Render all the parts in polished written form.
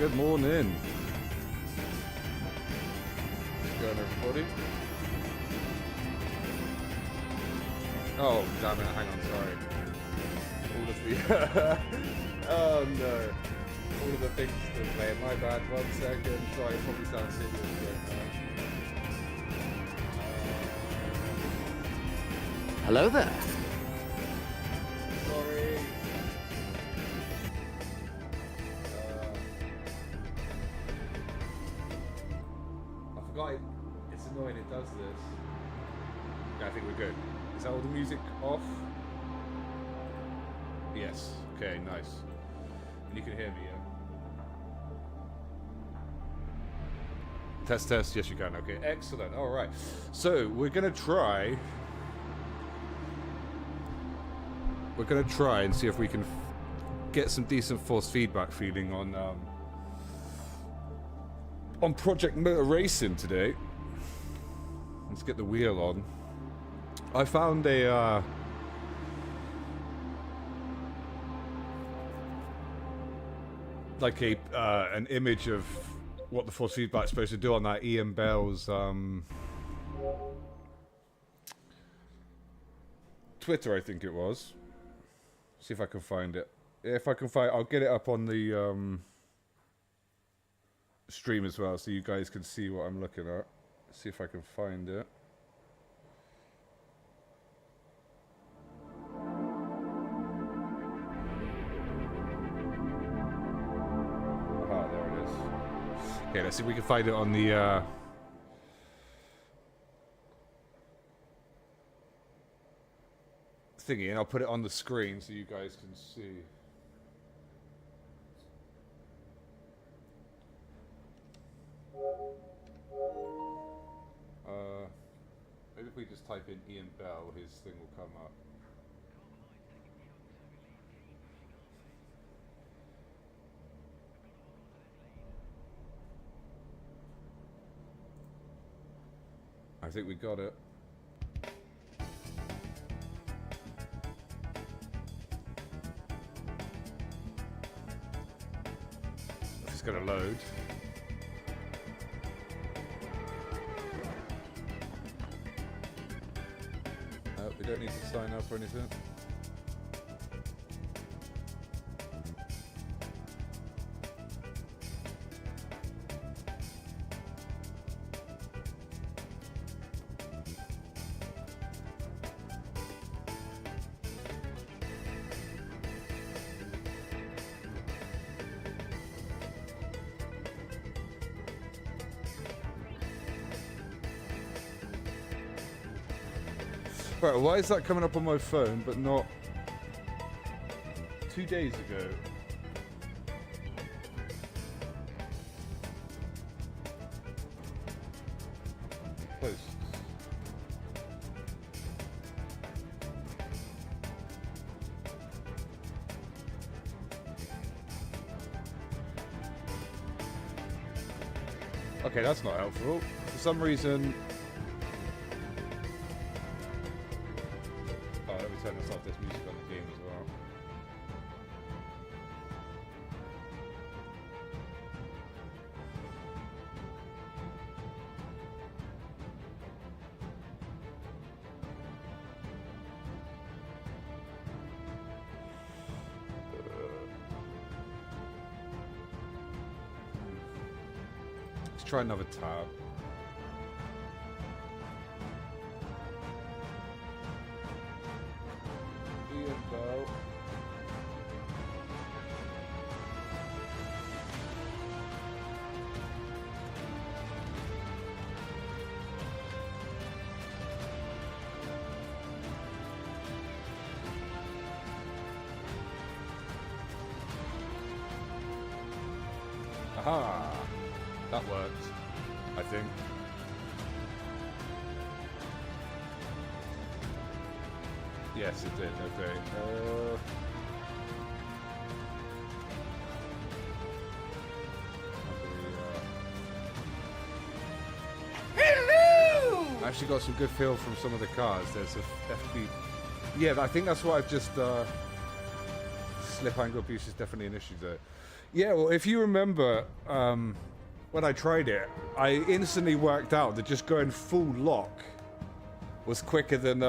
good morning. What's going on, everybody? Oh, damn it, hang on, sorry. All of the... oh, no. All of the things still playing. My bad, 1 second. Sorry, it probably sounds serious, but... Hello there. Sorry. I forgot it's annoying it does this. Yeah, I think we're good. Is that all the music off? Yes. Okay, nice. And you can hear me, yeah? Test, test. Yes, you can. Okay, excellent. All right. So, we're going to try... We're going to try and see if we can get some decent force feedback feeling on Project Motor Racing today. Let's get the wheel on. I found a like an image of what the force feedback is supposed to do on that Ian Bell's Twitter, I think it was. See if I can find it. If I can find, I'll get it up on the stream as well, so you guys can see what I'm looking at. See if I can find it. Ah, there it is. Okay, let's see if we can find it on the thingy, and I'll put it on the screen so you guys can see. Maybe if we just type in Ian Bell, his thing will come up. I think we got it. It's gonna load. We don't need to sign up or anything. Right, why is that coming up on my phone but not 2 days ago? Posts. Okay, that's not helpful. For some reason... turn this off, there's music on the game as well. Let's try another tab. Aha! That worked, I think. Yes, it did. Okay. Hello! I actually got some good feel from some of the cars. There's a FB. Yeah, I think that's what I've just. Slip angle abuse is definitely an issue though. Yeah, well, if you remember, when I tried it, I instantly worked out that just going full lock was quicker than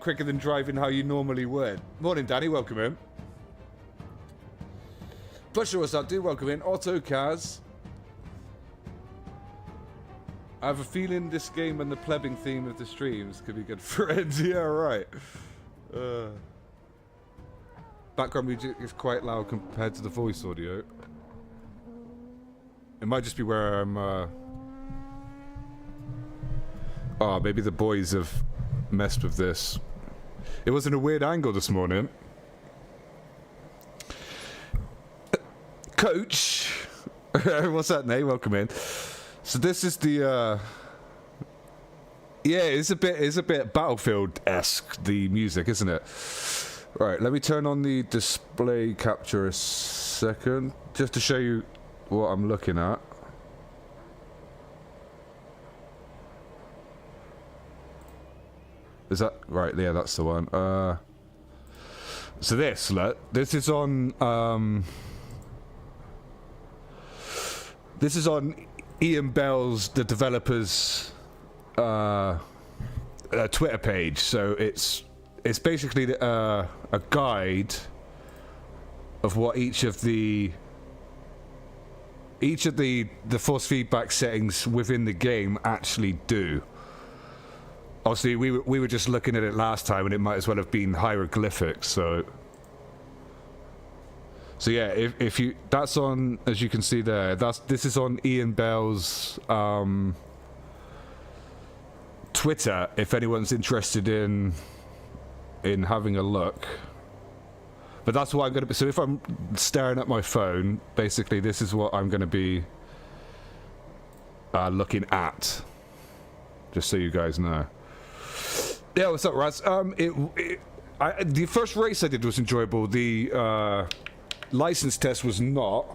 quicker than driving how you normally would. Morning, Danny. Welcome in. Pusher, what's up, dude? Welcome in. Otto Kaz. I have a feeling this game and the plebbing theme of the streams could be good friends. Yeah, right. Background music is quite loud compared to the voice audio. It might just be where I'm, oh, maybe the boys have messed with this. It was in a weird angle this morning. Coach! What's that, Nate? Welcome in. So this is the, yeah, it's a bit Battlefield-esque, the music, isn't it? Right, let me turn on the display capture a second, just to show you what I'm looking at. Is that right? Yeah, that's the one. So this is on Ian Bell's, the developer's Twitter page. So it's basically a guide of what each of the force feedback settings within the game actually do. Obviously, we were just looking at it last time, and it might as well have been hieroglyphics. So yeah, if you, that's on, as you can see there. This is on Ian Bell's Twitter. If anyone's interested in having a look. But that's what I'm gonna be. So if I'm staring at my phone, basically, this is what I'm gonna be looking at. Just so you guys know. Yeah, what's up, Raz? The first race I did was enjoyable. The license test was not.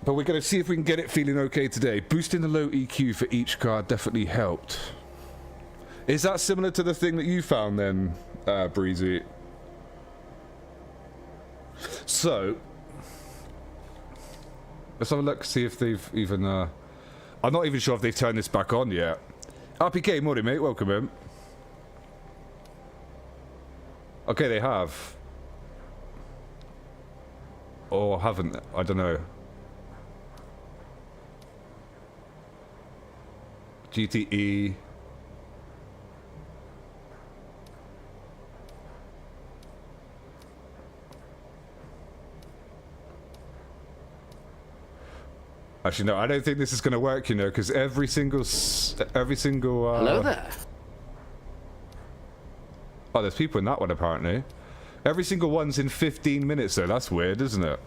But we're gonna see if we can get it feeling okay today. Boosting the low EQ for each car definitely helped. Is that similar to the thing that you found then, Breezy? So, let's have a look, see if they've even, I'm not even sure if they've turned this back on yet. RPK, morning mate, welcome in. Okay, they have. Or haven't, I don't know. GTE. Actually, no, I don't think this is going to work, you know, because every single... Hello there. Oh, there's people in that one, apparently. Every single one's in 15 minutes, though. That's weird, isn't it?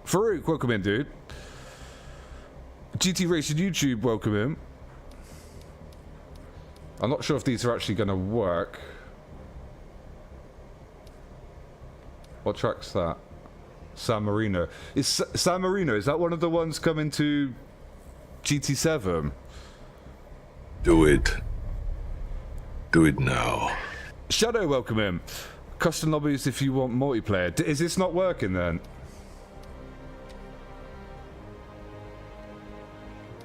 Farouk, welcome in, dude. GT Racing YouTube, welcome in. I'm not sure if these are actually going to work. What track's that? San Marino. Is San Marino, is that one of the ones coming to GT7? Do it. Do it now. Shadow, welcome in. Custom lobbies if you want multiplayer. Is this not working then?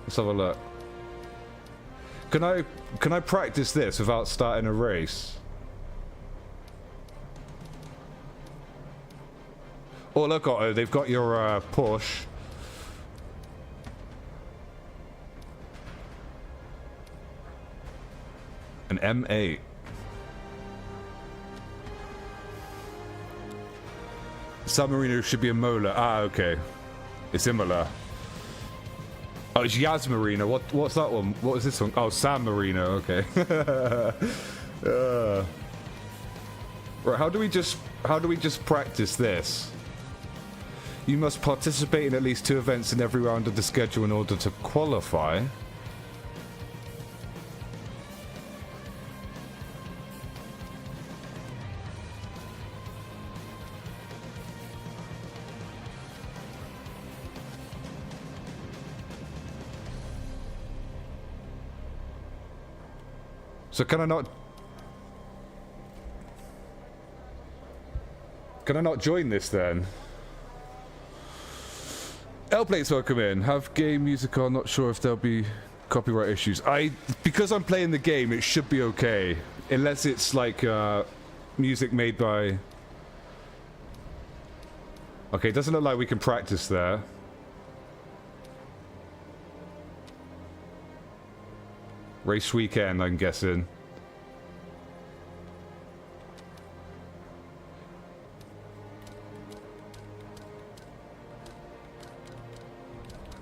Let's have a look. Can I practice this without starting a race? Oh look, Otto, they've got your Porsche. An M8. San Marino should be a Mola. Ah, okay. It's Imola. Oh, it's Yas Marino. What's that one? What was this one? Oh, San Marino. Okay. Right. How do we just practice this? You must participate in at least 2 events in every round of the schedule in order to qualify. So can I not... Can I not join this then? L-Plates welcome in. Have game music on, not sure if there'll be copyright issues. Because I'm playing the game, it should be okay. Unless it's like music made by... Okay, it doesn't look like we can practice there. Race weekend, I'm guessing.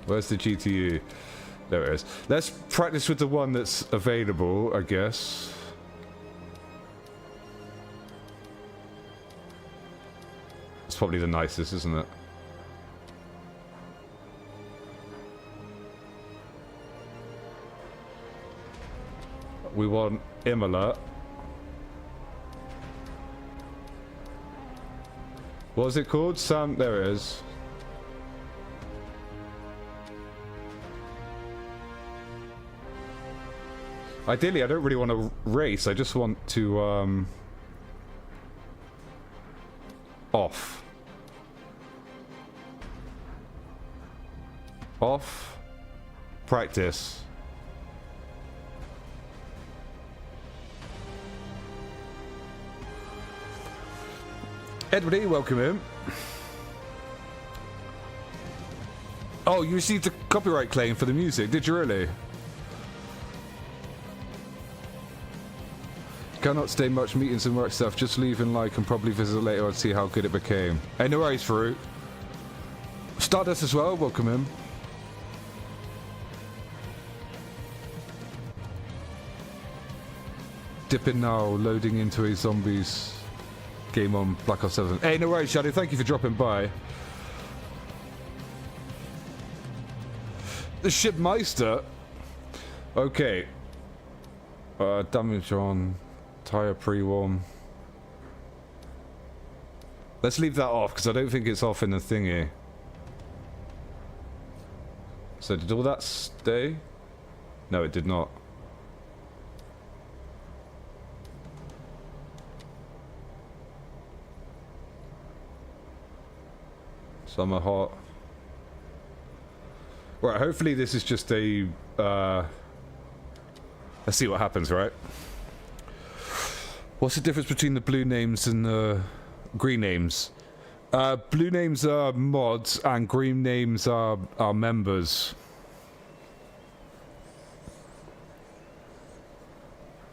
Where's the GTU? There it is. Let's practice with the one that's available, I guess. It's probably the nicest, isn't it? We want Imola. What was it called? Sam, there it is. Ideally, I don't really want to race. I just want to, off. Off. Practice. Edward E, welcome in. Oh, you received a copyright claim for the music, did you really? Cannot stay much meetings and work stuff, just leave and like and probably visit later and see how good it became. Hey, no worries, Farouk. Stardust as well, welcome in. Dipping now, loading into a zombies game on Black Ops 7. Hey, no worries, Shadow, thank you for dropping by. The Shipmeister. Okay. Damage on tire pre-warm. Let's leave that off because I don't think it's off in the thingy. So did all that stay? No, it did not. Summer hot. Right, hopefully this is just a let's see what happens, right? What's the difference between the blue names and the green names? Blue names are mods and green names are members.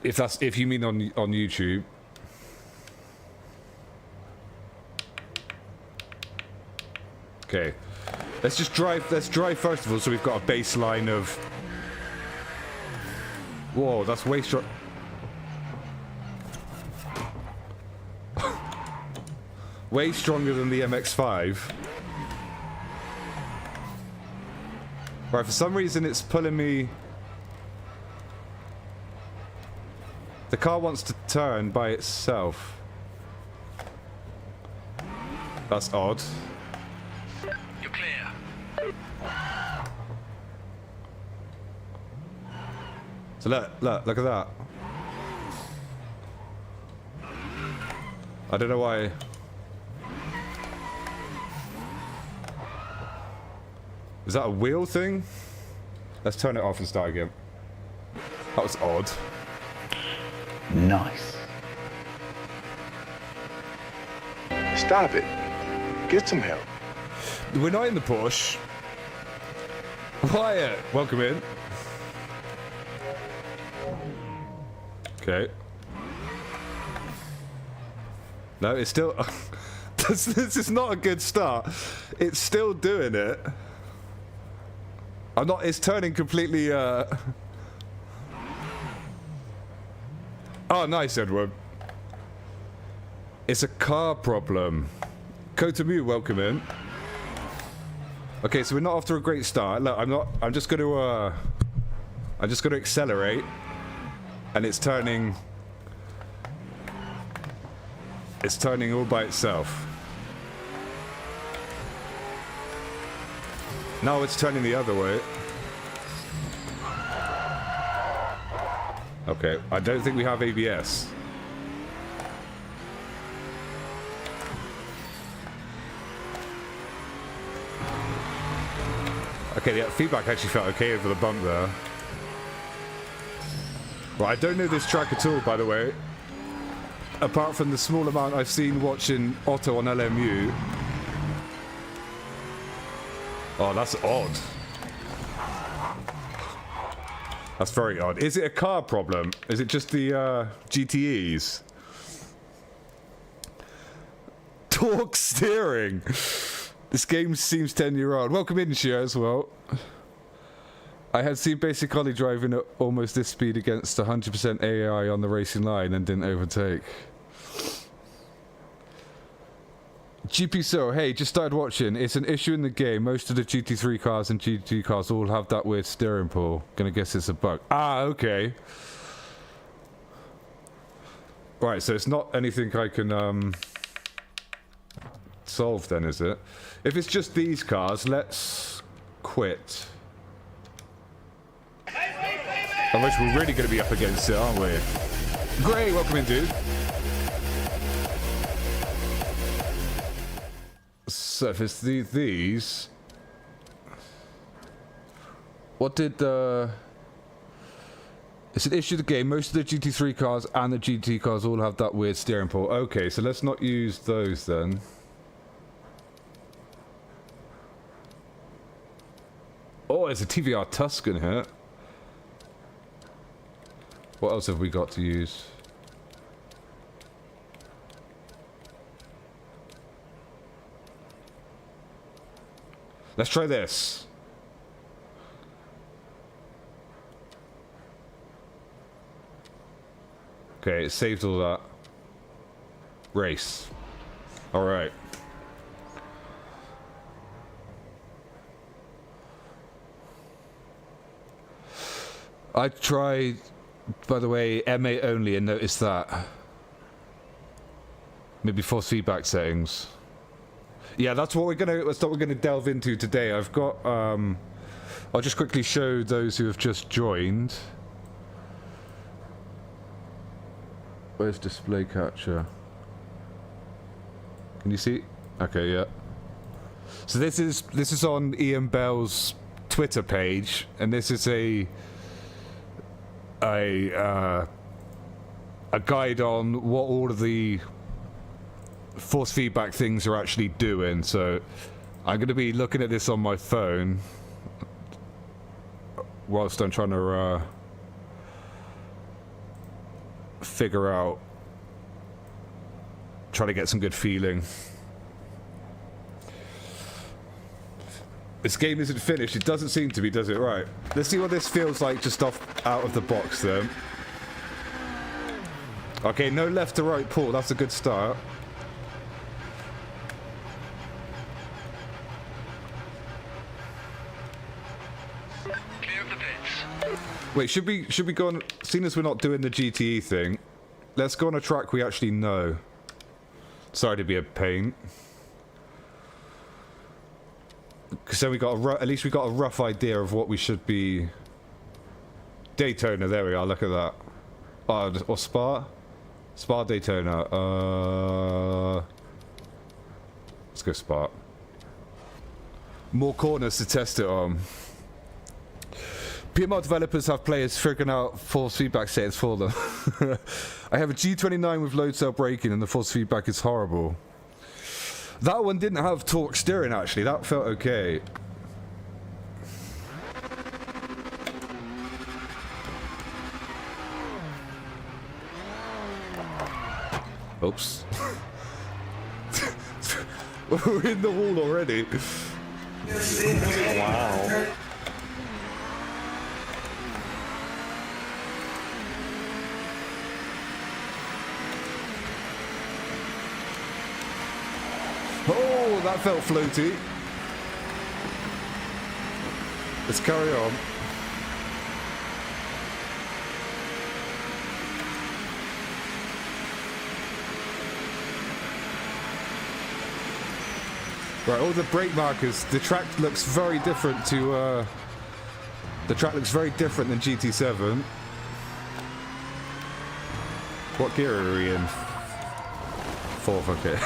If you mean on YouTube. Okay. Let's drive first of all so we've got a baseline of... Whoa, that's way strong. Way stronger than the MX-5. Right, for some reason it's pulling me... The car wants to turn by itself. That's odd. You're clear. So look at that. I don't know why. Is that a wheel thing? Let's turn it off and start again. That was odd. Nice. Stop it. Get some help. We're not in the Porsche. Wyatt, welcome in. Okay. No, it's still... this is not a good start. It's still doing it. I'm not... It's turning completely... Oh, nice, Edward. It's a car problem. Kotamu, welcome in. Okay, so we're not off to a great start. Look, I'm just going to accelerate. And it's turning all by itself. Now it's turning the other way. Okay, I don't think we have ABS. Okay, the feedback actually felt okay over the bump there. Well, I don't know this track at all, by the way. Apart from the small amount I've seen watching Otto on LMU. Oh, that's odd. That's very odd. Is it a car problem? Is it just the GTEs? Torque steering. This game seems 10-year-old. Welcome in, Shia, as well. I had seen Basic Ollie driving at almost this speed against 100% AI on the racing line and didn't overtake. GP So, hey, just started watching. It's an issue in the game. Most of the GT3 cars and GT cars all have that weird steering pull. Gonna guess it's a bug. Ah, okay. Right, so it's not anything I can solve then, is it? If it's just these cars, let's quit. Otherwise we're really going to be up against it, aren't we? Great, welcome in, dude. So if it's these... What did it's an issue of the game. Most of the GT3 cars and the GT cars all have that weird steering pull. Okay, so let's not use those then. Oh, there's a TVR Tuscan here. What else have we got to use? Let's try this. Okay, it saved all that. Race. Alright. I tried, by the way, MA only and noticed that. Maybe force feedback settings. Yeah, that's what we're gonna delve into today. I've got I'll just quickly show those who have just joined. Where's display capture? Can you see? Okay, yeah. So this is on Ian Bell's Twitter page, and this is a guide on what all of the force feedback things are actually doing. So I'm going to be looking at this on my phone whilst I'm trying to figure out, try to get some good feeling. This game isn't finished. It doesn't seem to be, does it? Right. Let's see what this feels like just off out of the box then. Okay, no left to right pull. That's a good start. Clear of the pits. Wait, should we go on, seeing as we're not doing the GTE thing, let's go on a track we actually know. Sorry to be a pain. Because then we got at least we got a rough idea of what we should be. Daytona, there we are. Look at that. Or Spa, Spa Daytona. Let's go Spa. More corners to test it on. PMR developers have players figuring out force feedback settings for them. I have a G29 with load cell braking, and the force feedback is horrible. That one didn't have torque steering, actually. That felt okay. Oops. We're in the wall already. Wow. Oh, that felt floaty. Let's carry on. Right, all the brake markers. The track looks very different to. The track looks very different than GT7. What gear are we in? Fourth, okay.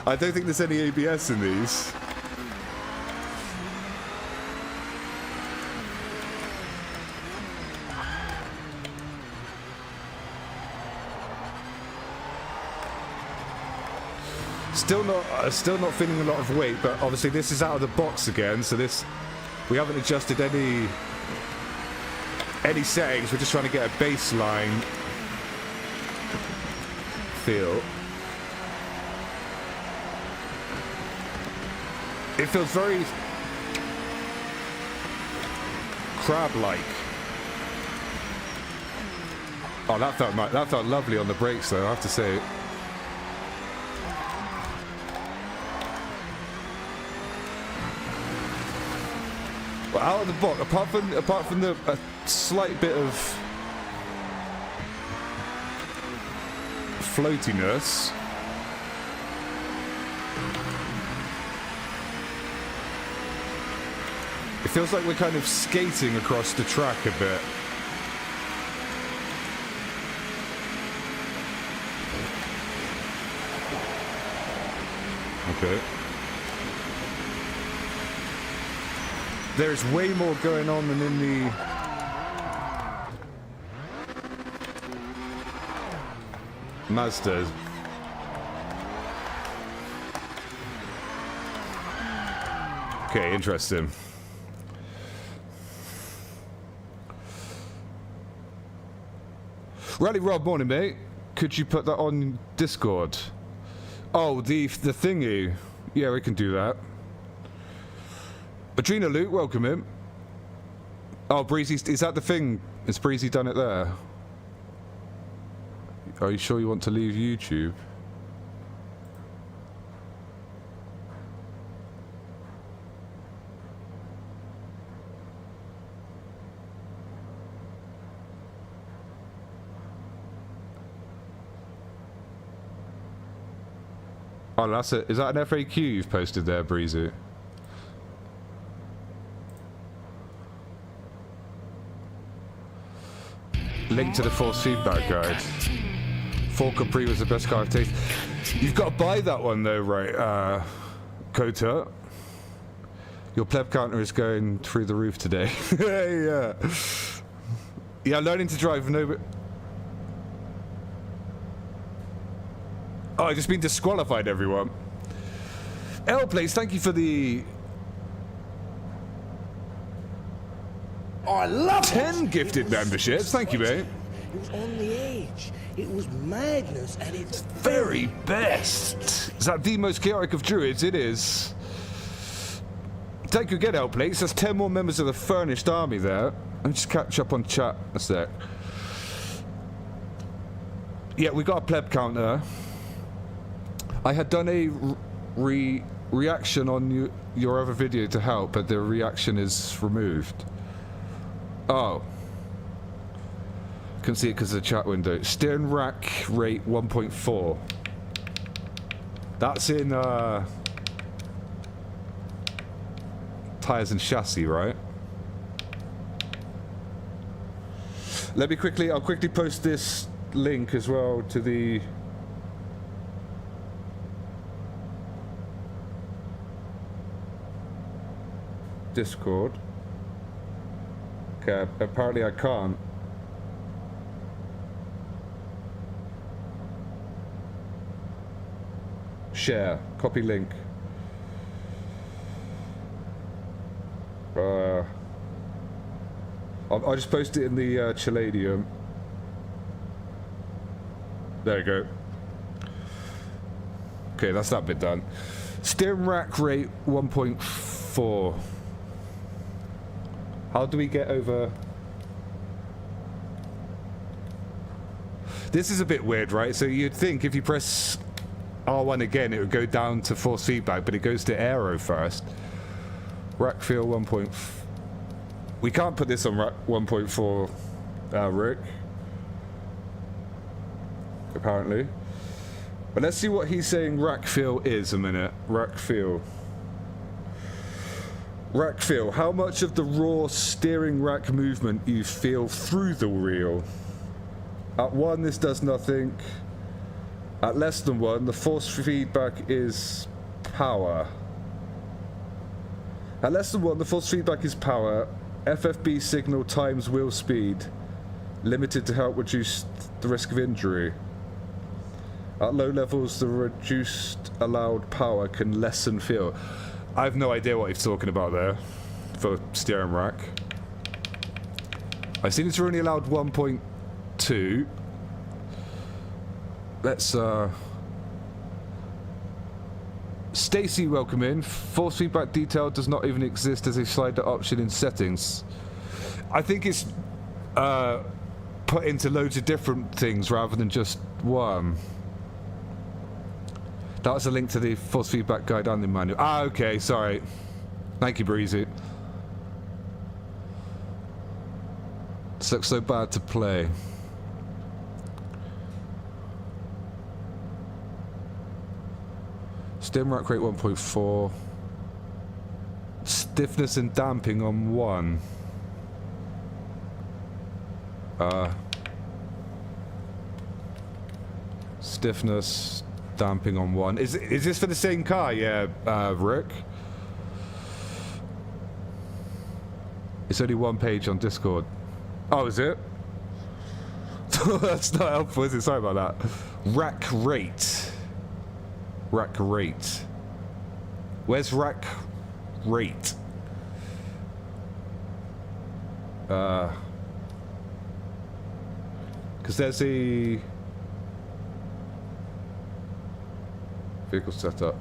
I don't think there's any ABS in these. Still not feeling a lot of weight, but obviously this is out of the box again, so we haven't adjusted any settings. We're just trying to get a baseline feel. It feels very crab-like. Oh, that felt lovely on the brakes, though, I have to say. Well, out of the box, apart from a slight bit of floatiness. It feels like we're kind of skating across the track a bit. Okay. There's way more going on than in the Mazdas. Okay, interesting. Rally Rob, morning, mate. Could you put that on Discord? Oh, the thingy. Yeah, we can do that. Adrena Luke, welcome in. Oh, Breezy, is that the thing? Has Breezy done it there? Are you sure you want to leave YouTube? Oh, that's it. Is that an FAQ you've posted there, Breezy? Link to the force feedback guide. Ford Capri was the best car I've tasted. You've got to buy that one though, right, Kota? Your pleb counter is going through the roof today. Yeah. Yeah, learning to drive. No. Oh, I've just been disqualified, everyone. L-Place, thank you for the... Oh, I love 10 gifted memberships. Thank you, mate. It was on the edge. It was madness at its Very best. Is that the most chaotic of druids? It is. Thank you again, L-Place. There's 10 more members of the Furnished Army there. Let me just catch up on chat a sec. Yeah, we got a pleb counter. I had done a reaction on your other video to help, but the reaction is removed. Oh. Can see it because of the chat window. Steering rack rate 1.4. That's in tires and chassis, right? Let me quickly, I'll quickly post this link as well to the Discord. Okay, apparently I can't. Share, copy link. I'll just post it in the Chaladium. There you go. Okay, that's that bit done. Steering rack rate 1.4. How do we get over... This is a bit weird, right? So you'd think if you press R1 again, it would go down to force feedback, but it goes to aero first. Rack feel 1. We can't put this on rack 1.4, Rick. Apparently. But let's see what he's saying rack feel is a minute. Rack feel. Rack feel. How much of the raw steering rack movement you feel through the wheel? At 1, this does nothing. At less than 1, the force feedback is power. At less than 1, the force feedback is power. FFB signal times wheel speed. Limited to help reduce the risk of injury. At low levels, the reduced allowed power can lessen feel. I have no idea what he's talking about there for steering rack. I seen it's only allowed 1.2. Let's Stacy, welcome in. Force feedback detail does not even exist as a slider option in settings. I think it's put into loads of different things rather than just one. That was a link to the force feedback guide and the manual. Ah, okay, sorry. Thank you, Breezy. This looks so bad to play. Stem rack rate 1.4. Stiffness and damping on 1. Stiffness, damping on 1. Is this for the same car? Yeah, Rick. It's only one page on Discord. Oh, is it? That's not helpful, is it? Sorry about that. Rack rate. Rack rate. Where's rack rate? Because there's a vehicle setup.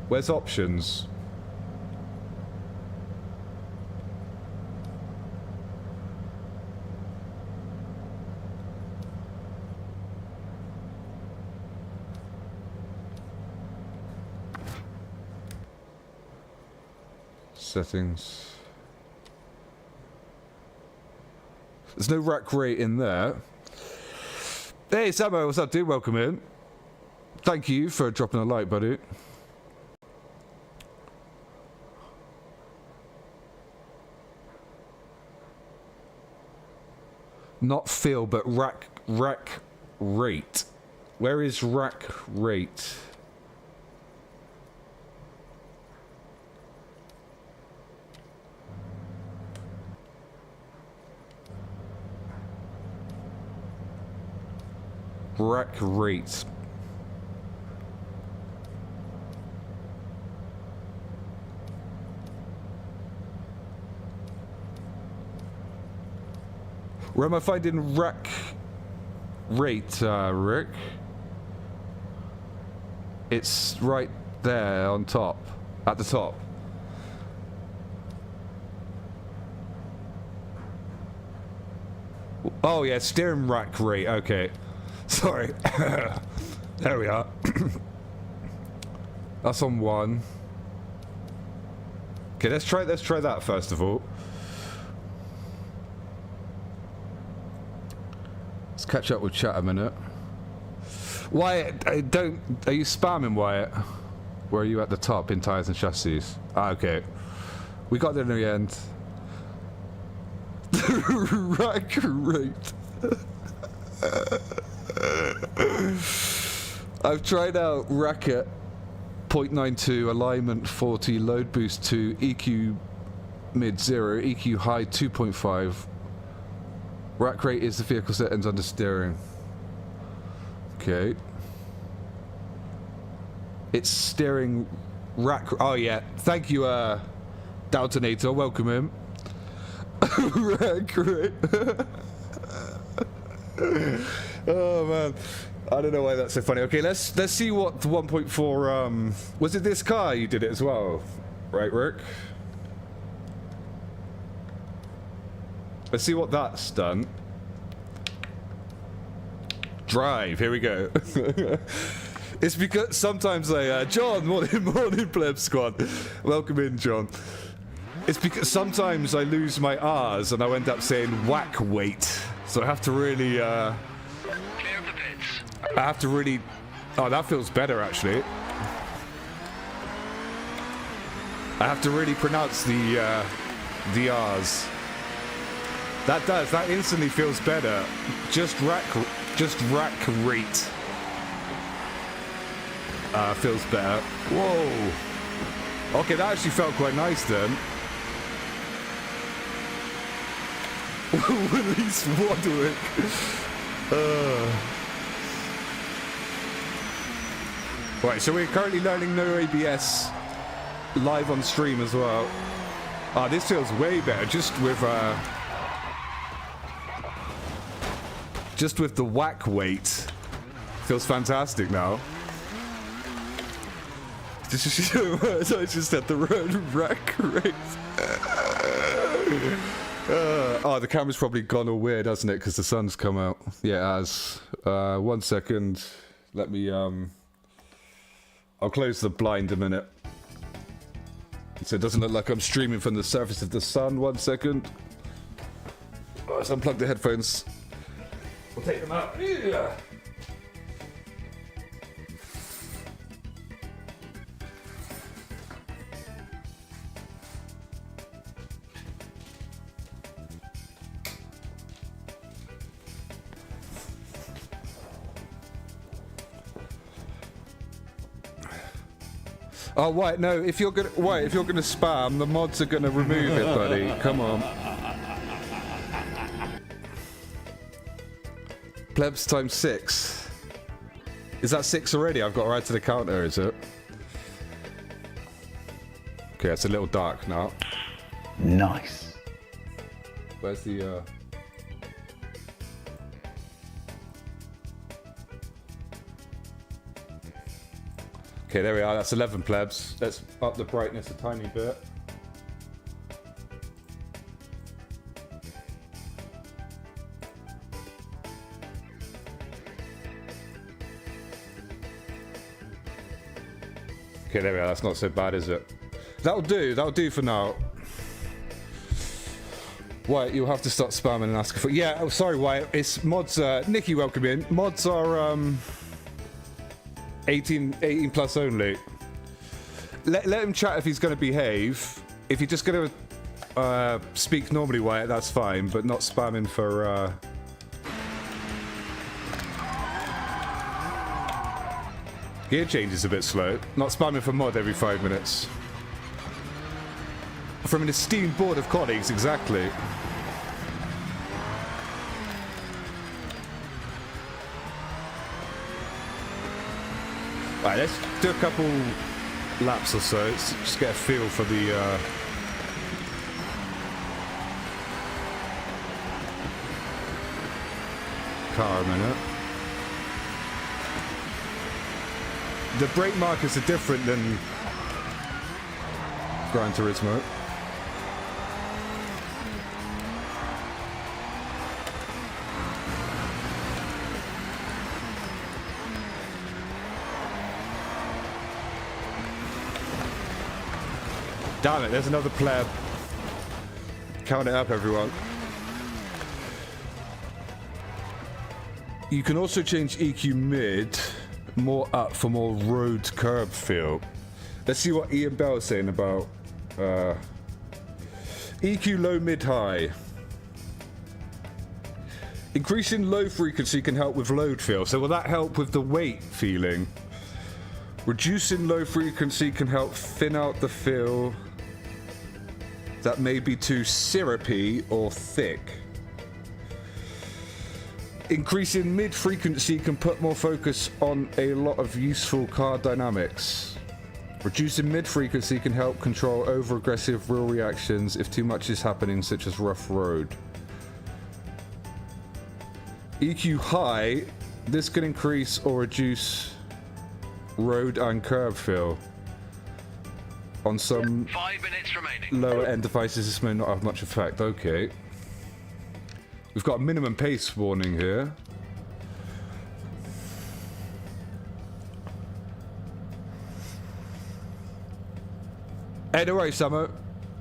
Where's options? Settings. There's no rack rate in there. Hey Samo, what's up dude? Welcome in. Thank you for dropping a like, buddy. Not feel, but rack rate. Where is rack rate? Rack rate. Where am I finding rack rate, Rick? It's right there on top, at the top. Oh yeah, steering rack rate, okay. Sorry. There we are. That's on 1. Okay, let's try that first of all. Let's catch up with chat a minute. Wyatt, are you spamming Wyatt? Where are you at the top in tires and chassis? Ah, okay. We got there in the end. Rack rate. I've tried out Racket 0.92, alignment 40, load boost 2, EQ mid 0, EQ high 2.5. Rack rate is the vehicle settings under steering. Okay. It's steering rack. Oh yeah, thank you, Daltonator. Welcome in. Rack rate. Oh man, I don't know why that's so funny. Okay, let's see what the 1.4 was it this car you did it as well, right, Rick? Let's see what that's done. Drive, here we go. It's because sometimes John, morning pleb squad. Welcome in, John. It's because sometimes I lose my R's and I end up saying whack weight. So I have to really, I have to really, oh, that feels better actually. I have to really pronounce the R's. That instantly feels better. Just rack rate. Feels better. Whoa. Okay, that actually felt quite nice then. Release Wadwick. Right, so we're currently learning no ABS live on stream as well. Ah, this feels way better just with the whack weight. Feels fantastic now. So I just had the road rack race. Oh, the camera's probably gone all weird, hasn't it? Because the sun's come out. Yeah, it has. 1 second. Let me, I'll close the blind a minute. So it doesn't look like I'm streaming from the surface of the sun. 1 second. Oh, let's unplug the headphones. We'll take them out. Yeah. Oh, wait, no, if you're gonna spam, the mods are gonna remove it, buddy. Come on. Plebs times 6. Is that 6 already? I've got to add to the counter, is it? Okay, it's a little dark now. Nice. Where's the, Okay, there we are. That's 11 plebs. Let's up the brightness a tiny bit. Okay, there we are. That's not so bad, is it? That'll do. That'll do for now. Wyatt, you'll have to start spamming and asking for... Yeah, oh, sorry, Wyatt. It's mods... Nikki, welcome in. Mods are... 18 plus only. Let him chat if he's going to behave. If you're just going to speak normally, Wyatt, that's fine, but not spamming for... Gear change is a bit slow. Not spamming for mod every 5 minutes. From an esteemed board of colleagues, exactly. Right, let's do a couple laps or so. Let's just get a feel for the car a minute. The brake markers are different than Gran Turismo. Damn it, there's another pleb. Count it up, everyone. You can also change EQ mid more up for more road curb feel. Let's see what Ian Bell is saying about EQ low, mid, high. Increasing low frequency can help with load feel. So will that help with the weight feeling? Reducing low frequency can help thin out the feel that may be too syrupy or thick. Increasing mid-frequency can put more focus on a lot of useful car dynamics. Reducing mid-frequency can help control over-aggressive real reactions if too much is happening, such as rough road. EQ high, this can increase or reduce road and curb feel. On some 5 minutes remaining. lower end devices, this may not have much effect. Okay. We've got a minimum pace warning here. Hey, don't worry, Samo.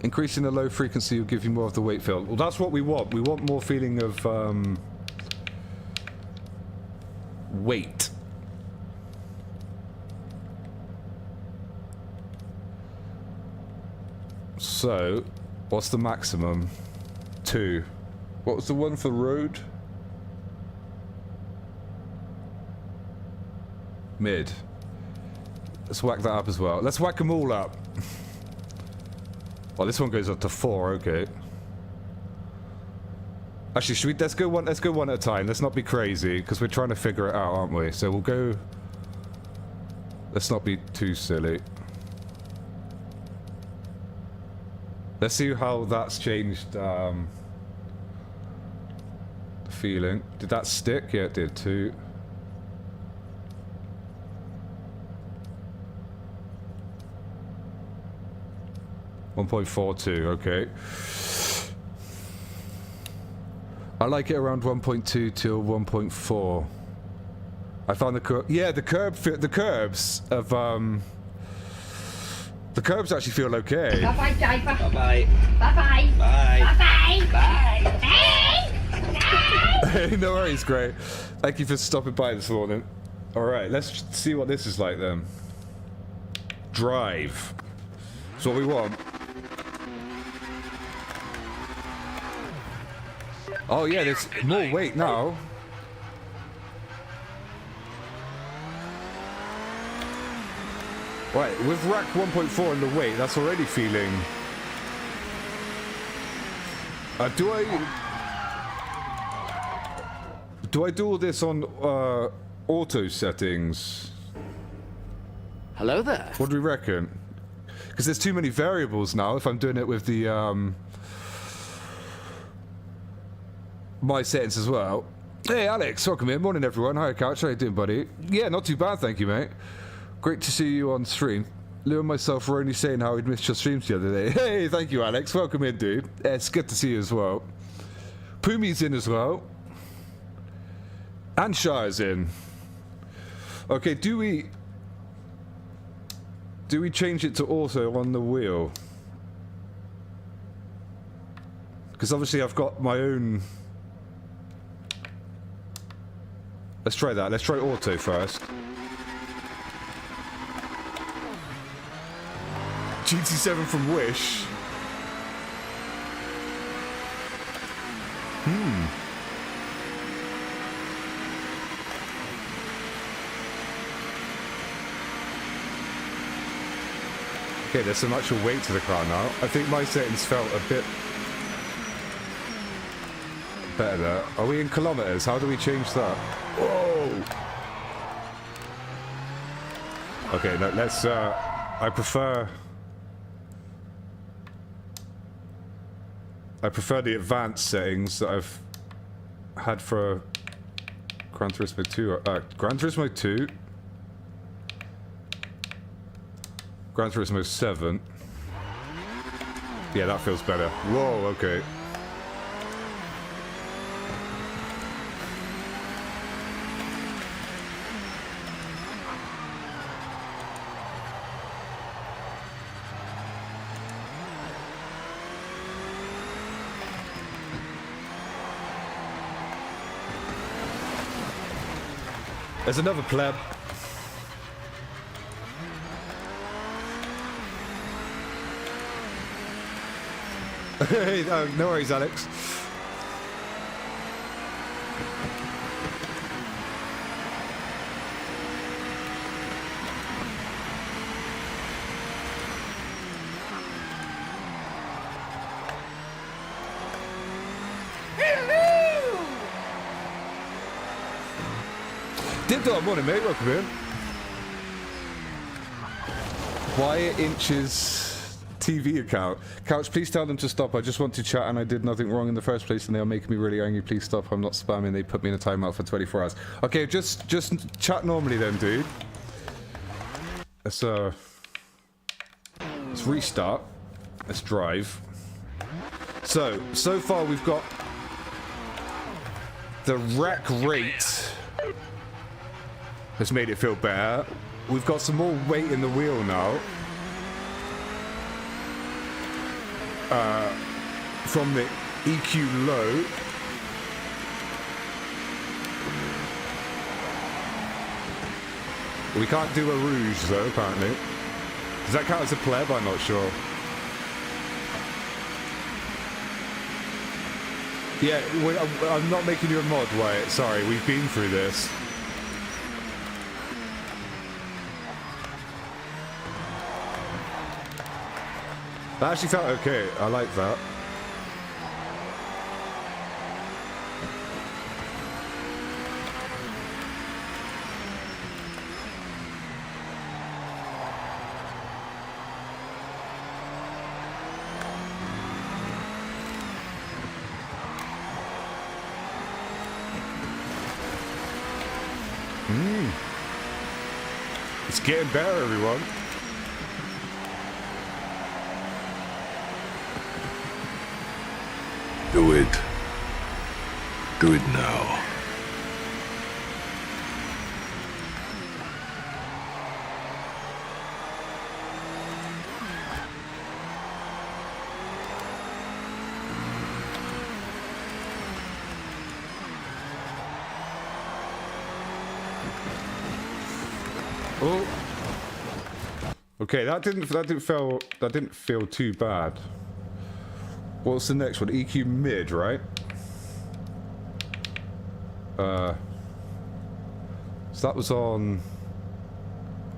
Increasing the low frequency will give you more of the weight feel. Well, that's what we want. We want more feeling of weight. So, what's the maximum? 2. What was the one for road? Mid. Let's whack that up as well. Let's whack them all up. Oh, this one goes up to 4. Okay. Actually, should we? Let's go one at a time. Let's not be crazy because we're trying to figure it out, aren't we? So we'll go. Let's not be too silly. Let's see how that's changed the feeling. Did that stick? Yeah, it did too. .42, okay. I like it around 1.2 till 1.4. I found the curbs of the curbs actually feel okay. Bye bye, diaper. Bye bye. Bye bye. Bye. Bye bye. Bye. No worries, great. Thank you for stopping by this morning. Alright, let's see what this is like then. Drive. That's what we want. Oh yeah, there's more weight now. Right, with rack 1.4 and the weight, that's already feeling... Do I do all this on auto settings? Hello there. What do we reckon? Because there's too many variables now if I'm doing it with the my settings as well. Hey Alex, welcome in. Morning everyone. Hi Couch, how you doing buddy? Yeah, not too bad, thank you mate. Great to see you on stream. Lou and myself were only saying how we'd missed your streams the other day. Hey, thank you Alex, welcome in dude. Yeah, it's good to see you as well. Pumi's in as well. And Shire's in. Okay, do we change it to auto on the wheel? Because obviously I've got my own... Let's try that. Let's try auto first. GT7 from Wish. Okay, there's some actual weight to the car now. I think my settings felt a bit better there. Are we in kilometers? How do we change that? Whoa! Okay, no, let's, I prefer the advanced settings that I've had for Gran Turismo 2. Gran Turismo 2. Gran Turismo 7. Yeah, that feels better. Whoa, okay. There's another pleb. Hey, no worries, Alex. Dibdog, morning mate, welcome in. Wyatt Inch's TV account. Couch, please tell them to stop. I just want to chat and I did nothing wrong in the first place and they are making me really angry. Please stop. I'm not spamming. They put me in a timeout for 24 hours. Okay, just chat normally then, dude. Let's restart. Let's drive. So far we've got the rack rate has made it feel better. We've got some more weight in the wheel now. From the EQ low. We can't do a rouge though, apparently. Does that count as a pleb? I'm not sure. Yeah, I'm not making you a mod, Wyatt. Sorry, we've been through this. That actually felt okay. I like that. It's getting better, everyone. Do it. Do it now. Oh. Okay, that didn't feel too bad. What's the next one? EQ mid, right? So that was on.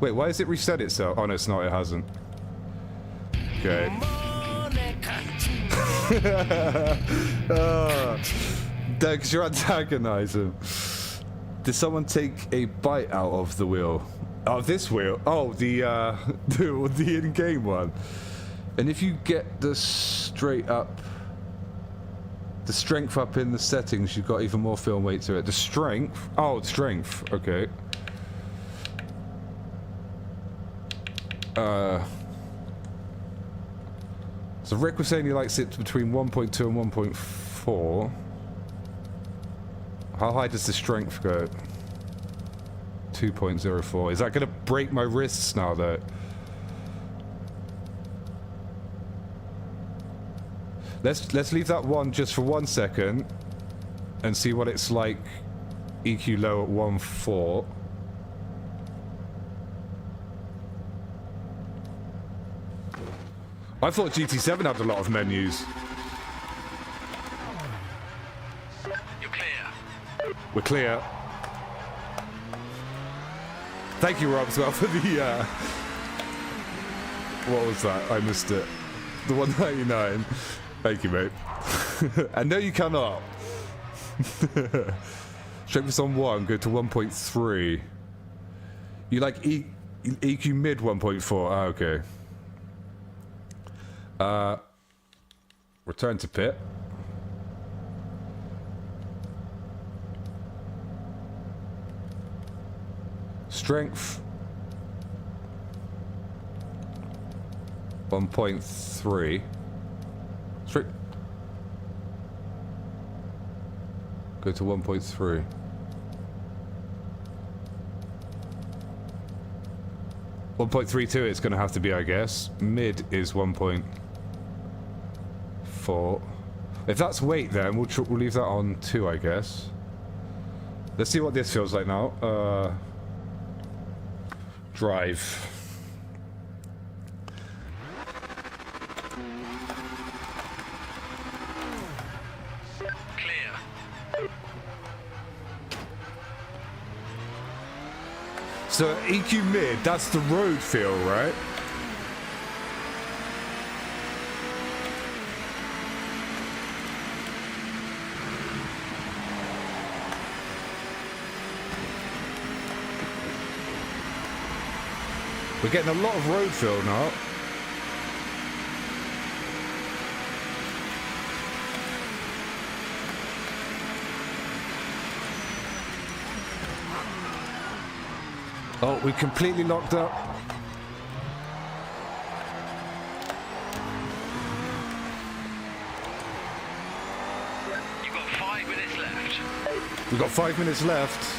Wait, why has it reset itself? Oh no, it's not. It hasn't. Okay. Because you're antagonizing. Did someone take a bite out of the wheel? Oh, this wheel. Oh, the in-game one. And if you get the straight up, the strength up in the settings, you've got even more film weight to it. The strength. Oh, strength. Okay. So Rick was saying he likes it between 1.2 and 1.4. How high does the strength go? 2.04. Is that going to break my wrists now, though? Let's leave that one just for 1 second and see what it's like. EQ low at 1.4. I thought GT7 had a lot of menus. You're clear. We're clear. Thank you, Rob, as well, for the, what was that? I missed it. The 199. Thank you, mate. And no, you cannot. Strength is on 1, go to 1.3. You like EQ mid 1.4? Ah, okay. Return to pit. Strength 1.3. Strength. Go to 1.3. 1.32 it's going to have to be, I guess. Mid is 1.4. If that's weight, then we'll leave that on 2, I guess. Let's see what this feels like now. Drive. Clear. So EQ mid, that's the road feel, right? We're getting a lot of road feel now. Oh, we completely locked up. You've got 5 minutes left. We've got 5 minutes left.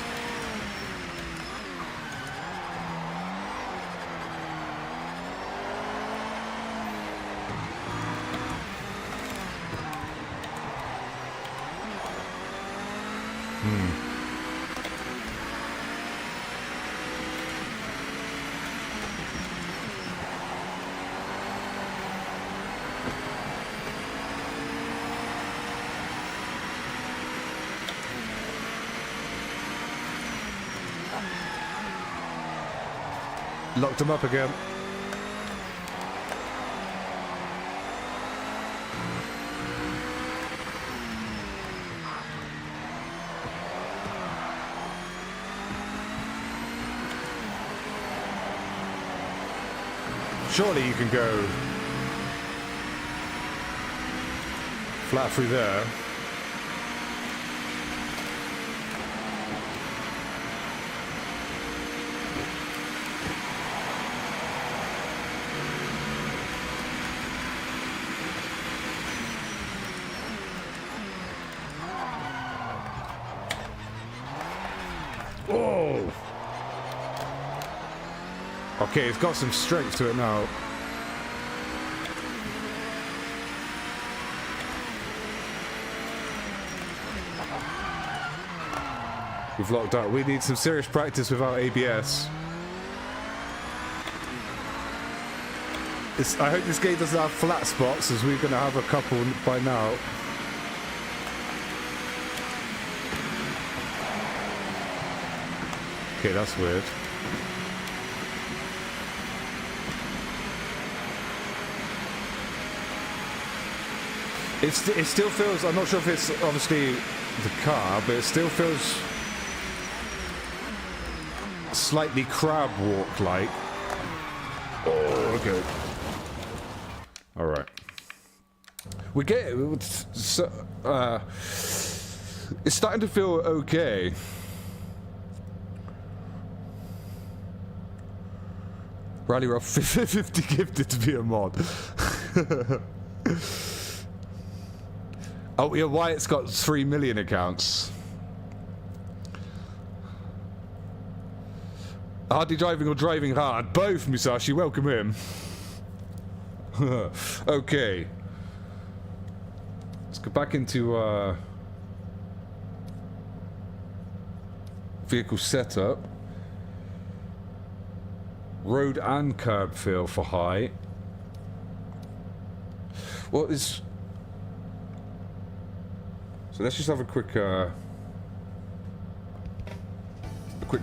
Locked him up again. Surely you can go flat through there. Oh! Okay, it's got some strength to it now. We've locked up. We need some serious practice without ABS. I hope this game doesn't have flat spots, as we're going to have a couple by now. Okay, that's weird. It still feels, I'm not sure if it's obviously the car, but it still feels slightly crab walk like. Oh, okay. Alright. We get it. So, it's starting to feel okay. Rally Rob 50 gifted to be a mod. Oh yeah, Wyatt's got 3 million accounts. Hardly driving or driving hard? Both, Musashi, welcome him. Okay. Let's go back into vehicle setup. Road and curb feel for high. What is... So let's just have a quick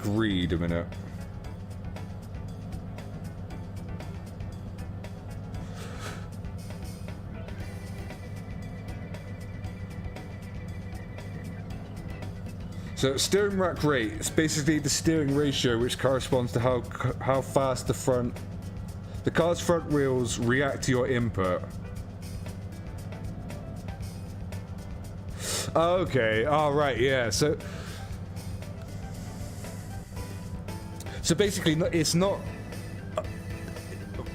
read a minute. So steering rack rate, it's basically the steering ratio which corresponds to how fast the car's front wheels react to your input. Okay, alright, yeah, so basically it's not,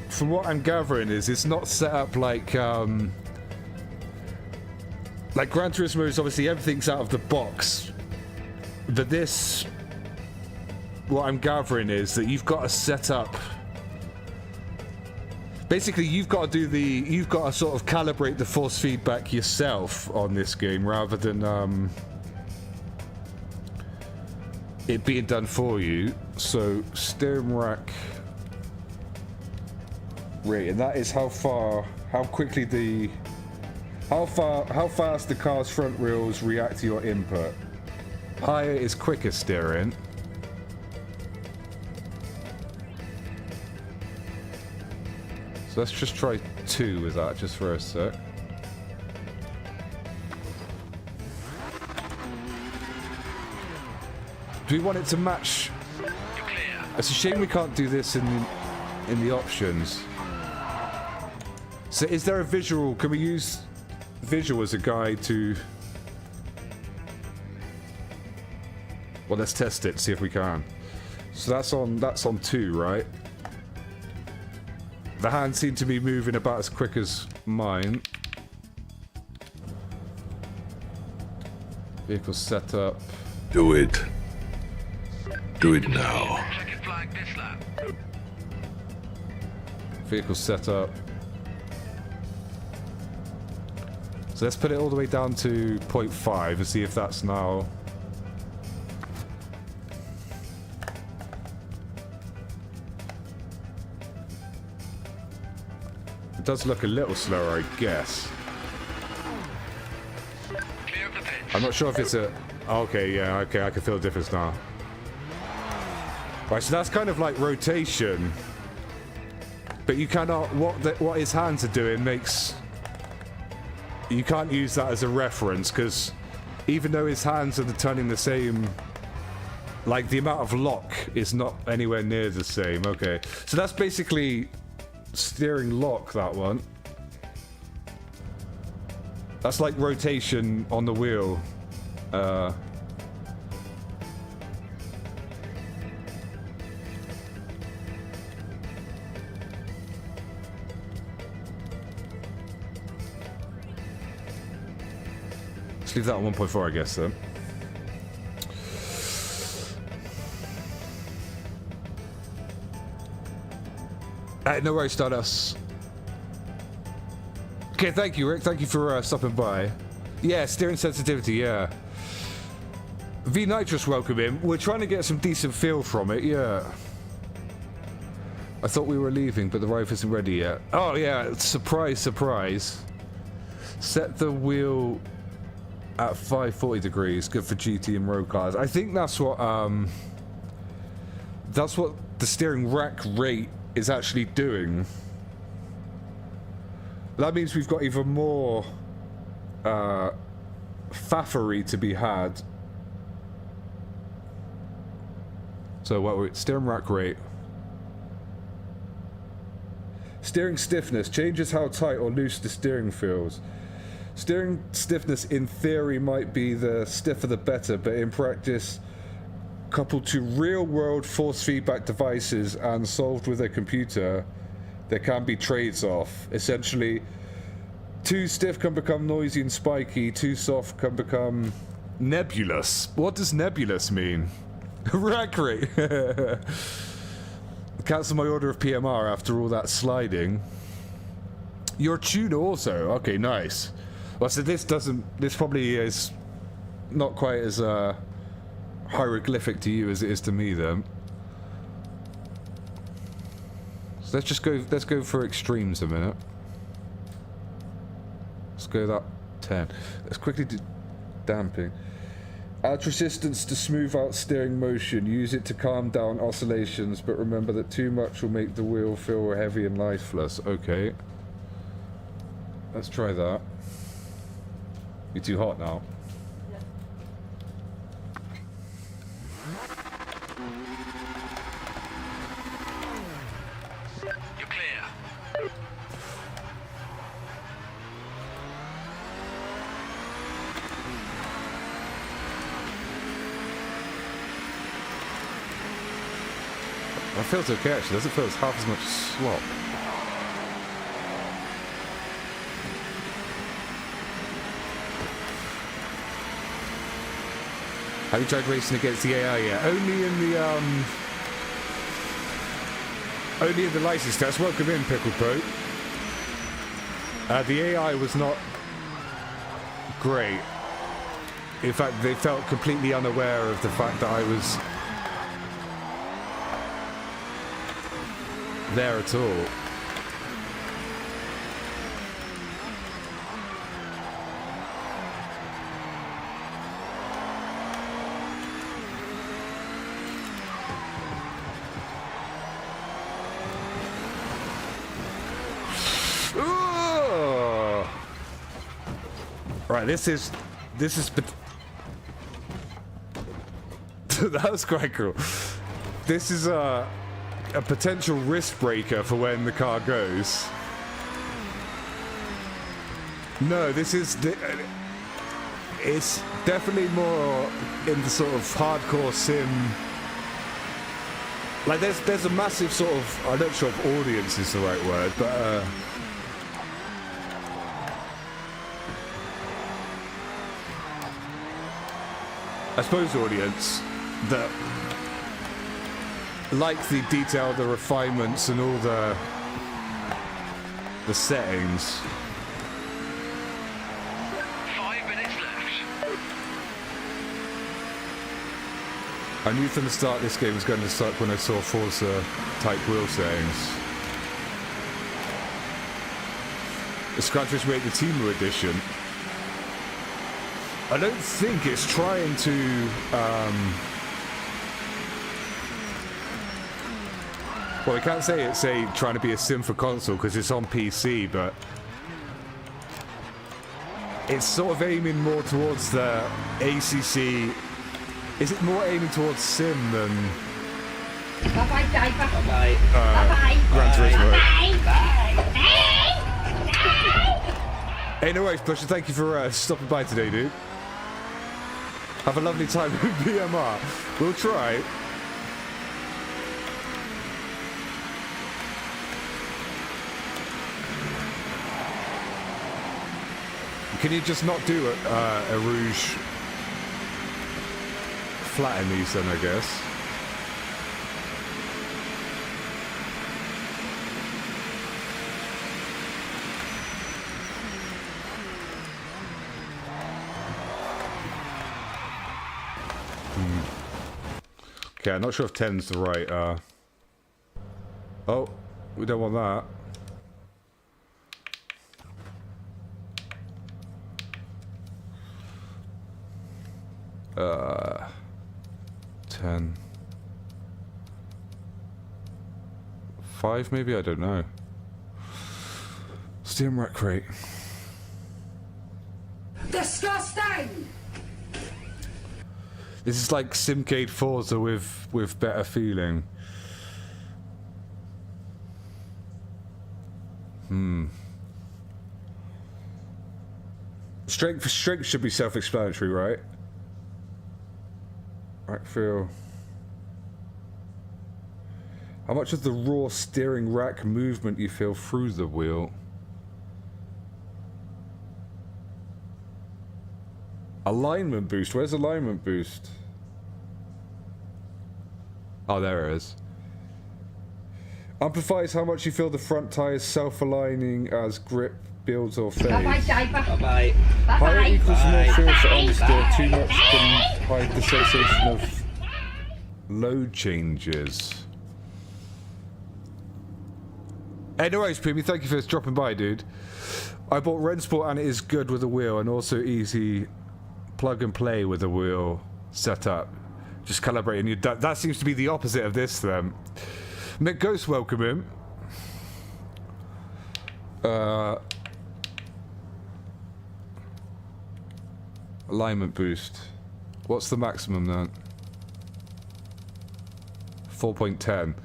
from what I'm gathering is it's not set up like Gran Turismo is obviously everything's out of the box, but this, what I'm gathering is that you've got to set up, basically you've got to sort of calibrate the force feedback yourself on this game rather than it being done for you. So steering rack rate, and that is how fast the car's front wheels react to your input. Higher is quicker steering. So let's just try 2 with that just for a sec. Do we want it to match? It's a shame we can't do this in the options. So is there a visual? Can we use visual as a guide to... Well, let's test it, see if we can. So that's on 2, right? The hands seem to be moving about as quick as mine. Vehicle setup. Do it. Do it now. Checking flag this lap. Vehicle setup. So let's put it all the way down to 0.5 and see if that's now... It does look a little slower, I guess. Clear of the pitch. I'm not sure if it's a... Okay, yeah, okay, I can feel the difference now. Right, so that's kind of like rotation. But you cannot... What his hands are doing makes... You can't use that as a reference, because even though his hands are turning the same... Like, the amount of lock is not anywhere near the same. Okay, so that's basically... Steering lock, that one. That's like rotation on the wheel. Let's leave that on 1.4, I guess, then. No worries, Stardust. Okay, thank you, Rick. Thank you for stopping by. Yeah, steering sensitivity, yeah. V Nitrous, welcome in. We're trying to get some decent feel from it, yeah. I thought we were leaving, but the ride isn't ready yet. Oh, yeah, surprise, surprise. Set the wheel at 540 degrees. Good for GT and road cars. I think that's what the steering rack rate is actually doing. That means we've got even more faffery to be had. So what we're steering rack rate. Steering stiffness changes how tight or loose the steering feels. Steering stiffness in theory might be the stiffer the better, but in practice, coupled to real-world force feedback devices and solved with a computer, there can be trades-off. Essentially, too stiff can become noisy and spiky, too soft can become nebulous. What does nebulous mean? Rack rate. Cancel my order of PMR after all that sliding. Your tune also. Okay, nice. Well, so this probably is not quite as hieroglyphic to you as it is to me then. So let's go for extremes a minute. Let's go that 10. Let's quickly do damping. Add resistance to smooth out steering motion. Use it to calm down oscillations, but remember that too much will make the wheel feel heavy and lifeless. Okay. Let's try that. You're too hot now. You're clear. That feels okay actually. Doesn't feel as half as much slop. Have you tried racing against the AI yet? Only in the license test. Welcome in, Pickle Pope. The AI was not great. In fact, they felt completely unaware of the fact that I was there at all. Right, this is that was quite cool. This is a potential wrist breaker for when the car goes. No, this is it's definitely more in the sort of hardcore sim. Like there's a massive sort of, I'm not sure if audience is the right word, but I suppose audience that like the detail, the refinements and all the settings. 5 minutes left. I knew from the start this game was going to suck when I saw Forza type wheel settings. The Scratchers rate the Timu edition. I don't think it's trying to well, I can't say it's trying to be a sim for console because it's on PC, but it's sort of aiming more towards the ACC. Is it more aiming towards sim than Bye-bye, Diver. Bye. Bye-bye. Gran Turismo? Bye. Hey, no worries, Pusher. Thank you for stopping by today, dude. Have a lovely time with BMR. We'll try. Can you just not do a Rouge flat in these then, I guess? Okay, I'm not sure if 10's the right, Oh, we don't want that. 10. 5 maybe? I don't know. Steam rack rate. Disgusting! This is like Simcade Forza with better feeling. Strength should be self-explanatory, right? Rack feel. How much of the raw steering rack movement you feel through the wheel? Alignment boost. Where's alignment boost? Oh, there it is. Amplifies how much you feel the front tyres self-aligning as grip builds or fades. Bye-bye, diaper. Bye-bye. Higher Bye-bye. equals more feel for Bye. understeer. Too much can hide the sensation of load changes. Hey, no worries, Pumi. Thank you for dropping by, dude. I bought Rensport and it is good with a wheel and also easy plug and play with a wheel setup. Just calibrating. That seems to be the opposite of this, then. Mick Ghost, welcome him. Alignment boost. What's the maximum then? 4.10.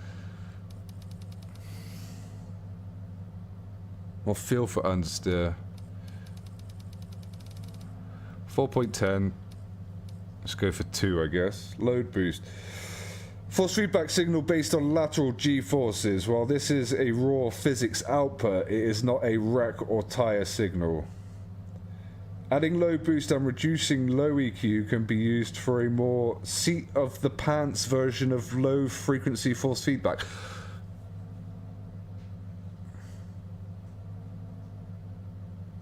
More feel for understeer. 4.10. Let's go for 2, I guess. Load boost. Force feedback signal based on lateral G-forces. While this is a raw physics output, it is not a rack or tire signal. Adding low boost and reducing low EQ can be used for a more seat of the pants version of low frequency force feedback.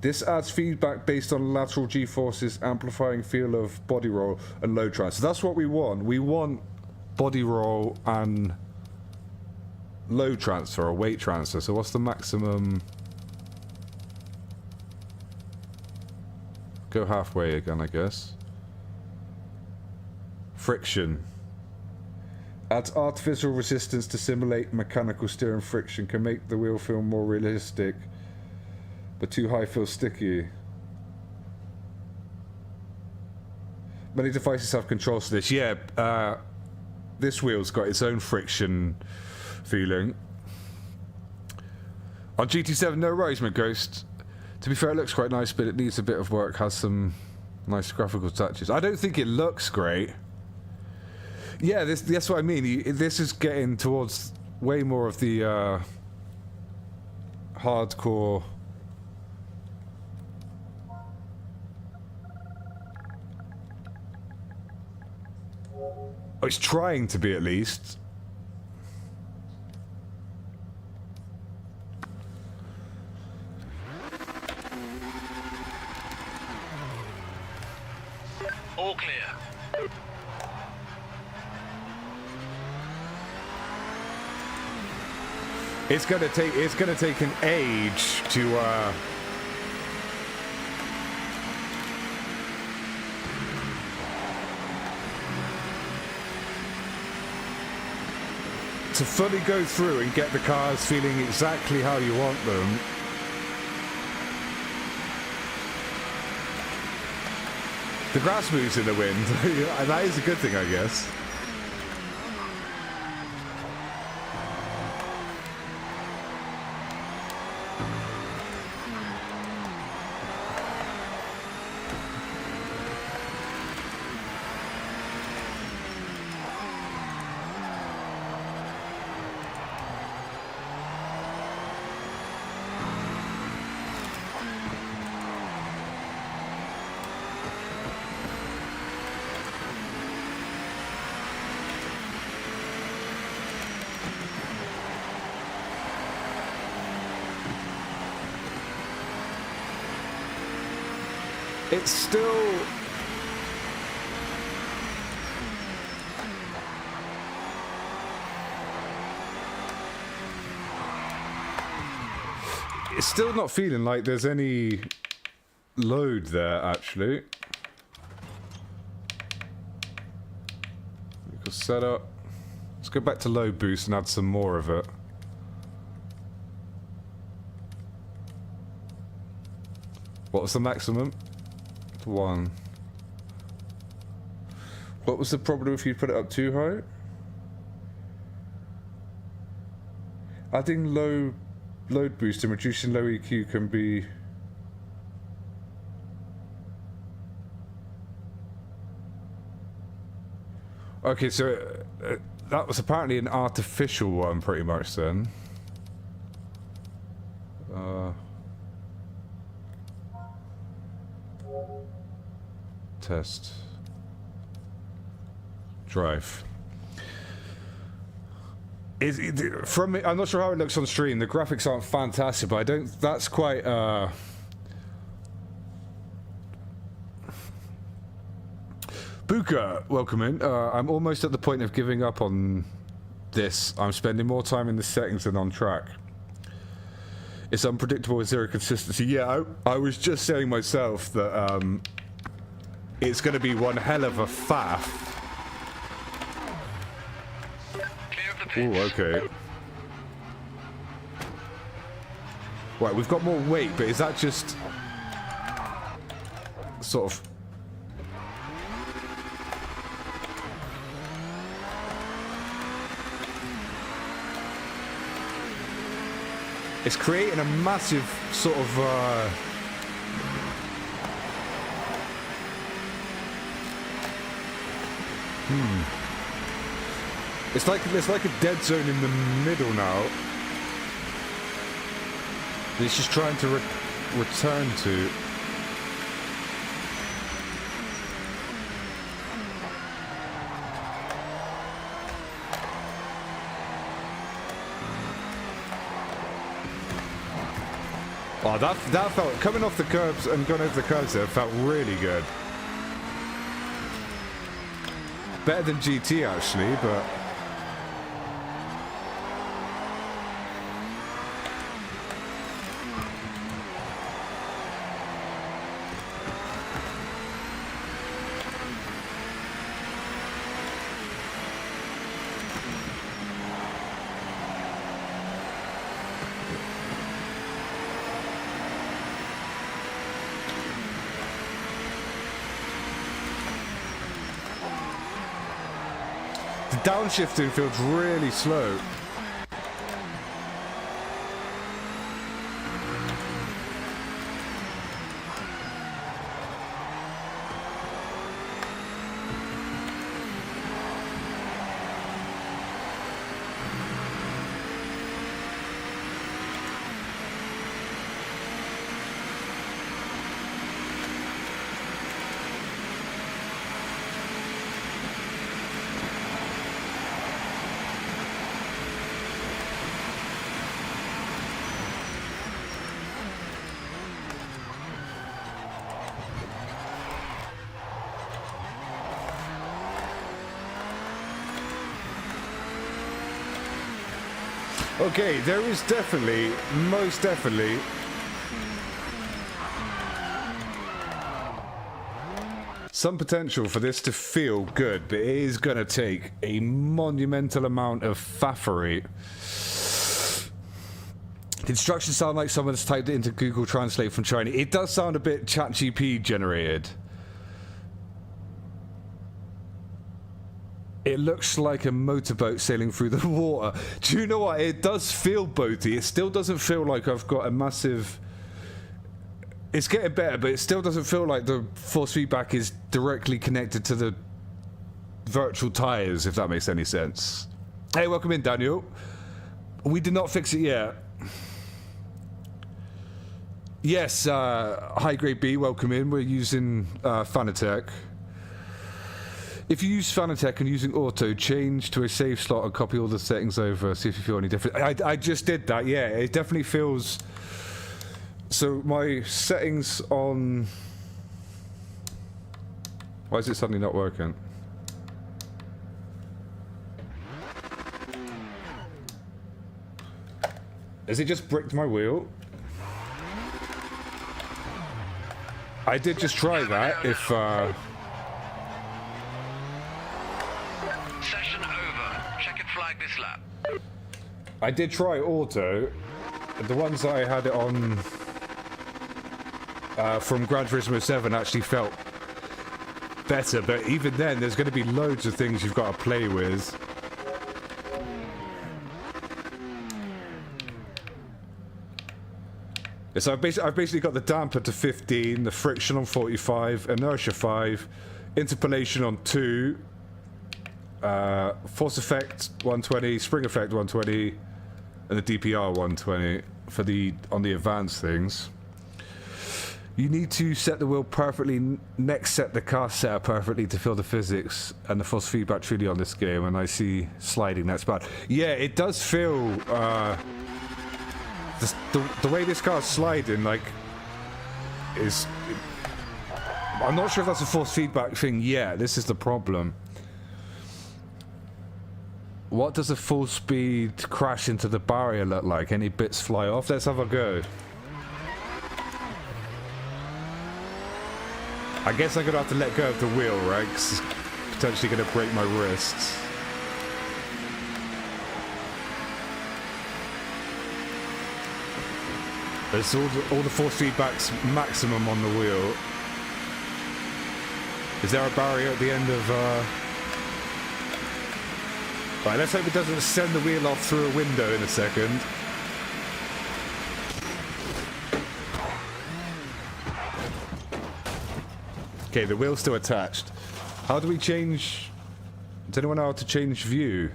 This adds feedback based on lateral G-forces, amplifying feel of body roll and load transfer. So that's what we want. We want body roll and load transfer or weight transfer. So what's the maximum? Go halfway again, I guess. Friction. Adds artificial resistance to simulate mechanical steering. Friction can make the wheel feel more realistic, but too high feels sticky. Many devices have controls for this. Yeah, this wheel's got its own friction feeling. On GT7, no worries, Ghost. To be fair, it looks quite nice, but it needs a bit of work. Has some nice graphical touches. I don't think it looks great. Yeah, that's what I mean. This is getting towards way more of the hardcore. Oh, it's trying to be, at least. All clear. It's gonna take an age to fully go through and get the cars feeling exactly how you want them. The grass moves in the wind, and that is a good thing, I guess. It's still... It's still not feeling like there's any load there, actually. Vehicle setup. Let's go back to load boost and add some more of it. What was the maximum? 1. What was the problem if you put it up too high? Adding low load boost and reducing low EQ can be... Okay, so that was apparently an artificial one pretty much then. Test. Drive. From I'm not sure how it looks on stream. The graphics aren't fantastic, but I don't. That's quite. Buka, welcome in. I'm almost at the point of giving up on this. I'm spending more time in the settings than on track. It's unpredictable with zero consistency. Yeah, I was just saying myself that it's going to be one hell of a faff. Ooh, okay. Right, we've got more weight, but is that just sort of... It's creating a massive sort of It's like a dead zone in the middle now. It's just trying to return to. Oh, that felt, coming off the curbs and going over the curbs there, felt really good. Better than GT actually, but. Downshifting feels really slow. Okay, there is definitely, most definitely, some potential for this to feel good, but it is going to take a monumental amount of faffery. The instructions sound like someone's typed it into Google Translate from China. It does sound a bit ChatGPT generated. It looks like a motorboat sailing through the water. Do you know what? It does feel boaty. It still doesn't feel like I've got a massive... It's getting better, but it still doesn't feel like the force feedback is directly connected to the virtual tires, if that makes any sense. Hey, welcome in, Daniel. We did not fix it yet. Yes, High Grade B, welcome in. We're using Fanatec. If you use Fanatec and using auto, change to a save slot and copy all the settings over, see if you feel any different. I just did that, yeah. It definitely feels... So my settings on... Why is it suddenly not working? Has it just bricked my wheel? I did just try that. If Session over. Checkered flag this lap. I did try auto, the ones that I had it on from Gran Turismo 7 actually felt better, but even then there's going to be loads of things you've got to play with. So I've basically got the damper to 15, the friction on 45, inertia 5, interpolation on 2, force effect 120, spring effect 120, and the DPR 120 for on the advanced things. You need to set the wheel perfectly, next set the car setup perfectly to feel the physics and the force feedback truly on this game, and I see sliding, that's bad. Yeah, it does feel, the way this car's sliding, like, I'm not sure if that's a force feedback thing yet, this is the problem. What does a full speed crash into the barrier look like? Any bits fly off? Let's have a go. I guess I'm gonna have to let go of the wheel, right? 'Cause it's potentially gonna break my wrists. There's all the force feedback's maximum on the wheel. Is there a barrier at the end of... Right, let's hope it doesn't send the wheel off through a window in a second. Okay, the wheel's still attached. How do we change... Does anyone know how to change view?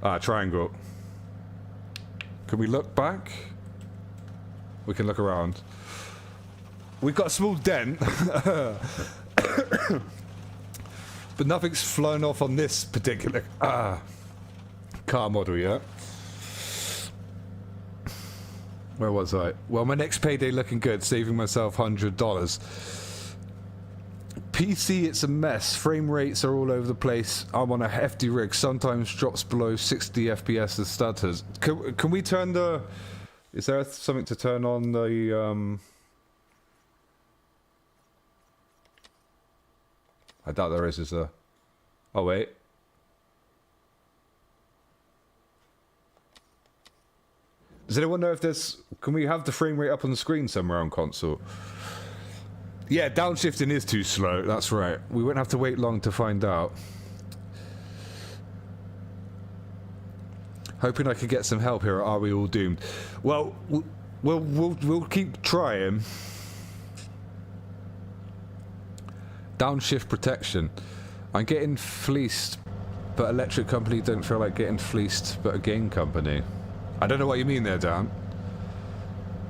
Ah, triangle. Can we look back? We can look around. We've got a small dent. But nothing's flown off on this particular car model yet. Where was I? Well, my next payday looking good, saving myself $100. PC, it's a mess. Frame rates are all over the place. I'm on a hefty rig. Sometimes drops below 60 FPS and stutters. Can we turn the... Is there something to turn on the... I doubt there is there? Oh, wait. Does anyone know if there's... Can we have the frame rate up on the screen somewhere on console? Yeah, downshifting is too slow, that's right. We won't have to wait long to find out. Hoping I could get some help here, or are we all doomed? Well, we'll keep trying. Downshift protection. I'm getting fleeced, but electric company don't feel like getting fleeced, but a game company. I don't know what you mean there, Dan.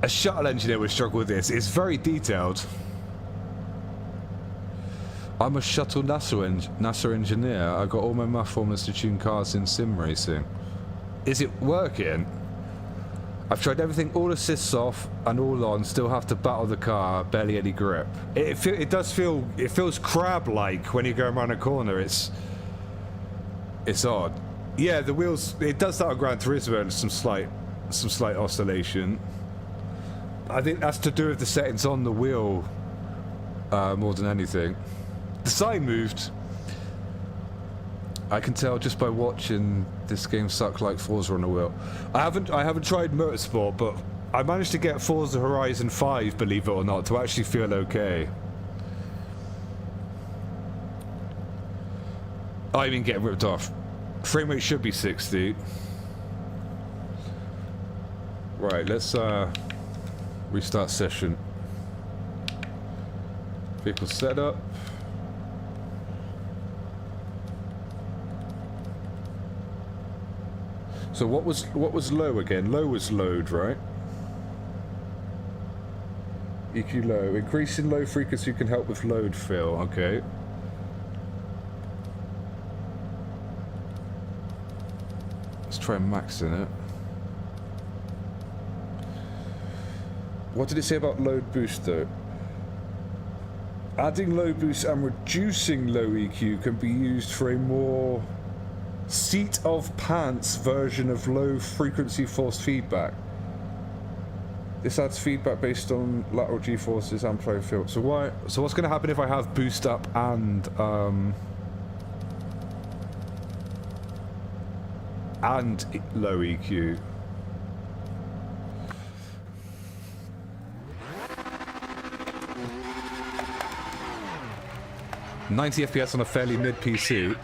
A shuttle engineer would struggle with this. It's very detailed. I'm a shuttle NASA engineer. I got all my math formulas to tune cars in sim racing. Is it working? I've tried everything, all assists off and all on, still have to battle the car, barely any grip. It does feel, it feels crab-like when you go around a corner, it's odd. Yeah, the wheels, it does that on Gran Turismo and some slight oscillation. I think that's to do with the settings on the wheel more than anything. The sign moved. I can tell just by watching this game suck like Forza on the wheel. I haven't tried Motorsport, but I managed to get Forza Horizon 5, believe it or not, to actually feel okay. I mean getting ripped off. Frame rate should be 60. Right, let's restart session. Vehicle setup. So what was low again? Low was load, right? EQ low. Increasing low frequency can help with load fill. Okay. Let's try maxing it. What did it say about load boost though? Adding low boost and reducing low EQ can be used for a more seat of pants version of low frequency force feedback. This adds feedback based on lateral G-forces and flow field. So why? So what's going to happen if I have boost up and low EQ? $90 FPS on a fairly mid PC.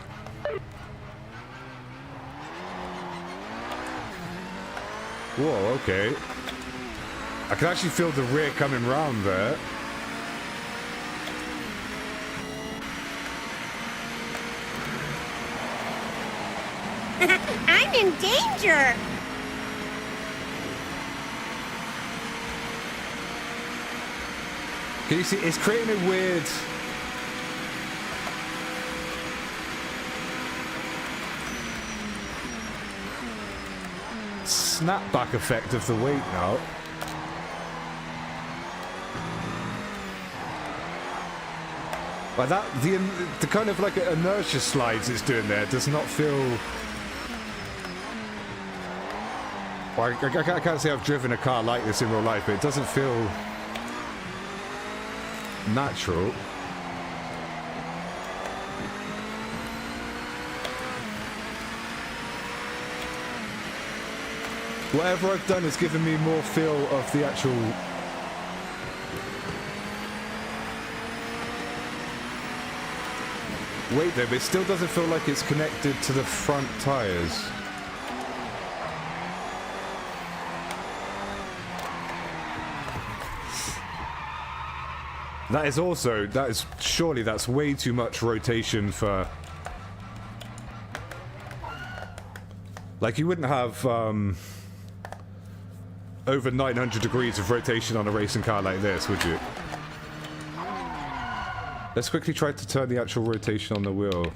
Whoa, okay. I can actually feel the rear coming round there. I'm in danger! Can you see? It's creating a weird... snapback effect of the weight now. Like that, the kind of like inertia slides it's doing there does not feel... Well, I can't say I've driven a car like this in real life, but it doesn't feel natural. Whatever I've done has given me more feel of the actual... Wait though, but it still doesn't feel like it's connected to the front tyres. That is also, surely that's way too much rotation for... Like you wouldn't have over 900 degrees of rotation on a racing car like this, would you? Let's quickly try to turn the actual rotation on the wheel.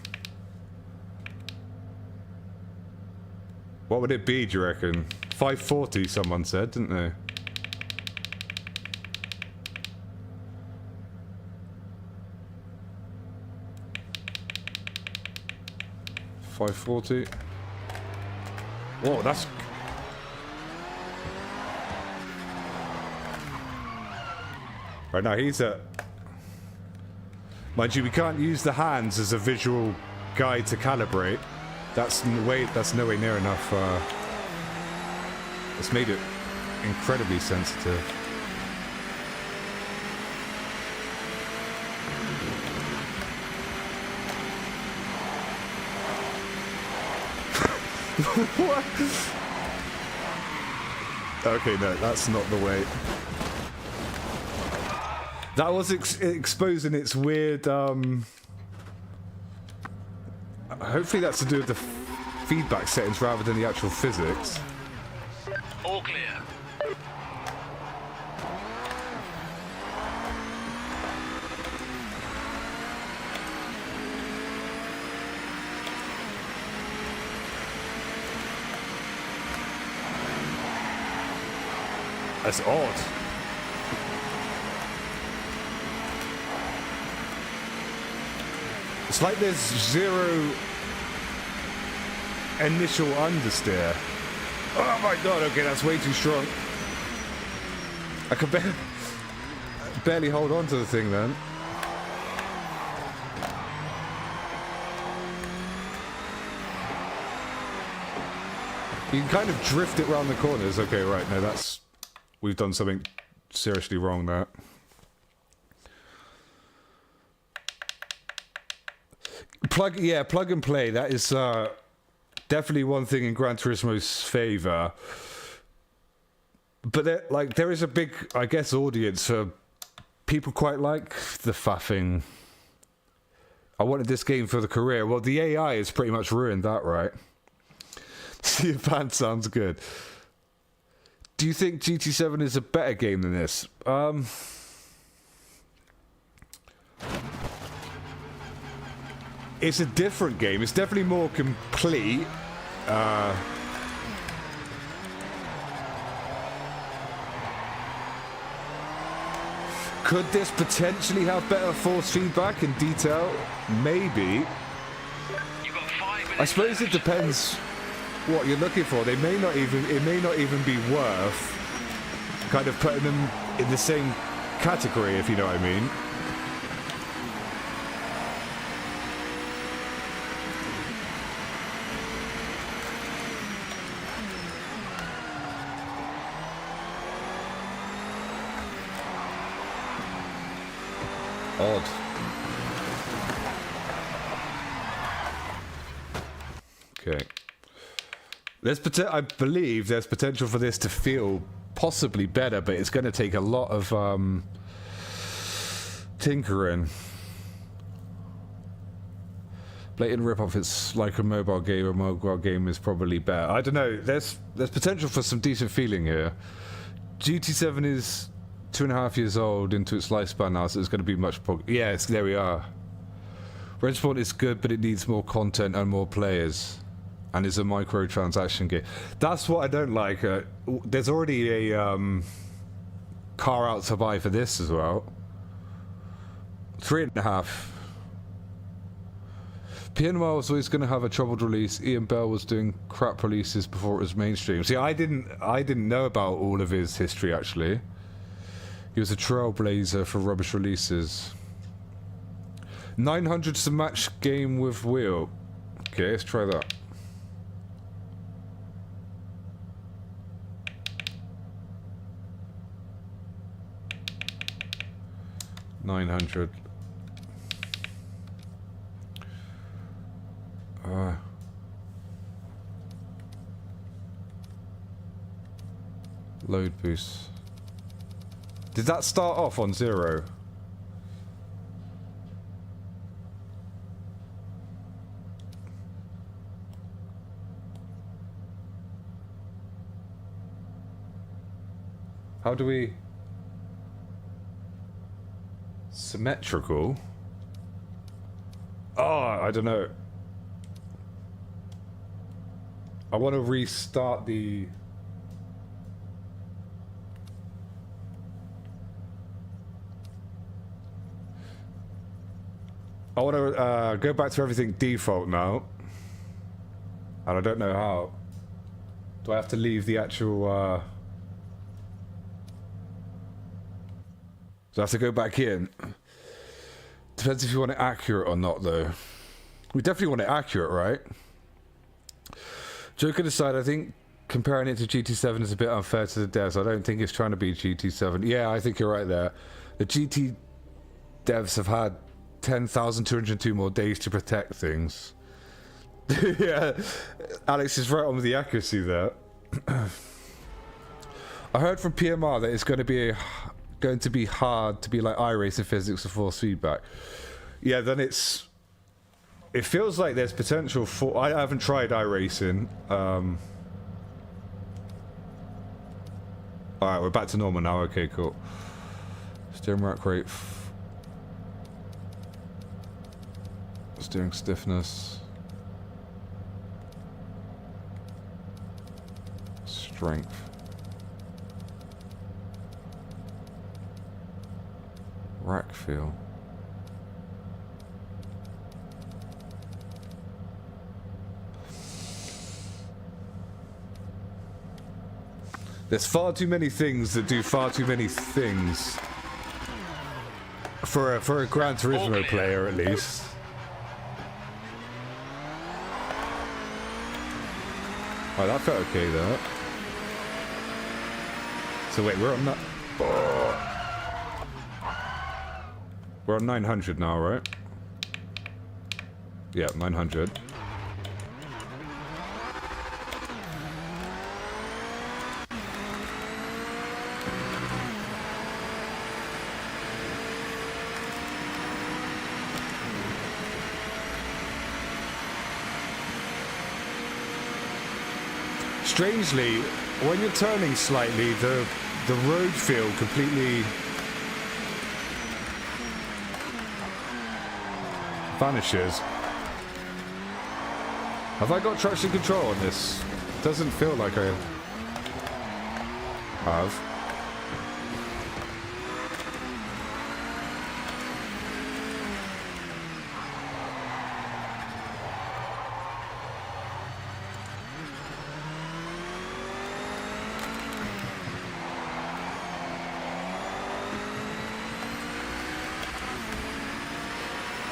What would it be, do you reckon? 540, someone said, didn't they? $540. Whoa, that's... Right now, he's at... Mind you, we can't use the hands as a visual guide to calibrate. That's no way near enough. It's made it incredibly sensitive. What? Okay, no, that's not the way. That was exposing its weird, hopefully that's to do with the feedback settings rather than the actual physics. All clear. That's odd. It's like there's zero initial understeer. Oh my god, okay, that's way too strong. I could barely hold on to the thing then. You can kind of drift it around the corners. Okay, right, no, that's... We've done something seriously wrong there. Plug and play. That is definitely one thing in Gran Turismo's favor. But there is a big, I guess, audience for people quite like the faffing. I wanted this game for the career. Well, the AI has pretty much ruined that, right? See, your band sounds good. Do you think GT7 is a better game than this? It's a different game. It's definitely more complete. Could this potentially have better force feedback and detail? Maybe. I suppose it depends what you're looking for. It may not even be worth kind of putting them in the same category, if you know what I mean. Odd. Okay. I believe there's potential for this to feel possibly better, but it's going to take a lot of tinkering. Blatant rip-off, it's like a mobile game. A mobile game is probably better. I don't know. There's potential for some decent feeling here. GT7 is 2.5 years old into its lifespan now, so it's going to be much... Yes, there we are. Redsport is good, but it needs more content and more players. And it's a microtransaction game. That's what I don't like. There's already a car out to buy for this as well. 3.5. PNMR was always going to have a troubled release. Ian Bell was doing crap releases before it was mainstream. See, I didn't know about all of his history, actually. He was a trailblazer for rubbish releases. 900's a match game with wheel. Okay, let's try that. $900. Load boost. Did that start off on 0? How do we... Symmetrical? Oh, I don't know. I want to restart the... I want to go back to everything default now. And I don't know how. Do I have to leave the actual... Do I have to go back in? Depends if you want it accurate or not, though. We definitely want it accurate, right? Joking aside, I think comparing it to GT7 is a bit unfair to the devs. I don't think it's trying to be GT7. Yeah, I think you're right there. The GT devs have had 10,202 more days to protect things. Yeah, Alex is right on with the accuracy there. I heard from PMR that it's going to be hard to be like iRacing physics or force feedback. Yeah, then it feels like there's potential for... I haven't tried iRacing. Alright, we're back to normal now. Okay, cool. Steering rack rate. Steering stiffness. Strength. Rack feel. There's far too many things that do far too many things for a Gran Turismo player, at least. Oh, that felt okay though. So wait, we're on that. We're on 900 now, right? Yeah, 900. Strangely, when you're turning slightly, the road feel completely vanishes. Have I got traction control on this? Doesn't feel like I have.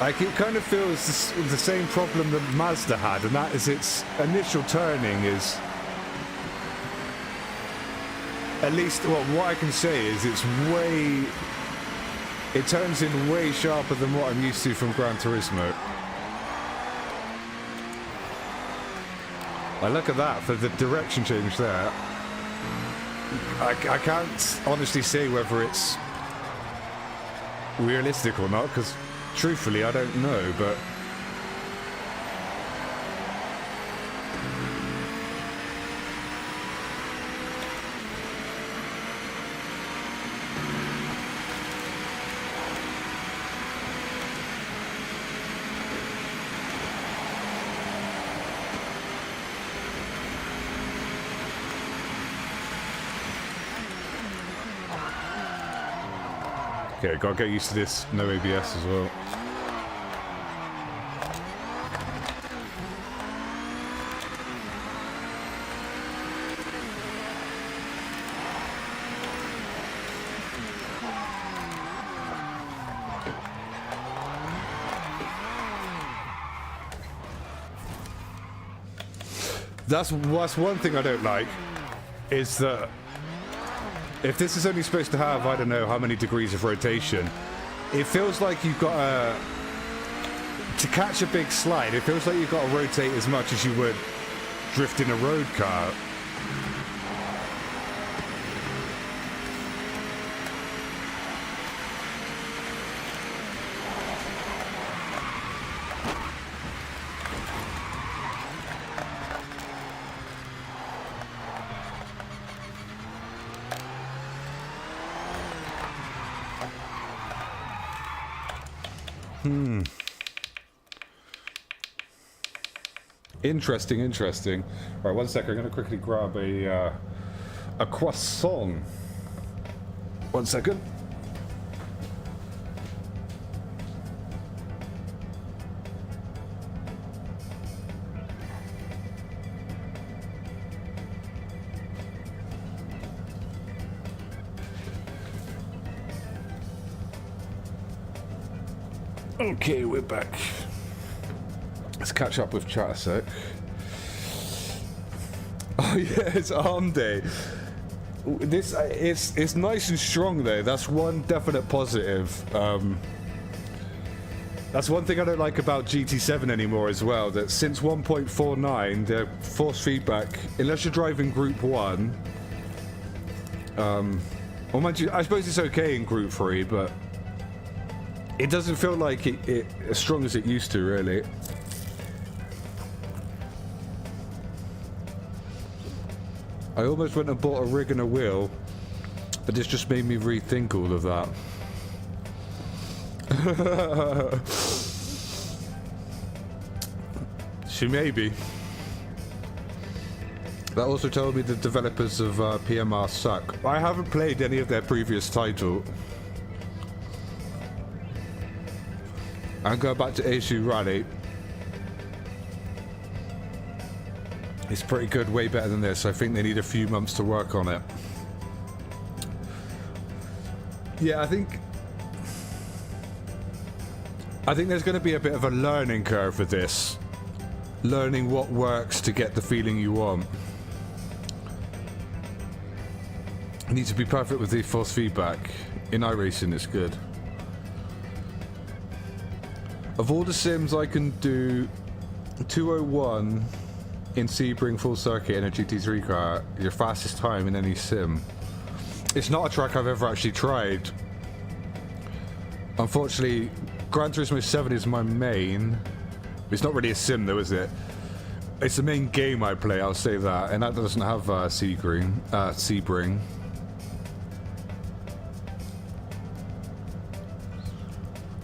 Like, it kind of feels the same problem that Mazda had, and that is its initial turning is... At least, well, what I can say is it's way... It turns in way sharper than what I'm used to from Gran Turismo. Like, look at that, for the direction change there. I can't honestly say whether it's realistic or not, because truthfully I don't know, but... Okay, gotta get used to this, no ABS as well. That's one thing I don't like, is that if this is only supposed to have, I don't know how many degrees of rotation, it feels like you've got to catch a big slide, it feels like you've got to rotate as much as you would drifting a road car. Interesting. Right, 1 second. I'm going to quickly grab a croissant. 1 second. Okay, we're back. Let's catch up with chat a sec. Oh yeah, it's arm day. This it's nice and strong though. That's one definite positive. That's one thing I don't like about GT7 anymore as well. That since 1.49, the force feedback, unless you're driving Group 1, or mind you, I suppose it's okay in Group 3, but it doesn't feel like it as strong as it used to, really. I almost went and bought a rig and a wheel, but this just made me rethink all of that. She may be. That also told me the developers of PMR suck. I haven't played any of their previous title. I'm going back to Asu Rally. It's pretty good, way better than this. I think they need a few months to work on it. Yeah, I think there's going to be a bit of a learning curve with this. Learning what works to get the feeling you want. You need to be perfect with the force feedback. In iRacing, it's good. Of all the sims I can do, 201 in Sebring full circuit in a GT3 car, your fastest time in any sim. It's not a track I've ever actually tried. Unfortunately, Gran Turismo 7 is my main. It's not really a sim though, is it? It's the main game I play, I'll say that, and that doesn't have Sebring.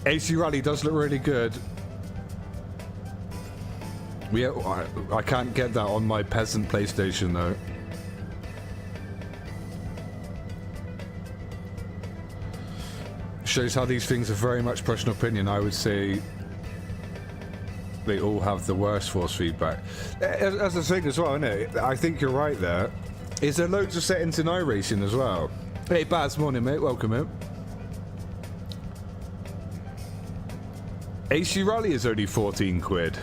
AC Rally does look really good. Yeah, I can't get that on my peasant PlayStation though. Shows how these things are very much personal opinion. I would say they all have the worst force feedback. That's the thing as well, isn't it? I think you're right there. Is there loads of settings in iRacing as well? Hey Baz, morning mate, welcome in. AC Rally is only 14 quid.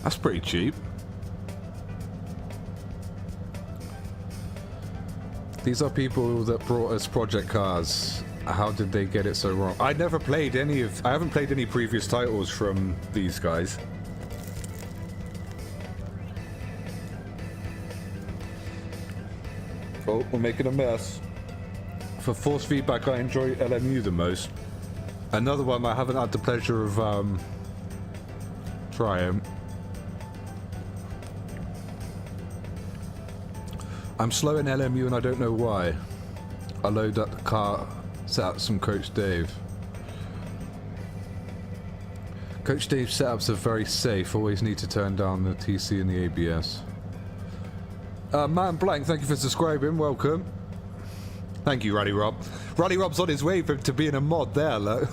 That's pretty cheap. These are people that brought us project cars. How did they get it so wrong? I haven't played any previous titles from these guys. Oh, we're making a mess. For force feedback, I enjoy LMU the most. Another one I haven't had the pleasure of trying. I'm slow in LMU and I don't know why. I load up the car, set up some Coach Dave. Coach Dave's setups are very safe, always need to turn down the TC and the ABS. Man Blank, thank you for subscribing, welcome. Thank you, Rally Rob. Rally Rob's on his way to being a mod there, look.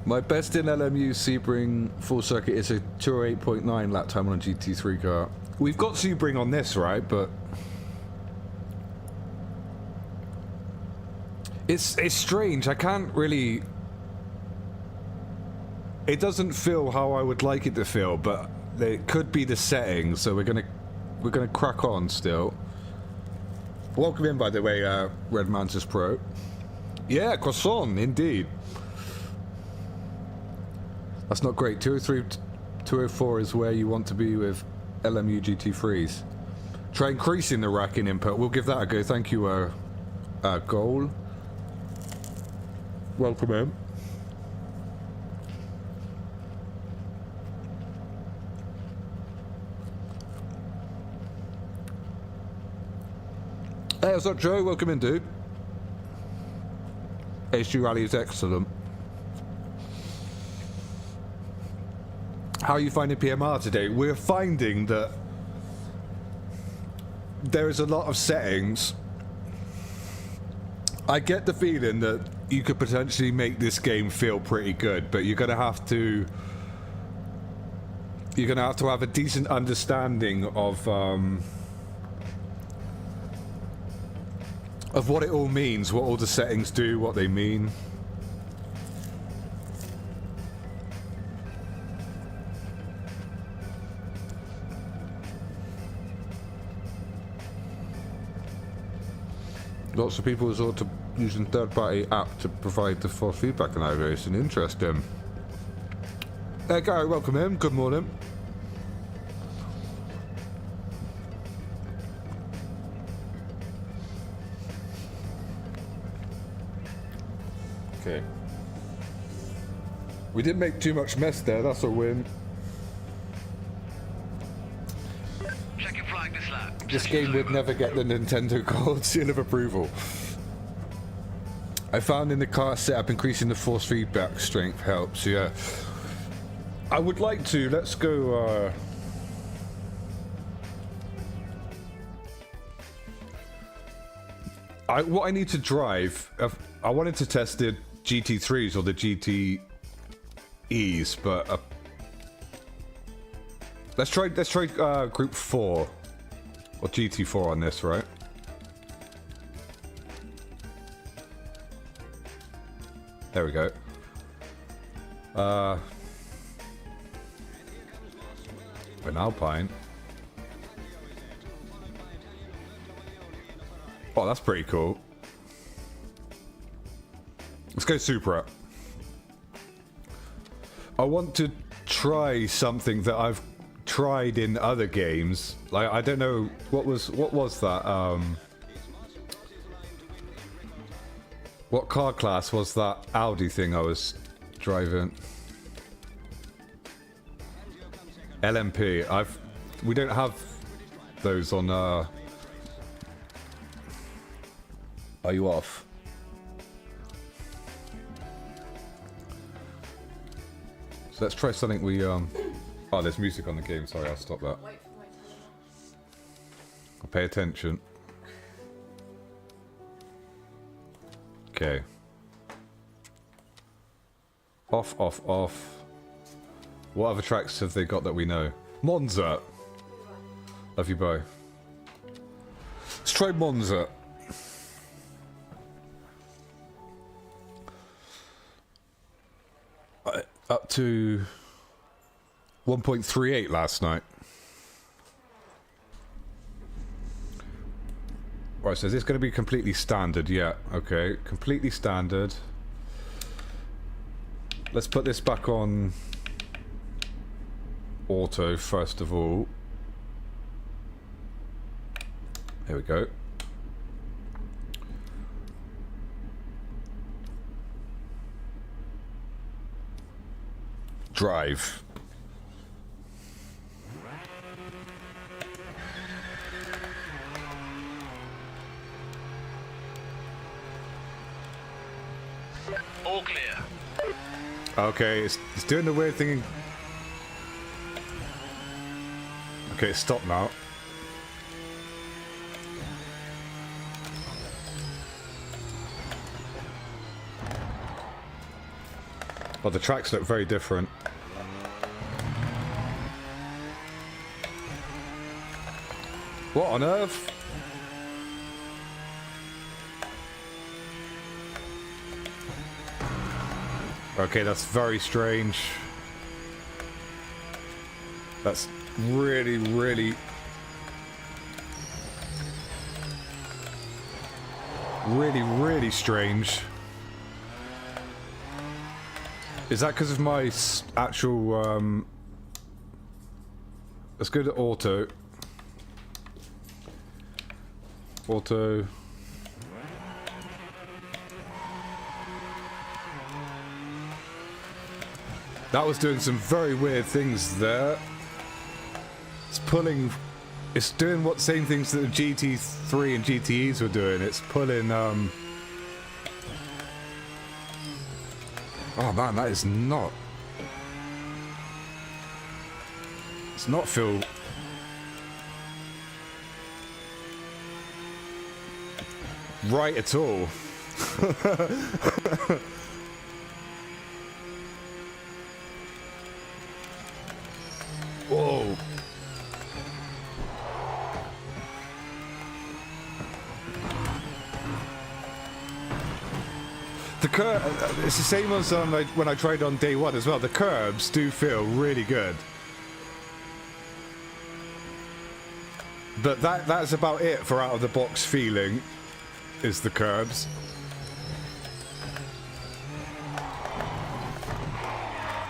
My best in LMU Sebring full circuit is a 208.9 lap time on a GT3 car. We've got Sebring on this, right? But it's strange. I can't really. It doesn't feel how I would like it to feel, but it could be the settings. So we're gonna crack on still. Welcome in, by the way, Red Mantis Pro. Yeah, croissant, indeed. That's not great. 203, 204 is where you want to be with LMU GT3s. Try increasing the racking input. We'll give that a go. Thank you, Goal. Welcome in. Hey, what's up, Joe? Welcome in, dude. HG Rally is excellent. How are you finding PMR today? We're finding that there is a lot of settings. I get the feeling that you could potentially make this game feel pretty good, but you're gonna have to have a decent understanding of what it all means, what all the settings do, what they mean. Lots of people resort to using third-party app to provide the force feedback and evaluation. Interesting. Hey Gary, welcome in. Good morning. Okay. We didn't make too much mess there. That's a win. Check your flag this lap. This game would never get the Nintendo Gold seal of approval. I found in the car setup increasing the force feedback strength helps, yeah. I would like to, let's go, what I need to drive, I wanted to test the GT3s or the GTEs, but let's try Group 4 or GT4 on this, right? There we go. An Alpine. Oh, that's pretty cool. Let's go Supra. I want to try something that I've tried in other games. Like, I don't know what was that? What car class was that Audi thing I was driving? LMP. We don't have those on. Are you off? So let's try something we Oh, there's music on the game. Sorry, I'll stop that. I'll pay attention. Okay. Off, off, off. What other tracks have they got that we know? Monza. Love you, bye. Let's try Monza. to 1.38 last night. Right, so is this going to be completely standard? Yeah, okay, completely standard. Let's put this back on auto first of all. There we go. Drive. All clear. Okay, it's doing the weird thing. Okay, it's stopped now. Well, the tracks look very different. What on earth? Okay, that's very strange. That's really, really... really strange. Is that because of my actual, let's go to auto. Auto. That was doing some very weird things there. It's pulling... It's doing what same things that the GT3 and GTEs were doing. It's pulling, Oh man, that is not... It's not feel... right at all. Whoa. The curve, it's the same as when I tried on day one as well. The curbs do feel really good. But that's about it for out of the box feeling, is the curbs.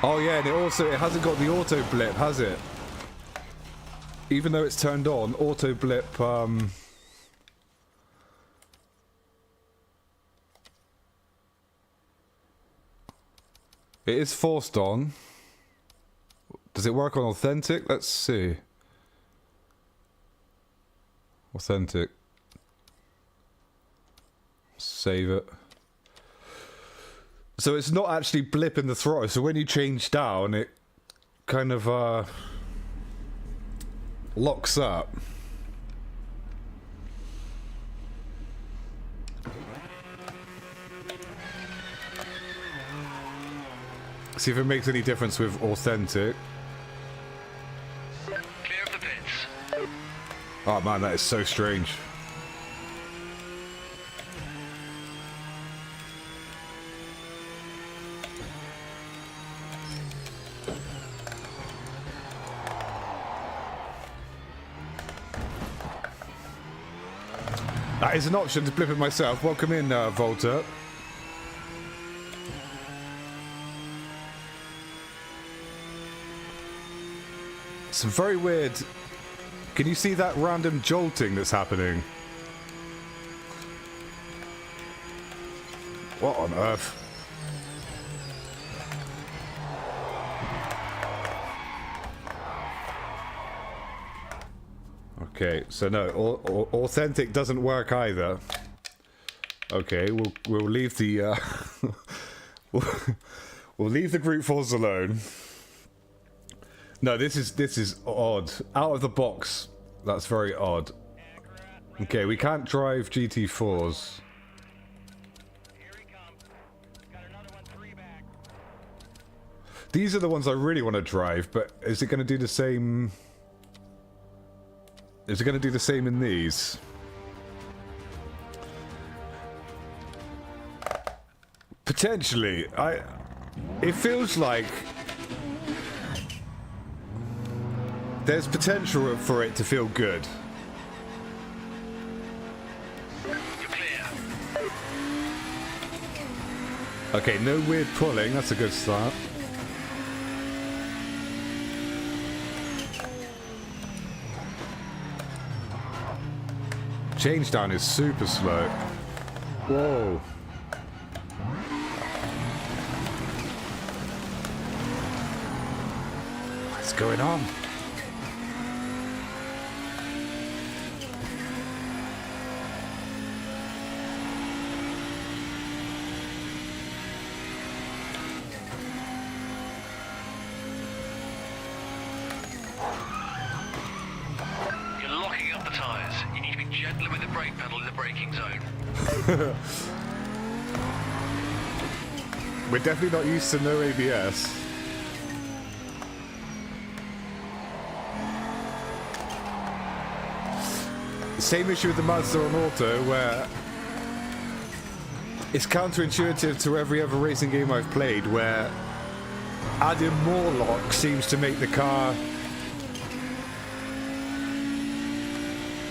Oh yeah, and it hasn't got the auto blip, has it? Even though it's turned on, auto blip, it is forced on. Does it work on authentic? Let's see. Authentic. Save it. So it's not actually blipping the throttle. So when you change down, it kind of locks up. See if it makes any difference with authentic. Clear of the pits. Oh man, that is so strange. That is an option to blip it myself. Welcome in, Volta. Some very weird... Can you see that random jolting that's happening? What on earth? Okay, so no, authentic doesn't work either. Okay, we'll leave the we'll leave the group force alone. No, this is odd. Out of the box, that's very odd. Okay, we can't drive GT4s. These are the ones I really want to drive, but is it going to do the same? Is it going to do the same in these? Potentially. It feels like There's potential for it to feel good. You're clear. Okay, no weird pulling. That's a good start. Change down is super slow. Whoa. What's going on? You're locking up the tyres. You need to be gentler with the brake pedal in the braking zone. We're definitely not used to no ABS. Same issue with the Mazda on Auto, where it's counterintuitive to every other racing game I've played, where adding more lock seems to make the car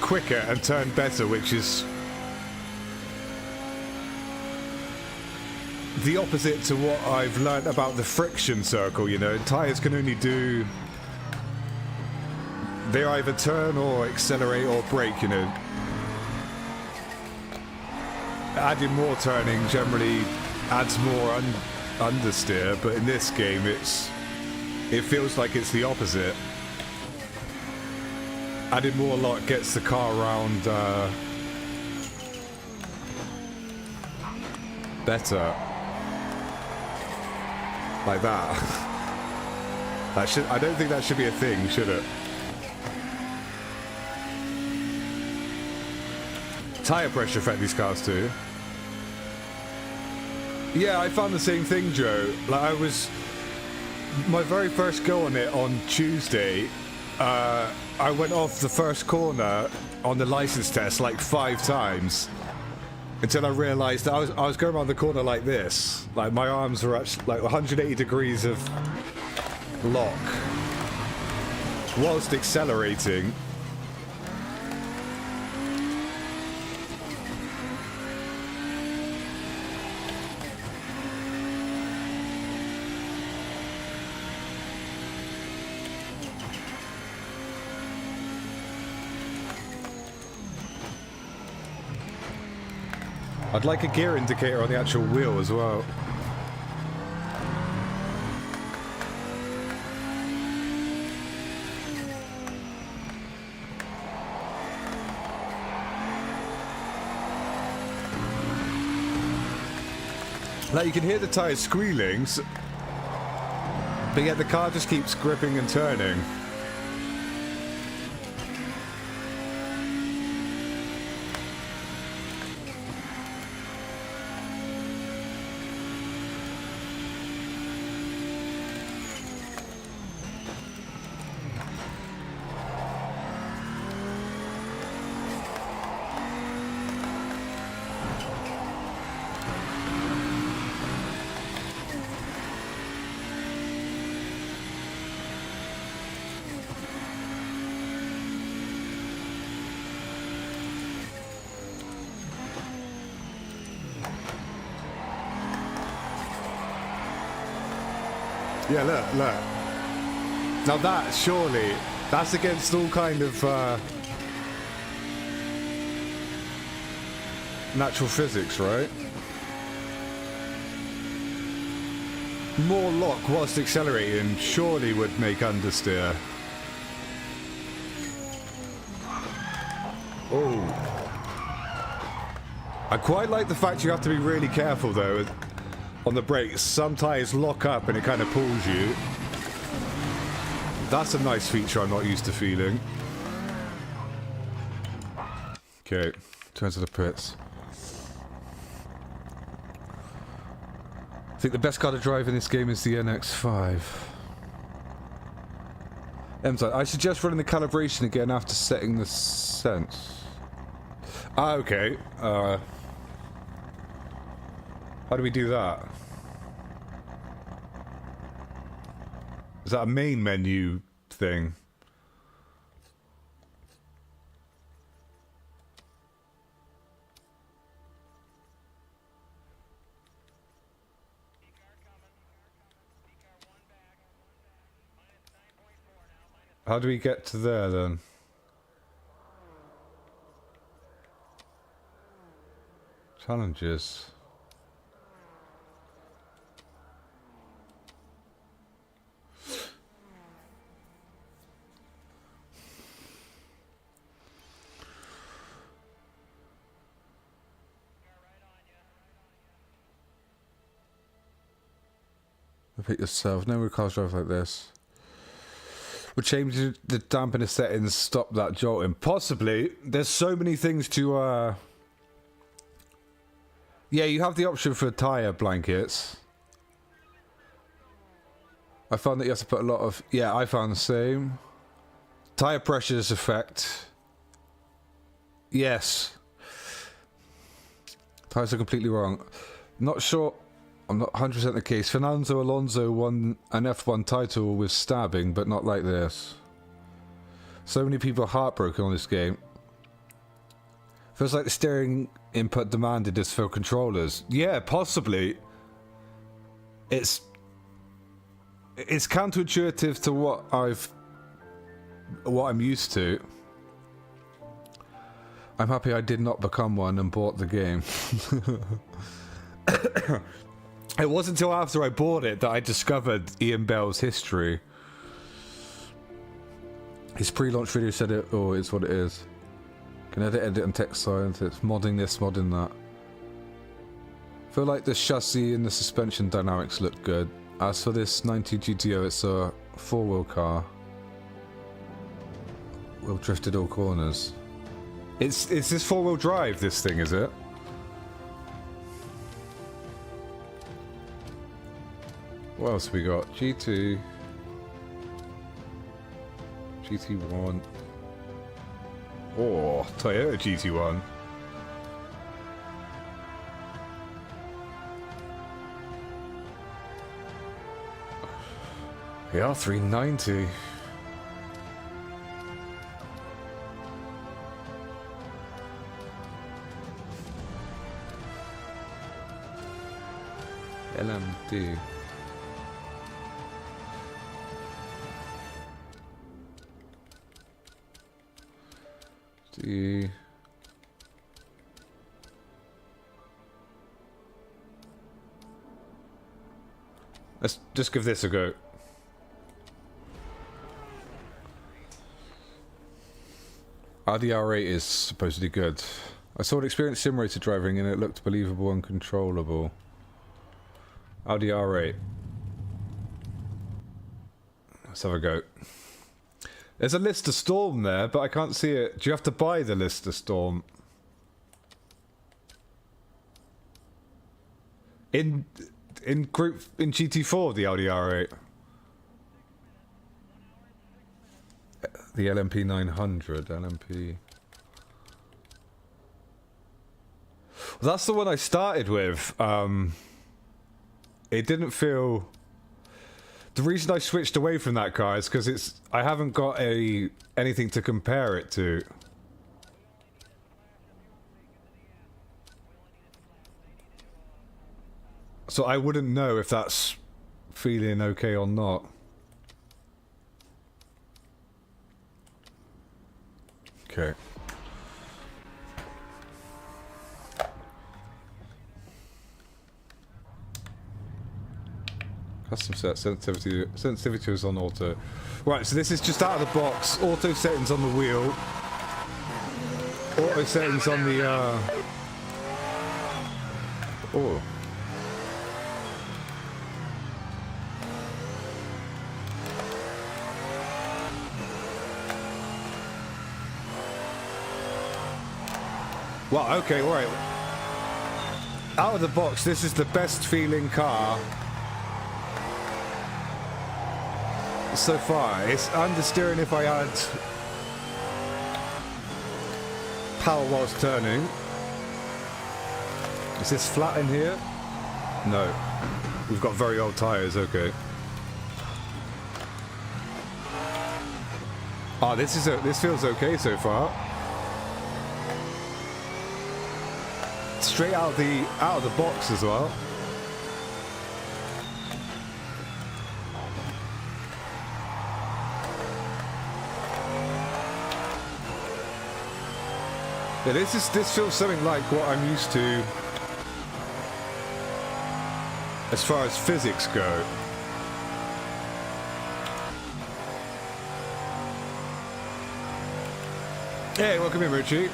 quicker and turn better, which is the opposite to what I've learned about the friction circle. You know, tyres can only do, they either turn or accelerate or brake, you know. Adding more turning generally adds more understeer, but in this game it feels like it's the opposite. Adding more lock gets the car around better. Like that. I don't think that should be a thing, should it? Tire pressure affect these cars too. Yeah, I found the same thing, Joe. Like my very first go on it on Tuesday, I went off the first corner on the license test like 5 times until I realized I was going around the corner like this. Like my arms were actually like 180 degrees of lock whilst accelerating. I'd like a gear indicator on the actual wheel as well. Like you can hear the tires squealing, but yet the car just keeps gripping and turning. Yeah, look. Now that, surely, that's against all kind of natural physics, right? More lock whilst accelerating surely would make understeer. Oh. I quite like the fact you have to be really careful though. On the brakes, some tyres lock up and it kind of pulls you. That's a nice feature I'm not used to feeling. Okay, turn to the pits. I think the best car to drive in this game is the NX5. Emside, I suggest running the calibration again after setting the sense. Ah, okay. How do we do that? Is that a main menu thing? How do we get to there then? Challenges. Repeat yourself. No more cars drive like this. We'll change the dampener settings, stop that jolting. Possibly. There's so many things to, yeah, you have the option for tyre blankets. I found that you have to put a lot of... Yeah, I found the same. Tyre pressures effect. Yes. Tyres are completely wrong. Not sure... I'm not 100% the case. Fernando Alonso won an F1 title with stabbing, but not like this. So many people are heartbroken on this game. Feels like the steering input demanded is for controllers. Yeah, possibly. It's counterintuitive to what I'm used to. I'm happy I did not become one and bought the game. It wasn't until after I bought it that I discovered Ian Bell's history. His pre-launch video said it, oh, it's what it is. Can edit and text science, it's modding this, modding that. Feel like the chassis and the suspension dynamics look good. As for this 90 GTO, it's a four-wheel car. Wheel drifted all corners. It's this four-wheel drive, this thing, is it? What else we got? G2, GT1. Oh, Toyota GT1. The R390. LMD. Let's just give this a go. The R8 is supposedly good. I saw an experienced simulator driving and it looked believable and controllable. Audi R8. Let's have a go. There's a Lister Storm there, but I can't see it. Do you have to buy the Lister Storm? In GT4, the Audi R8. The LMP 900, LMP. Well, that's the one I started with. It didn't feel... The reason I switched away from that car is because I haven't got anything to compare it to. So I wouldn't know if that's feeling okay or not. Okay. Custom set sensitivity is on auto. Right, so this is just out of the box. Auto settings on the wheel. Auto settings on the oh. Well, okay, alright. Out of the box, this is the best feeling car so far. It's understeering if I had power whilst turning. Is this flat in here? No. We've got very old tyres, okay. Ah, this feels okay so far. Straight out of the box as well. Yeah, this feels something like what I'm used to as far as physics go. Hey, welcome in, Richie.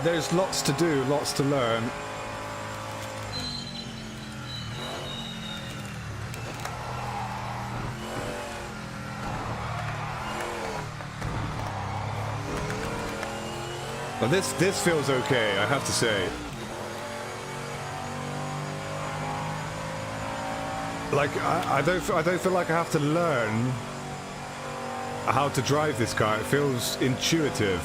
There's lots to do, lots to learn. Well, this feels okay, I have to say. Like I don't feel like I have to learn how to drive this car. It feels intuitive.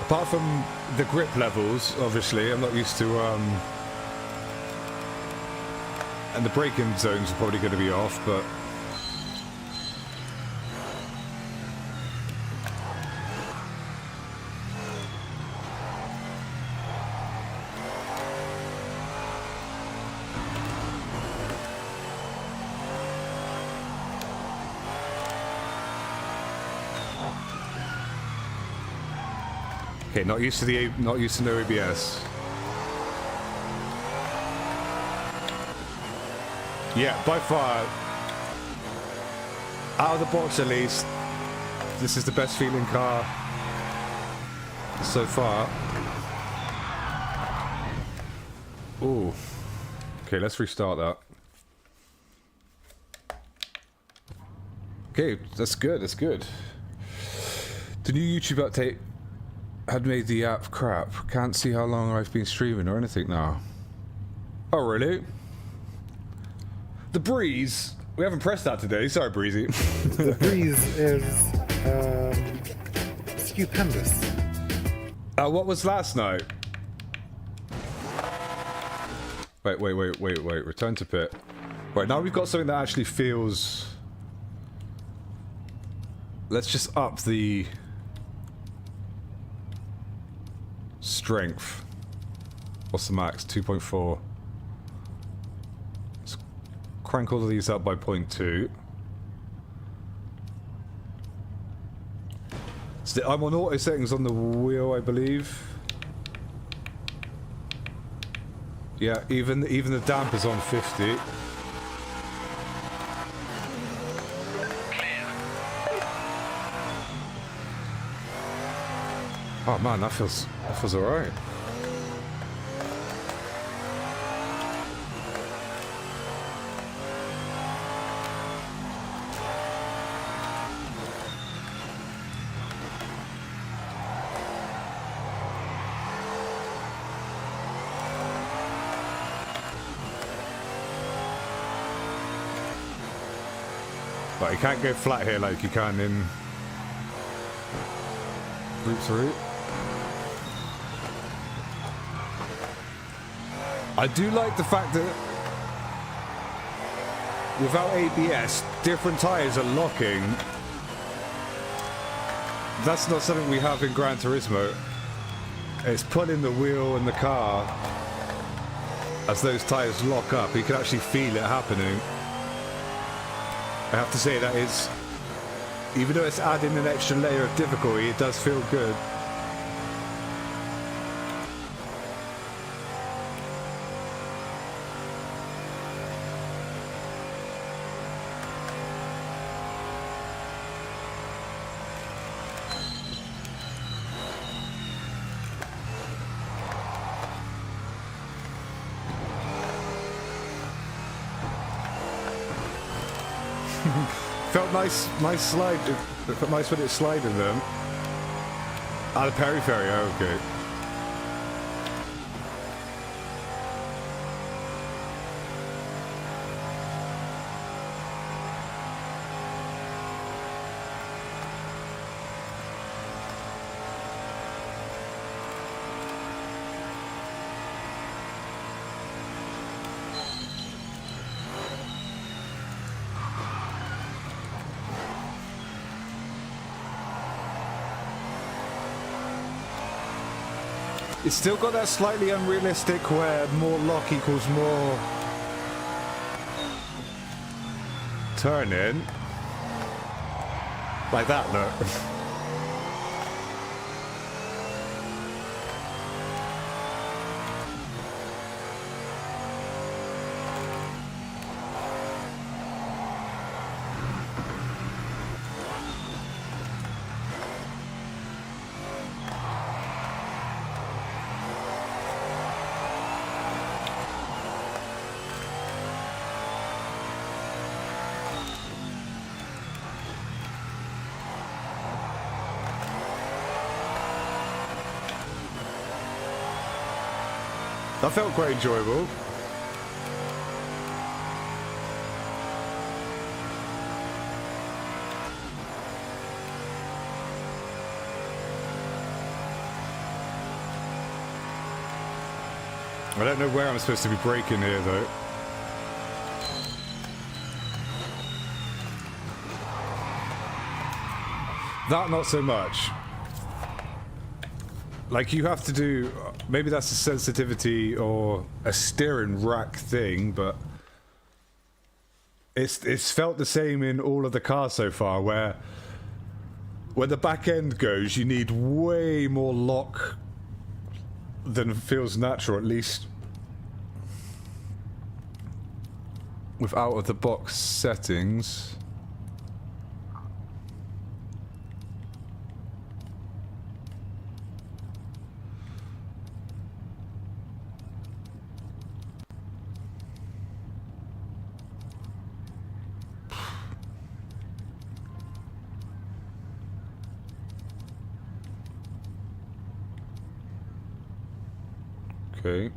Apart from the grip levels, obviously, I'm not used to and the braking zones are probably going to be off, but okay, not used to no ABS. Yeah, by far, out of the box at least, this is the best feeling car so far. Ooh. Okay, let's restart that. Okay, that's good, that's good. The new YouTube update had made the app crap. Can't see how long I've been streaming or anything now. Oh, really? The breeze? We haven't pressed that today. Sorry, Breezy. The breeze is stupendous. What was last night? Wait. Return to pit. Right, now we've got something that actually feels... Let's just up the... strength. What's the max? 2.4. Let's crank all of these up by 0.2. So I'm on auto settings on the wheel, I believe. Yeah, even the damper's on 50. Oh man, that feels alright. But you can't go flat here like you can in Group 3. I do like the fact that without ABS, different tyres are locking. That's not something we have in Gran Turismo. It's pulling the wheel and the car as those tyres lock up. You can actually feel it happening. I have to say that is, even though it's adding an extra layer of difficulty, it does feel good. Felt nice slide. It felt nice when it's sliding them. Ah, the periphery, oh, okay. It's still got that slightly unrealistic where more lock equals more turning. Like that, look. That felt quite enjoyable. I don't know where I'm supposed to be braking here though. That not so much. Like you have to do, maybe that's a sensitivity or a steering rack thing, but it's felt the same in all of the cars so far, where the back end goes, you need way more lock than feels natural, at least with out of the box settings. Okay.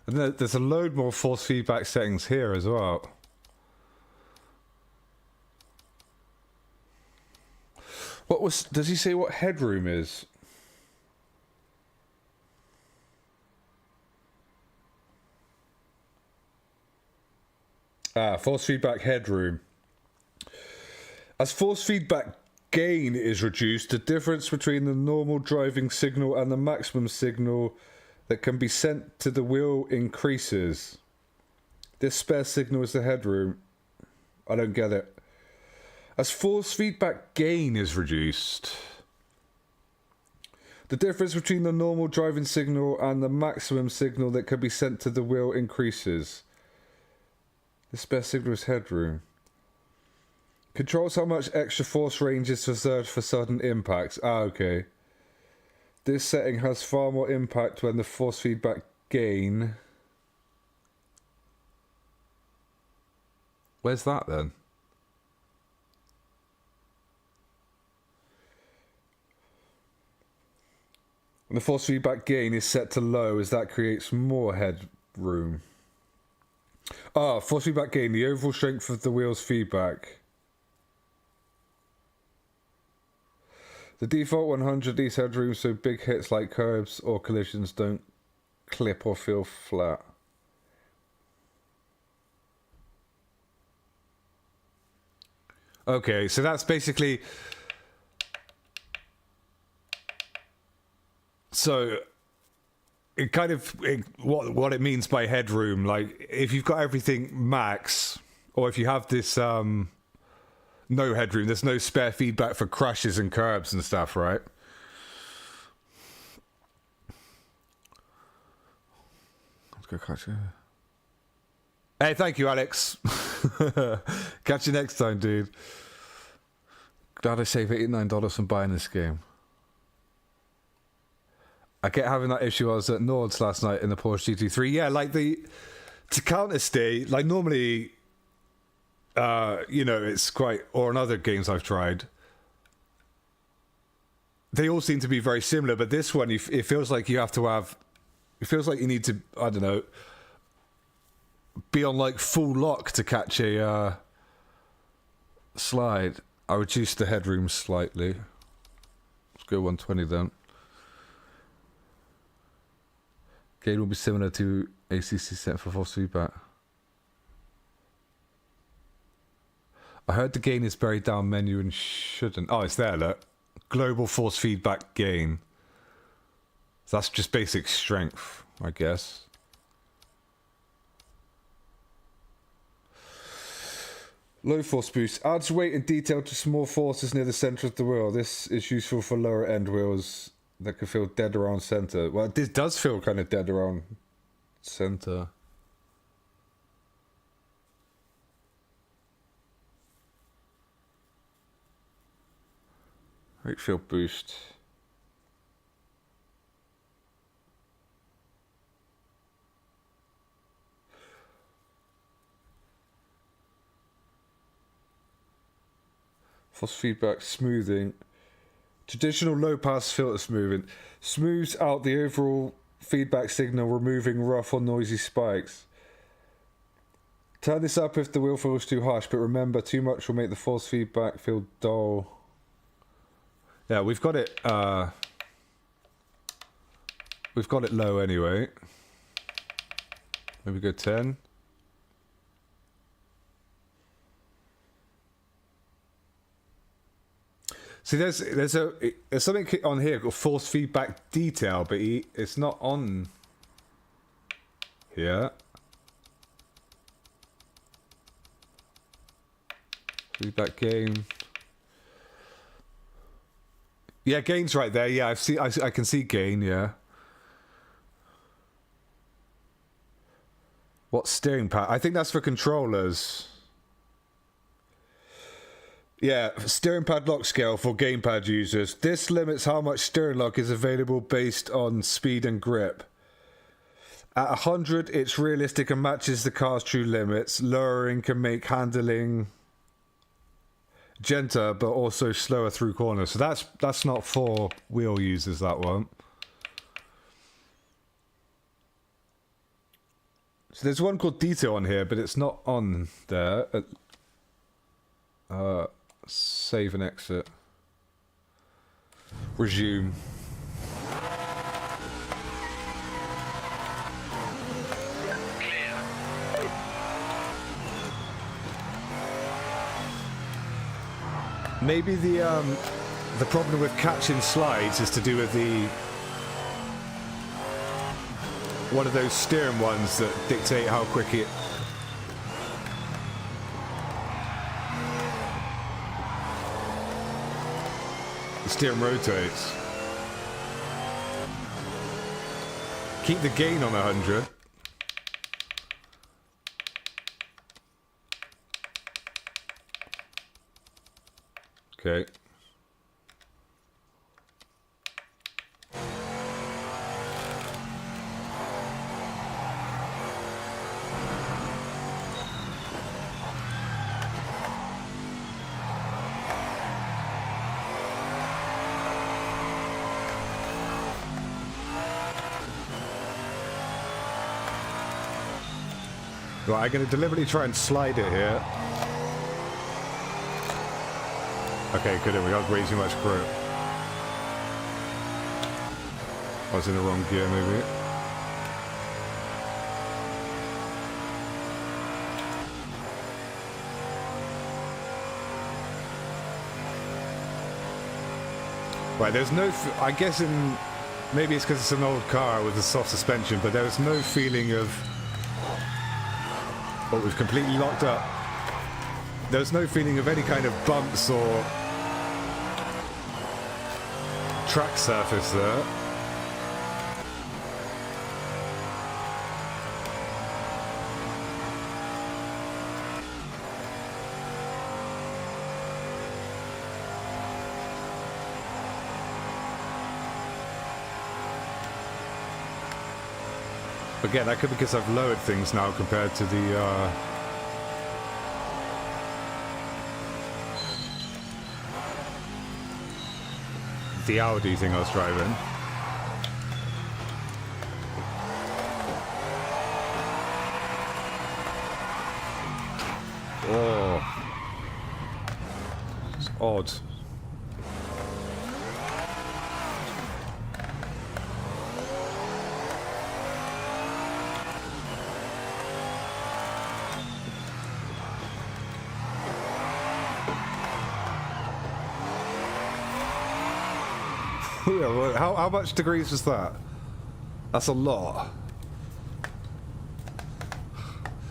And there's a load more force feedback settings here as well. Does he say what headroom is? Force feedback headroom. As force feedback gain is reduced, the difference between the normal driving signal and the maximum signal that can be sent to the wheel increases. This spare signal is the headroom. I don't get it. As force feedback gain is reduced, the difference between the normal driving signal and the maximum signal that can be sent to the wheel increases. The spare signal is headroom. Controls how much extra force range is reserved for sudden impacts. Okay. This setting has far more impact when the force feedback gain. Where's that then? When the force feedback gain is set to low, as that creates more headroom. Force feedback gain, the overall strength of the wheel's feedback. The default 100 leaves headroom so big hits like curbs or collisions don't clip or feel flat. Okay, so that's basically... So, it kind of... what it means by headroom, like, if you've got everything max, or if you have this... no headroom, there's no spare feedback for crashes and curbs and stuff, right? Let's go catch you. Hey, thank you, Alex. Catch you next time, dude. Glad I saved $89 from buying this game. I kept having that issue. I was at Nord's last night in the Porsche GT3. Yeah, like to counterstay, like normally... you know, it's quite, or in other games I've tried, they all seem to be very similar, but this one, it feels like you have to have, it feels like you need to, I don't know, be on like full lock to catch a slide. I reduced the headroom slightly. Let's go 120 then. Gain will be similar to ACC set for force feedback. I heard the gain is buried down menu and shouldn't. Oh, it's there, look. Global force feedback gain. So that's just basic strength, I guess. Low force boost. Adds weight and detail to small forces near the center of the wheel. This is useful for lower end wheels that can feel dead around center. Well, this does feel kind of dead around center. Rate field boost. Force feedback smoothing. Traditional low-pass filter smoothing smooths out the overall feedback signal, removing rough or noisy spikes. Turn this up if the wheel feels too harsh, but remember, too much will make the force feedback feel dull. Yeah, we've got it low anyway. Maybe go 10. See, there's something on here called force feedback detail, but it's not on here. Feedback gain. Yeah, gain's right there. Yeah, I can see gain. Yeah. What steering pad? I think that's for controllers. Yeah, steering pad lock scale for gamepad users. This limits how much steering lock is available based on speed and grip. At 100, it's realistic and matches the car's true limits. Lowering can make handling gentler, but also slower through corners. So that's not for wheel users, that one. So there's one called detail on here, but it's not on there. Save and exit. Resume. Clear. Maybe the problem with catching slides is to do with one of those steering ones that dictate how quick it. The steering rotates. Keep the gain on 100. Okay. Right, I'm going to deliberately try and slide it here. Okay, couldn't. We got way too much grip. I was in the wrong gear, maybe. Right, there's no... I guess maybe it's because it's an old car with a soft suspension, but there was no feeling of... Oh, we've completely locked up. There's no feeling of any kind of bumps or track surface there. Again, that could be because I've lowered things now compared to the Audi thing I was driving. Oh, it's odd. How much degrees was that? That's a lot.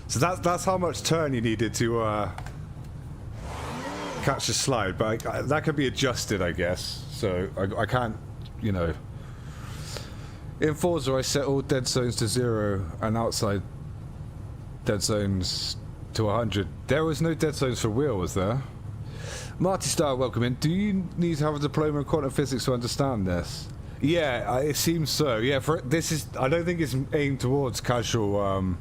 So that's how much turn you needed to catch the slide, but that could be adjusted, I guess. So I can't, you know. In Forza, I set all dead zones to 0 and outside dead zones to 100. There was no dead zones for wheel, was there? Marty Star, welcome in. Do you need to have a diploma in quantum physics to understand this? Yeah, it seems so. Yeah, this is. I don't think it's aimed towards casual.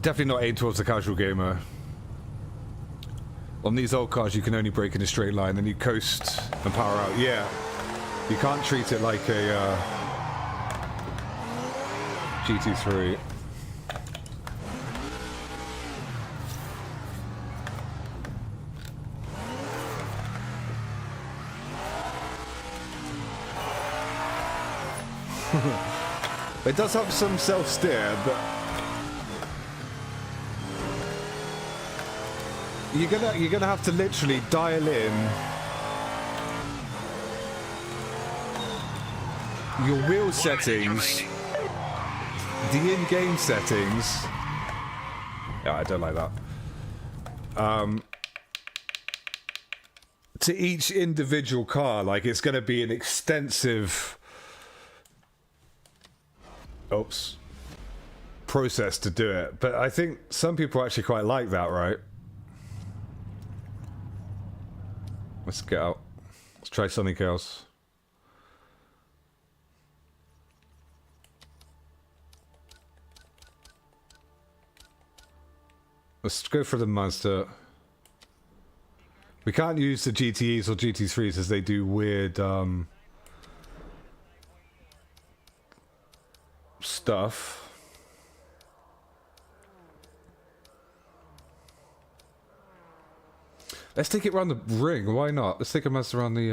Definitely not aimed towards the casual gamer. On these old cars, you can only brake in a straight line, then you coast and power out. Yeah, you can't treat it like a GT3. It does have some self-steer, but you're gonna have to literally dial in your wheel settings, the in-game settings. Yeah, I don't like that. To each individual car, like it's gonna be an extensive process to do it, but I think some people actually quite like that, right? Let's get out. Let's try something else. Let's go for the Monster. We can't use the GTEs or GT3s as they do weird stuff. Let's take it around the ring, why not? Let's take a mess around the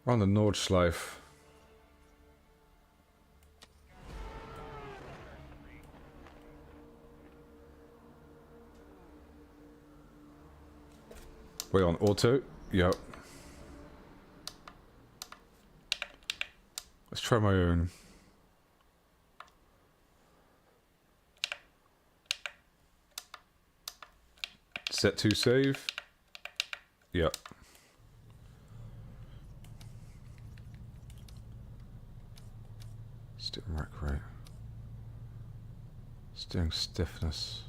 around the Nordschleife. Wait, on auto? Yep. Let's try my own. Set to save. Yep. Steering rack rate. Steering stiffness.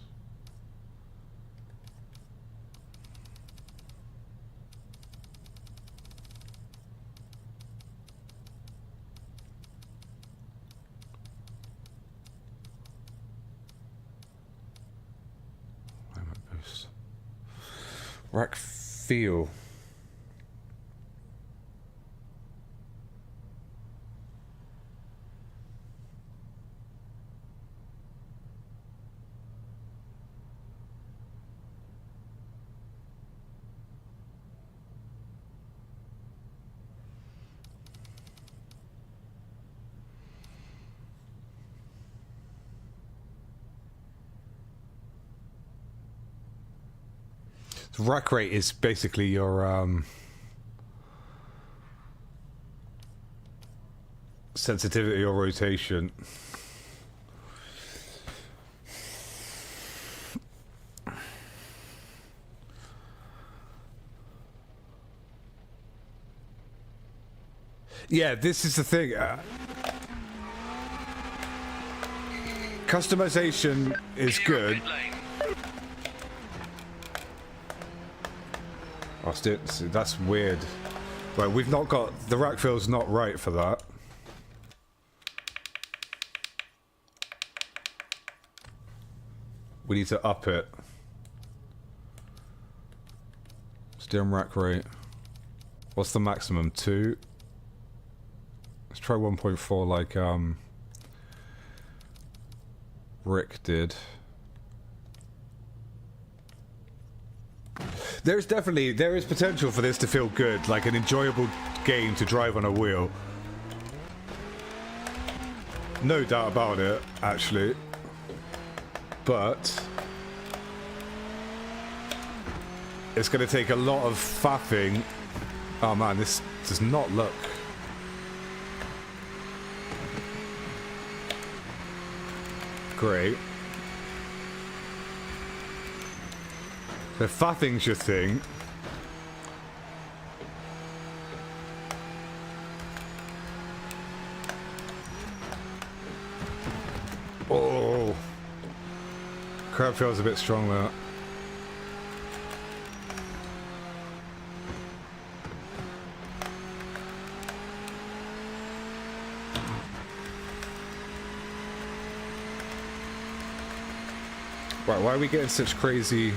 Boost. Rack feel. The rack rate is basically your sensitivity or rotation. Yeah, this is the thing. Customization is good. Oh, that's weird. Right, we've not got... The rack feel's not right for that. We need to up it. Steering rack rate. What's the maximum? 2? Let's try 1.4 like Rick did. There is potential for this to feel good, like an enjoyable game to drive on a wheel. No doubt about it, actually. But it's going to take a lot of faffing. Oh man, this does not look... great. So faffing's your thing. Oh, crab feels a bit strong there. Right, why are we getting such crazy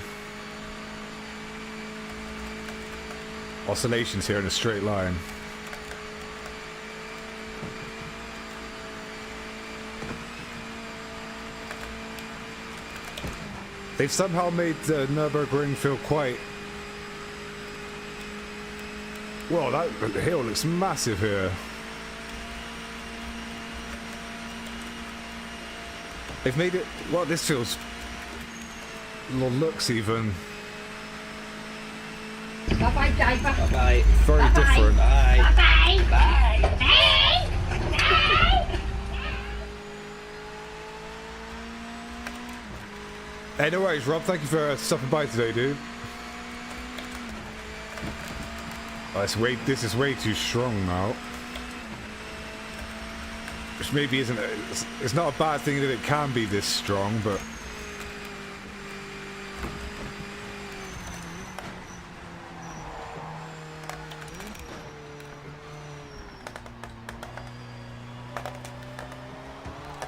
oscillations here in a straight line? They've somehow made the Nürburgring feel quite... Whoa, that hill looks massive here. They've made it... Well, this feels... looks even... Bye-bye, Diver. Bye-bye. very different. Bye. Bye-bye. Bye. Hey, no worries, Rob. Thank you for stopping by today, dude. Oh, this is way too strong now. Which maybe isn't... It's not a bad thing that it can be this strong, but...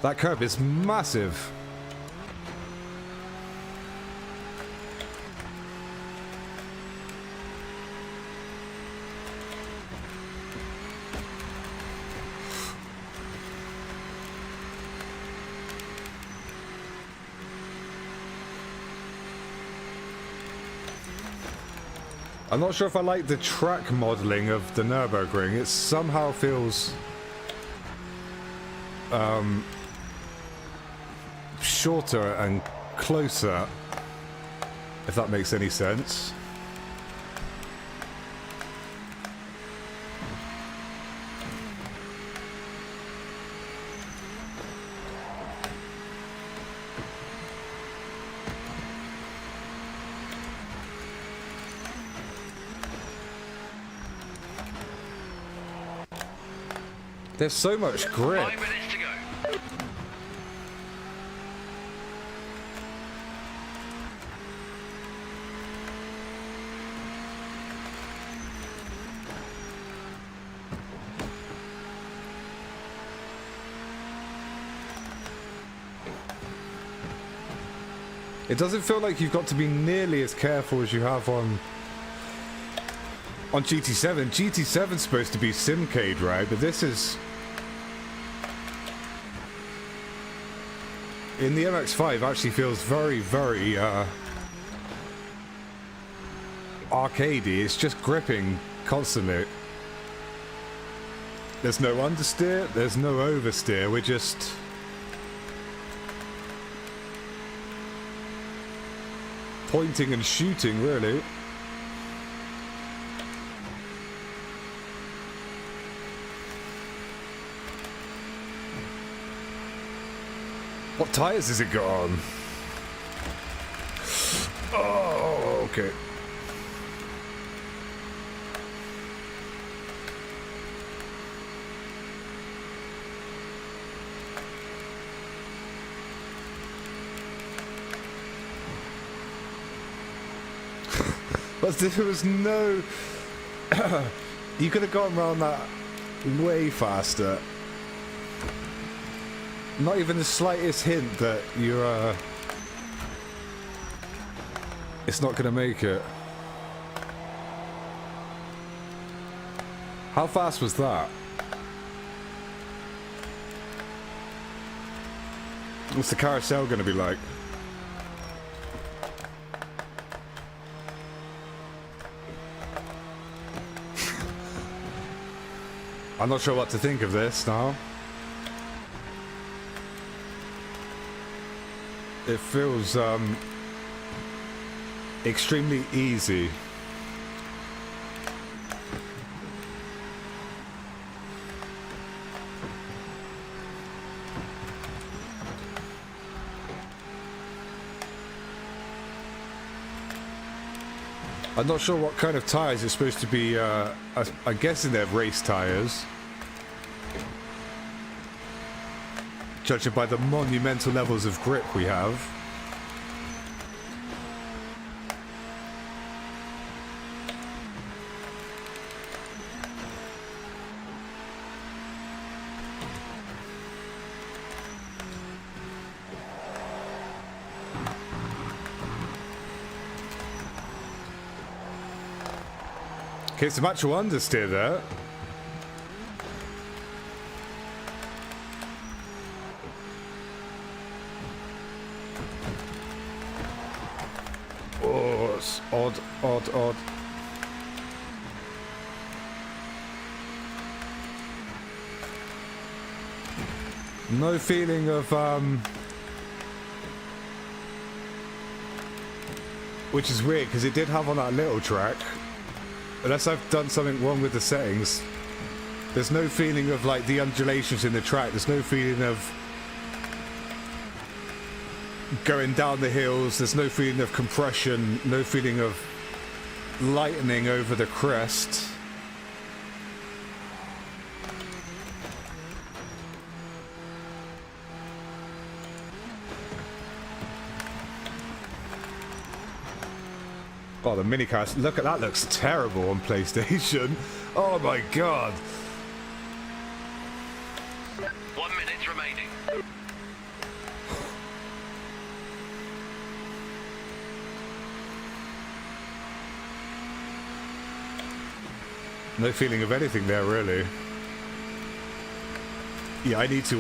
That curb is massive. I'm not sure if I like the track modeling of the Nürburgring. It somehow feels shorter and closer, if that makes any sense. There's so much grip. 5 minutes to go. It doesn't feel like you've got to be nearly as careful as you have on GT7. GT7's supposed to be simcade, right? But this is... In the MX-5 actually feels very, very arcadey. It's just gripping constantly. There's no understeer, there's no oversteer. We're just... pointing and shooting, really. What tires has it got on? Oh, okay. But there was no... You could have gone around that way faster. Not even the slightest hint that you're... It's not going to make it. How fast was that? What's the carousel going to be like? I'm not sure what to think of this now. It feels extremely easy. I'm not sure what kind of tires it's supposed to be. I'm guessing they're race tires. Judging by the monumental levels of grip we have. Okay, some actual understeer there. Oh, it's odd. No feeling of, which is weird, because it did have on that little track, unless I've done something wrong with the settings, there's no feeling of, like, the undulations in the track. There's no feeling of going down the hills. There's no feeling of compression, no feeling of lightening over the crest. Oh, the minicast, look at that, looks terrible on PlayStation. Oh my god. 1 minute remaining. No feeling of anything there, really. Yeah, I need to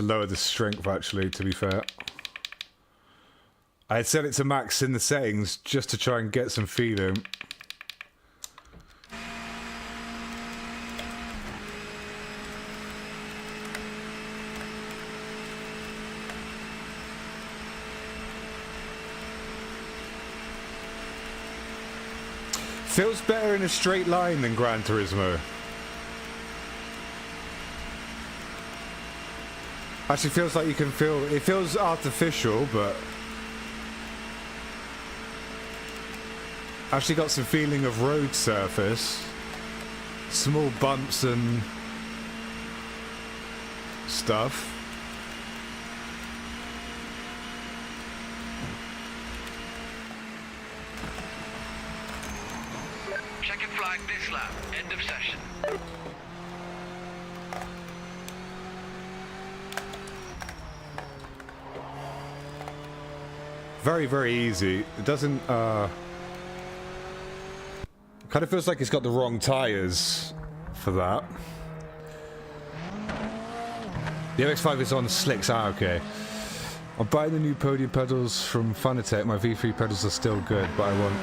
lower the strength, actually, to be fair. I had set it to max in the settings just to try and get some feeling. Feels better in a straight line than Gran Turismo. Actually feels like you can feel, it feels artificial, but actually got some feeling of road surface, small bumps and stuff. Checking flag this lap. End of session. Very, very easy. It doesn't, kind of feels like it's got the wrong tires for that. The MX-5 is on slicks. Ah, okay. I'm buying the new podium pedals from Fanatec. My V3 pedals are still good, but I want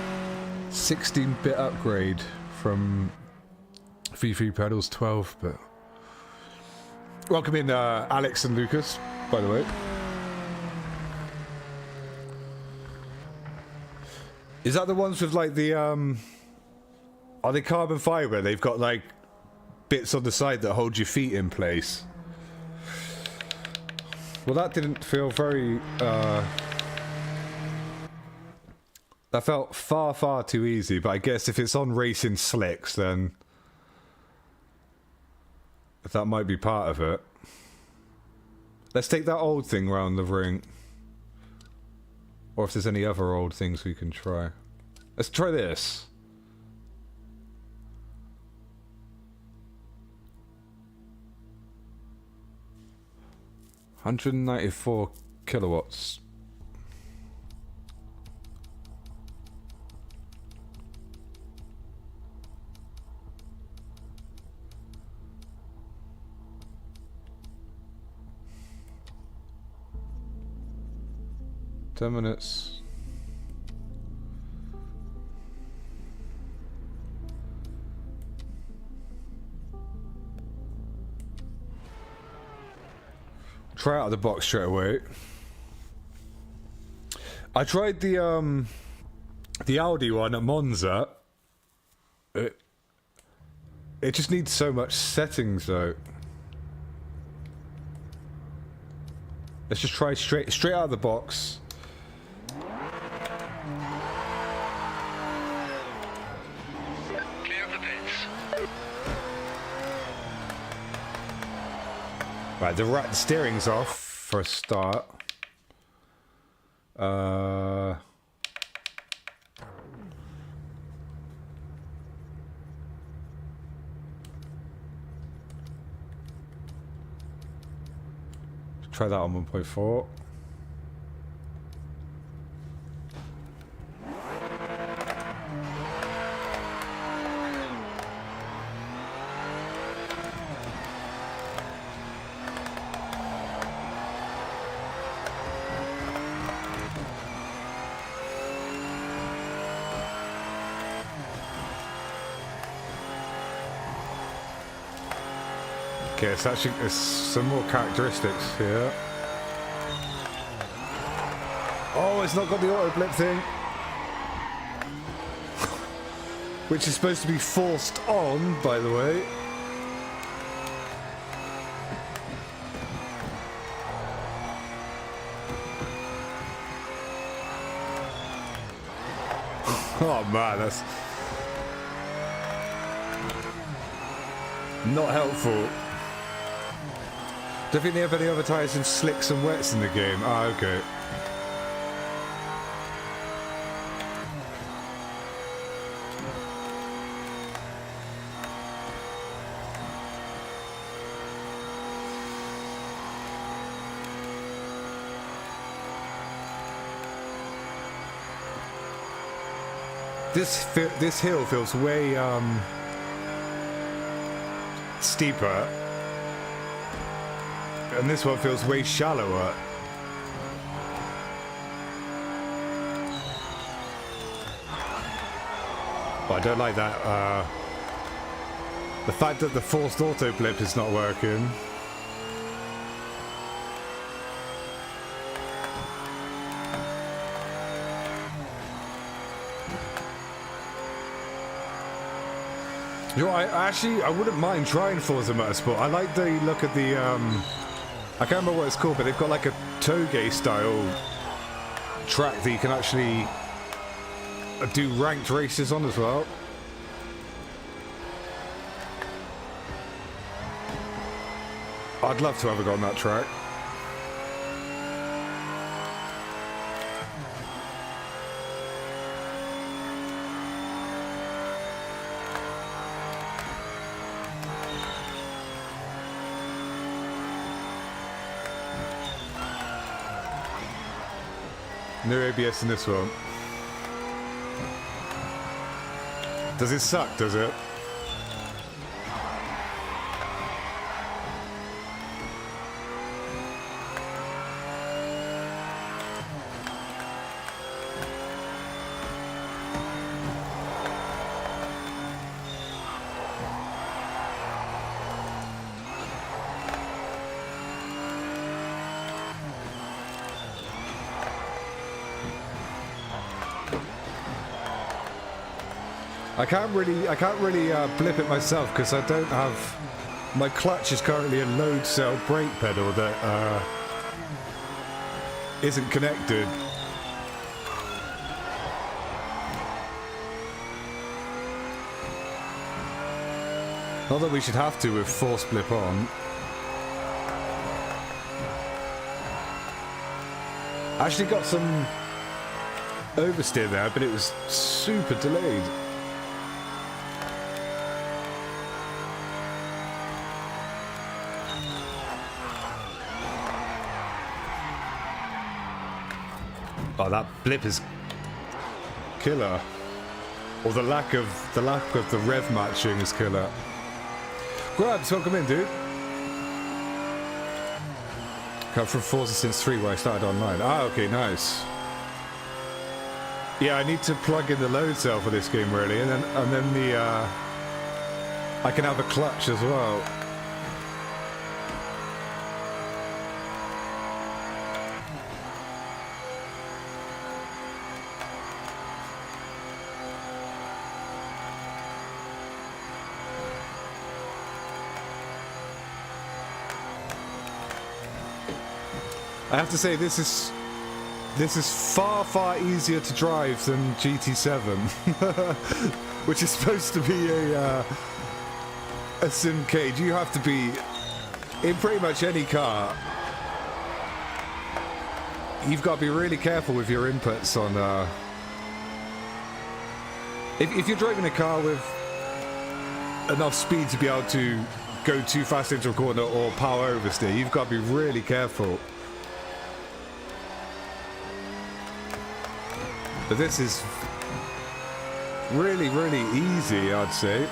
16-bit upgrade from V3 pedals 12-bit. Welcome in, Alex and Lucas, by the way. Is that the ones with like the are they carbon fiber? They've got like bits on the side that hold your feet in place. Well, that didn't feel very that felt far too easy, but I guess if it's on racing slicks, then that might be part of it. Let's take that old thing round the ring. Or if there's any other old things we can try. Let's try this. $194 kilowatts. Minutes. Try out of the box straight away. I tried the Audi one at Monza. It just needs so much settings though. Let's just try straight out of the box. Right, the steering's off for a start. Try that on 1.4. Okay, it's actually there's some more characteristics here. Oh, it's not got the auto blip thing. Which is supposed to be forced on, by the way. Oh man, that's not helpful. Don't think they have any other tyres in slicks and wets in the game. Ah, okay. This hill feels way steeper, and this one feels way shallower. Oh, I don't like that. The fact that the forced auto blip is not working. You know, I wouldn't mind trying Forza Motorsport. I like the look at the, I can't remember what it's called, but they've got like a toge style track that you can actually do ranked races on as well. I'd love to have a go on that track. No ABS in this one. Does it suck, does it? I can't really blip it myself because I don't have. My clutch is currently a load cell brake pedal that isn't connected. Not that we should have to with force blip on. I actually got some oversteer there, but it was super delayed. Oh, that blip is killer. Or the lack of the rev matching is killer. Grabs, welcome in, dude. Come from Forza since 3 where I started online. Ah, okay, nice. Yeah, I need to plug in the load cell for this game really, and then the I can have a clutch as well. I have to say this is far easier to drive than GT7, which is supposed to be a simcade. You have to be in pretty much any car. You've got to be really careful with your inputs on. If you're driving a car with enough speed to be able to go too fast into a corner or power oversteer, you've got to be really careful. But this is really easy, I'd say.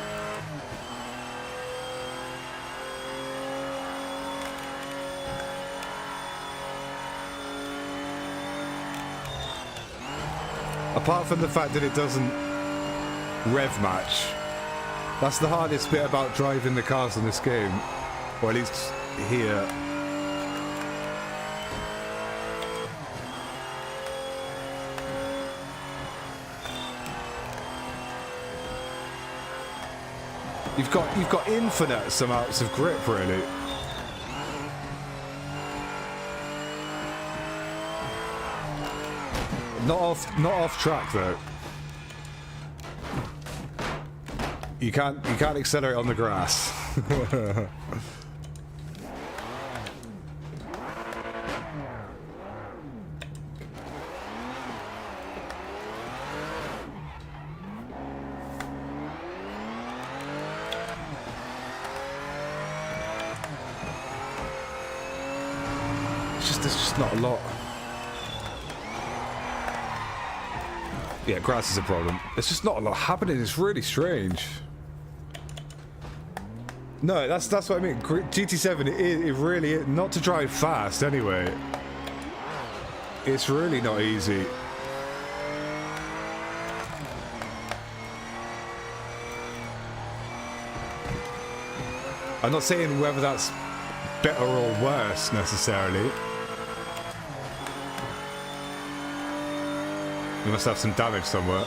Apart from the fact that it doesn't rev match. That's the hardest bit about driving the cars in this game. Or at least here. You've got infinite amounts of grip, really. Not off track though. You can't accelerate on the grass. There's just not a lot. Yeah, grass is a problem. There's just not a lot happening. It's really strange. No, that's what I mean. GT7, it really is, not to drive fast anyway. It's really not easy. I'm not saying whether that's better or worse necessarily. We must have some damage somewhere.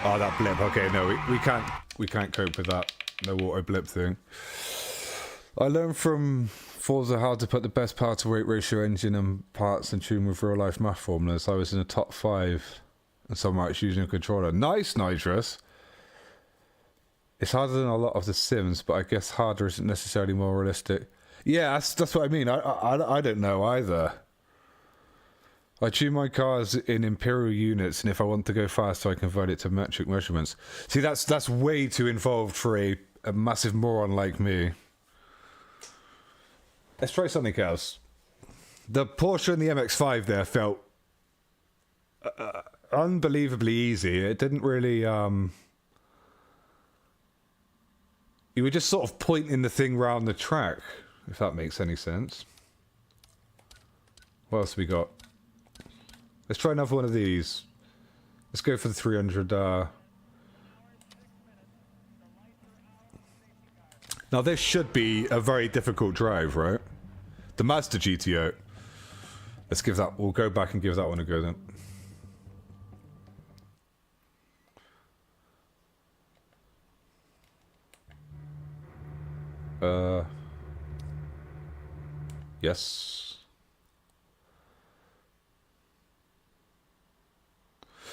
Oh, that blip. Okay, no, we can't cope with that. No auto blip thing. I learned from Forza how to put the best power to weight ratio engine and parts in tune with real life math formulas. I was in the top 5 and some rights using a controller. Nice, Nitrous. It's harder than a lot of the Sims, but I guess harder isn't necessarily more realistic. Yeah, that's what I mean. I don't know either. I tune my cars in imperial units, and if I want to go faster, I convert it to metric measurements. See, that's way too involved for a massive moron like me. Let's try something else. The Porsche and the MX-5 there felt unbelievably easy. It didn't really... You were just sort of pointing the thing round the track, if that makes any sense. What else have we got? Let's try another one of these. Let's go for the 300. Now this should be a very difficult drive, right? The Mazda GTO. Let's give that. We'll go back and give that one a go then. Yes.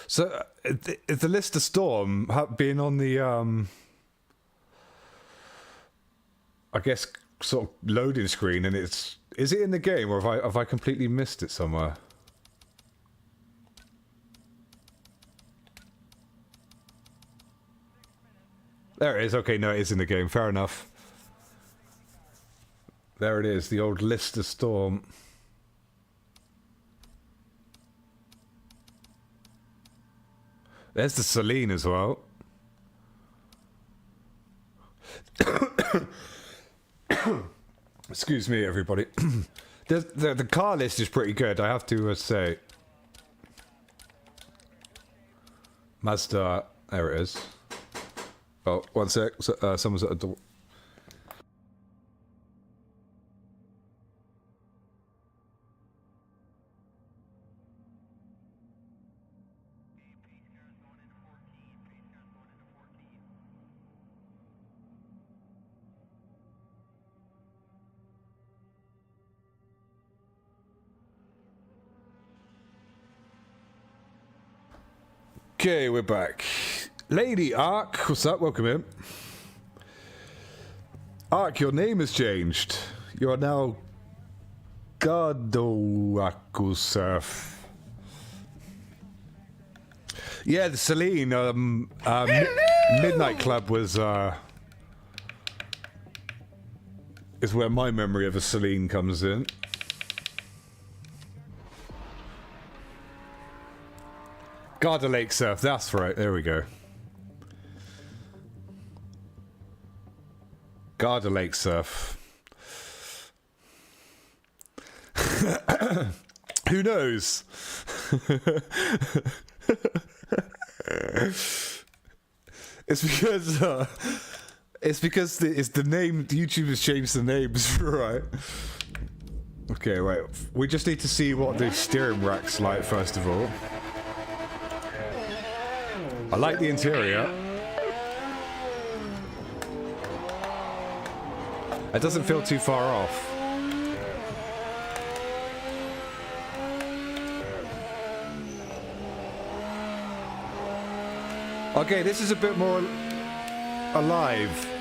So, the Lister Storm being on the, I guess, sort of loading screen, and is it in the game, or have I completely missed it somewhere? There it is. Okay, no, it is in the game. Fair enough. There it is, the old Lister Storm. There's the Celine as well. Excuse me, everybody. The car list is pretty good, I have to say. Mazda, there it is. Oh, one sec, someone's at the door. Okay, we're back. Lady Ark, what's up? Welcome in. Ark, your name has changed. You are now Gardoakusurf. Yeah, the Celine Midnight Club was is where my memory of a Celine comes in. Garda Lake Surf, that's right, there we go. Garda Lake Surf. Who knows? It's because It's because it's the name. YouTube has changed the names, right? Okay, wait. We just need to see what the steering rack's like first of all. I like the interior. It doesn't feel too far off. Okay, this is a bit more alive.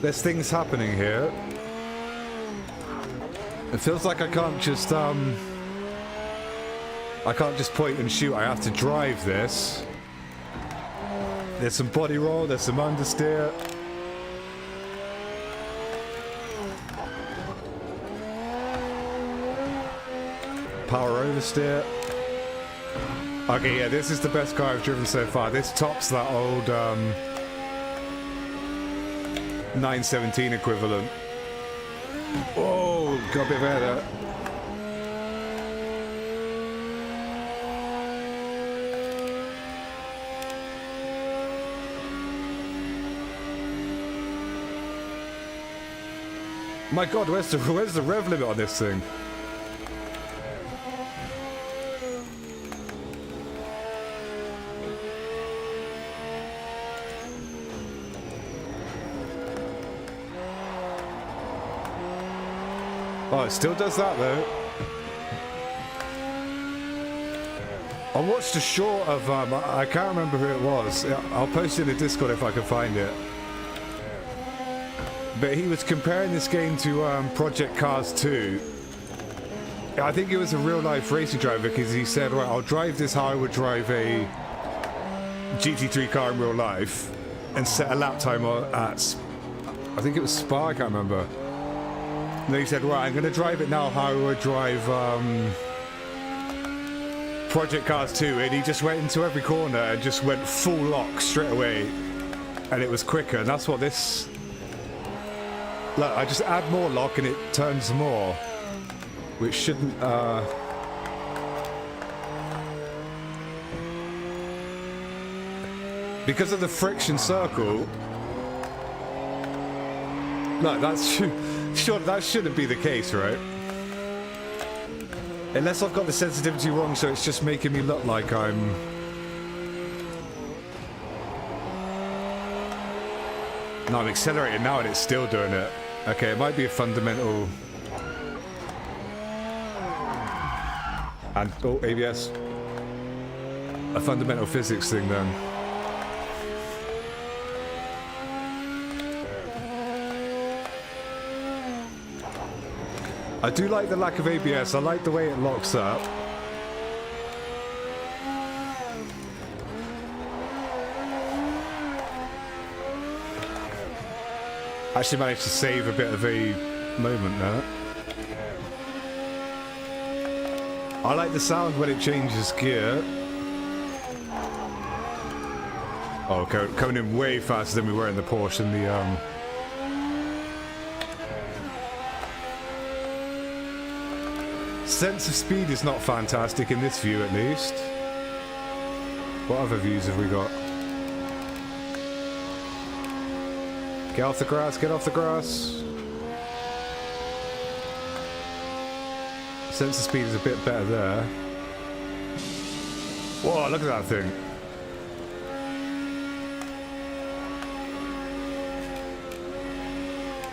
There's things happening here. It feels like I can't just point and shoot. I have to drive this. There's some body roll, there's some understeer. Power oversteer. Okay, yeah, this is the best car I've driven so far. This tops that old 917 equivalent. Whoa, got a bit of air there. My God, where's the rev limit on this thing? Oh, it still does that though. I watched a short of, I can't remember who it was. I'll post it in the Discord if I can find it. But he was comparing this game to Project Cars 2. I think it was a real life racing driver because he said, well, I'll drive this how I would drive a GT3 car in real life and set a lap time at, I think it was Spa, I can't remember. And then he said, well, I'm going to drive it now how I would drive Project Cars 2. And he just went into every corner and just went full lock straight away. And it was quicker. And that's what this... Look, I just add more lock and it turns more. Which shouldn't... Because of the friction circle... Look, that's... Sure, that shouldn't be the case, right? Unless I've got the sensitivity wrong, so it's just making me look like I'm... No, I'm accelerating now and it's still doing it. Okay, it might be a fundamental... And, oh, ABS. A fundamental physics thing then. I do like the lack of ABS. I like the way it locks up. Actually managed to save a bit of a moment there. I like the sound when it changes gear. Oh, coming in way faster than we were in the Porsche and the sense of speed is not fantastic in this view, at least. What other views have we got? Get off the grass, get off the grass. Sense of speed is a bit better there. Whoa, look at that thing.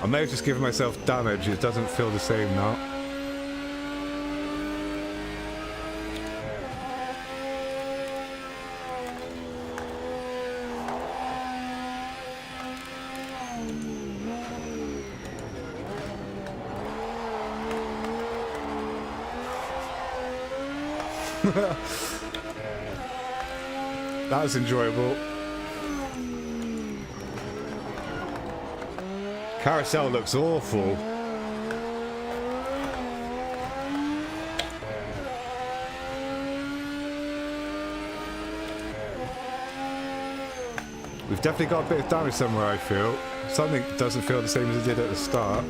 I may have just given myself damage, it doesn't feel the same now. That was enjoyable. Carousel looks awful. We've definitely got a bit of damage somewhere, I feel. Something doesn't feel the same as it did at the start.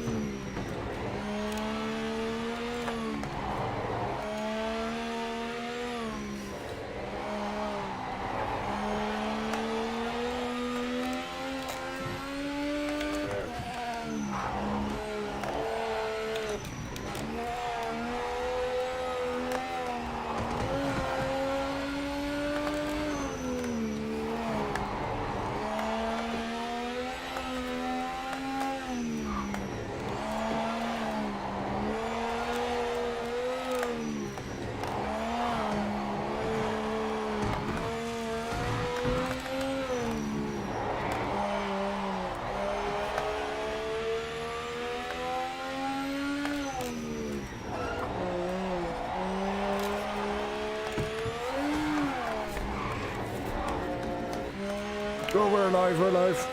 Oh, we're alive, we're alive.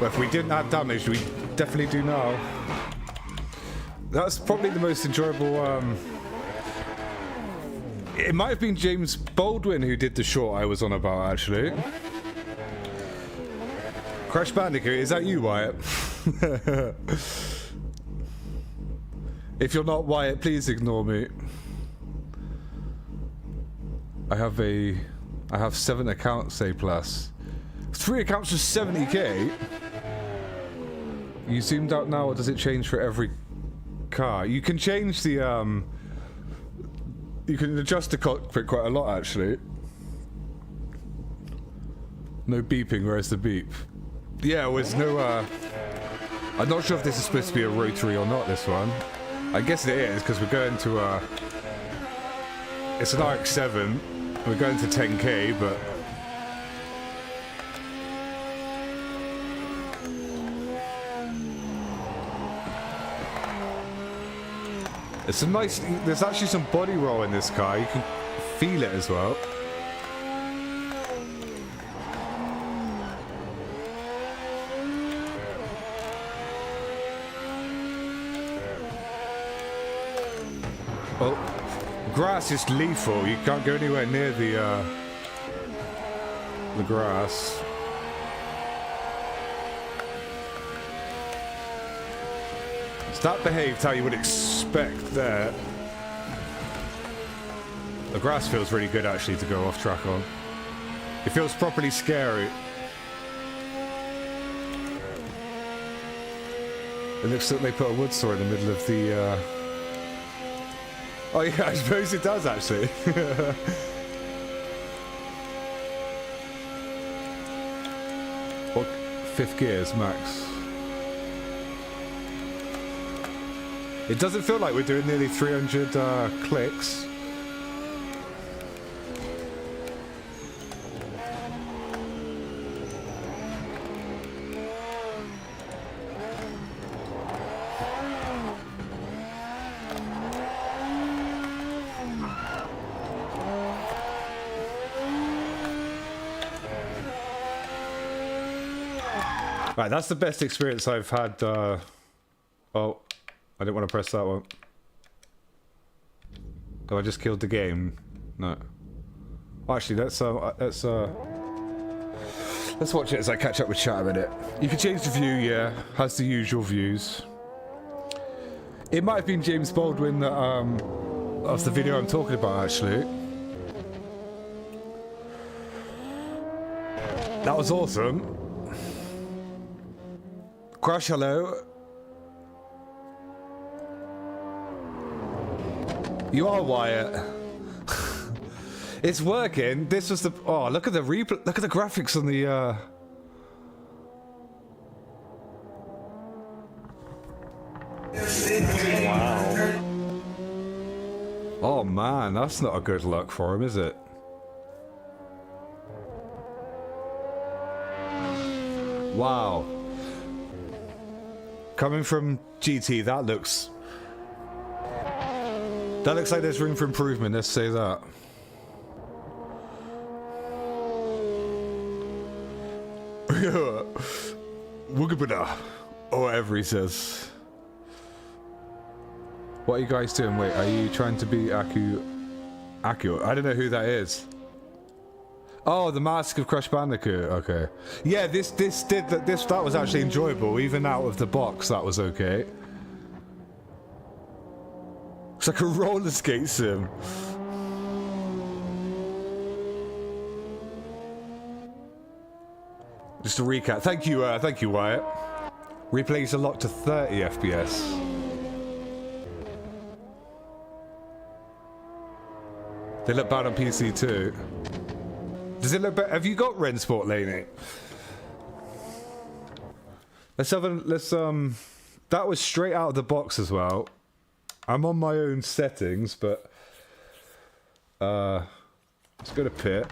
Well, if we didn't have damage, we definitely do now. That's probably the most enjoyable, it might have been James Baldwin who did the short I was on about, actually. Crash Bandicoot, is that you, Wyatt? If you're not Wyatt, please ignore me. I have 7 accounts, A+. 3 accounts for 70k? You zoomed out now, or does it change for every car? You can change the, you can adjust the cockpit quite a lot, actually. No beeping, where's the beep? Yeah, there's no, I'm not sure if this is supposed to be a rotary or not, this one. I guess it is, because we're going to, it's an RX-7. We're going to 10k, but... It's a nice, there's actually some body roll in this car, you can feel it as well. Oh, grass is lethal, you can't go anywhere near the grass. That behaved how you would expect there. The grass feels really good actually to go off track on. It feels properly scary. It looks like they put a wood saw in the middle of the Oh yeah, I suppose it does actually. What 5th gears max? It doesn't feel like we're doing nearly 300 clicks. Right, that's the best experience I've had. Oh. I didn't want to press that one. Have I just killed the game? No. Well, actually, let's watch it as I catch up with chat a minute. You can change the view, yeah. Has the usual views. It might have been James Baldwin that, of the video I'm talking about, actually. That was awesome. Crash, hello. You are Wyatt. It's working. This was the. Oh, look at the replay. Look at the graphics on the. Wow. Oh man, that's not a good look for him, is it? Wow. Coming from GT, that looks. That looks like there's room for improvement, let's say that. Woogabada, or whatever he says. What are you guys doing? Wait, are you trying to be Aku? I don't know who that is. Oh, the Mask of Crash Bandicoot. Okay. Yeah, that was actually enjoyable. Even out of the box, that was okay. It's like a roller skate sim. Just a recap. Thank you, Wyatt. Replays are locked to 30 FPS. They look bad on PC too. Does it look better? Have you got Rensport, Laney? That was straight out of the box as well. I'm on my own settings, but let's go to pit.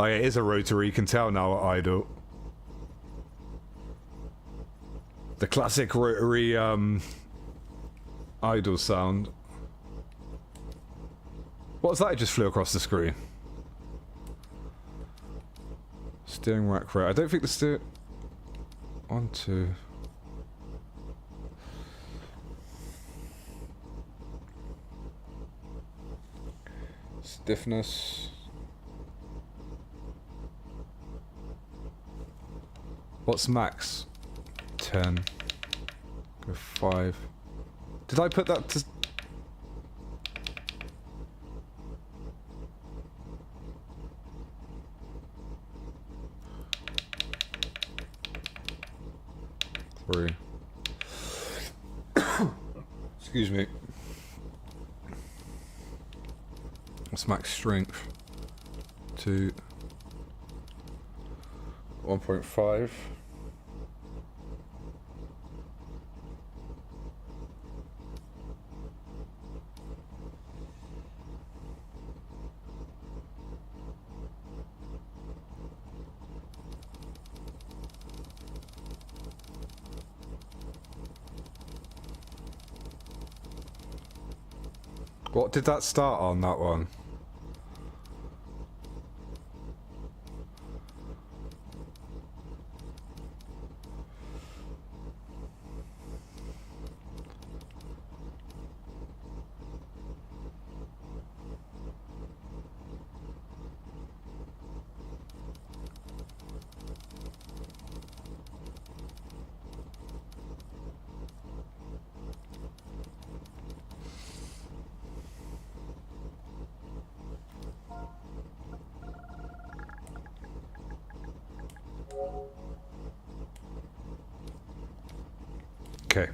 Oh yeah, it is a rotary, you can tell now at idle. The classic rotary idle sound. What was that? It just flew across the screen. Steering rack right. I don't think the steer... 1, 2... Stiffness. What's max? 10. Go 5. Did I put that to... Three. Excuse me. What's max strength? 2. 1.5. What did that start on, that one? Okay.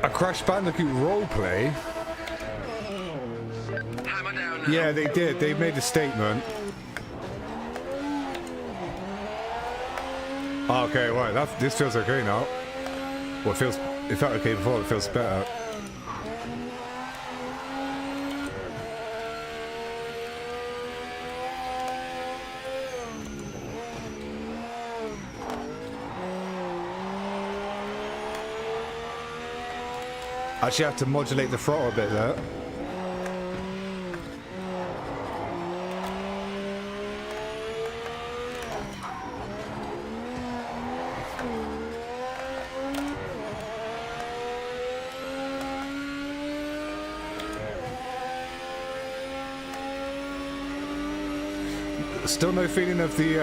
A Crash Bandicoot roleplay? Hammer down now. Yeah, they did. They made a statement. Okay, right. This feels okay now. Well, it felt okay before. It feels better. Actually, have to modulate the throttle a bit there. Still no feeling of the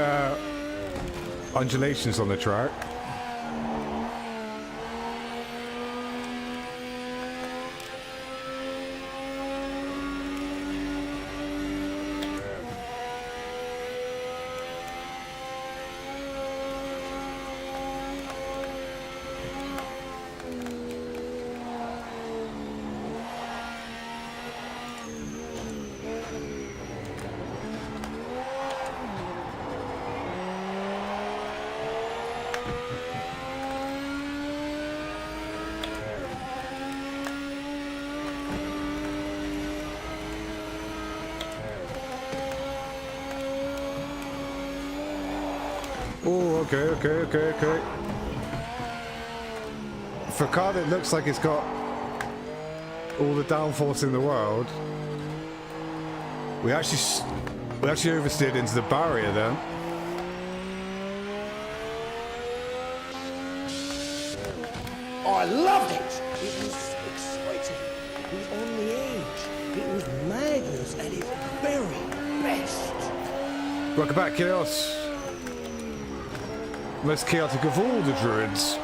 undulations on the track. Oh, okay. For a car that looks like it's got all the downforce in the world, we actually oversteered into the barrier then. I loved it! It was exciting. It was on the edge. It was madness at its very best. Welcome back, Chaos. Most chaotic of all the druids.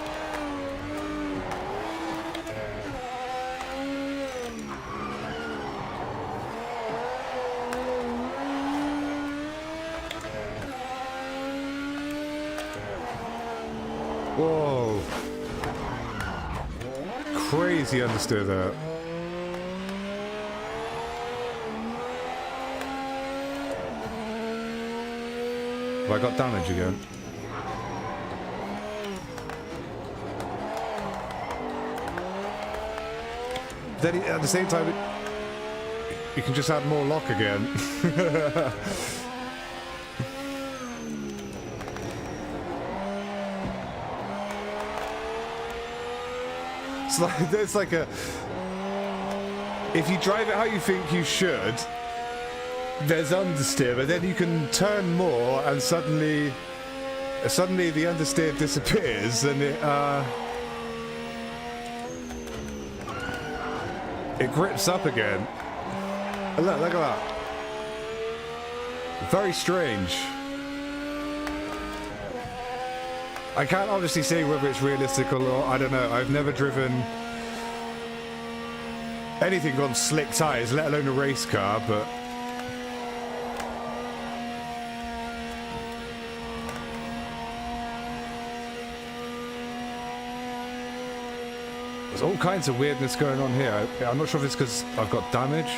Whoa. Crazy understeer that. Have I got damage again? Then at the same time, You can just add more lock again. It's like a... If you drive it how you think you should, there's understeer, but then you can turn more and suddenly the understeer disappears and it grips up again. Look at that. Very strange. I can't obviously say whether it's realistic or not. I don't know. I've never driven anything on slick tires, let alone a race car, but there's all kinds of weirdness going on here. I'm not sure if it's because I've got damage.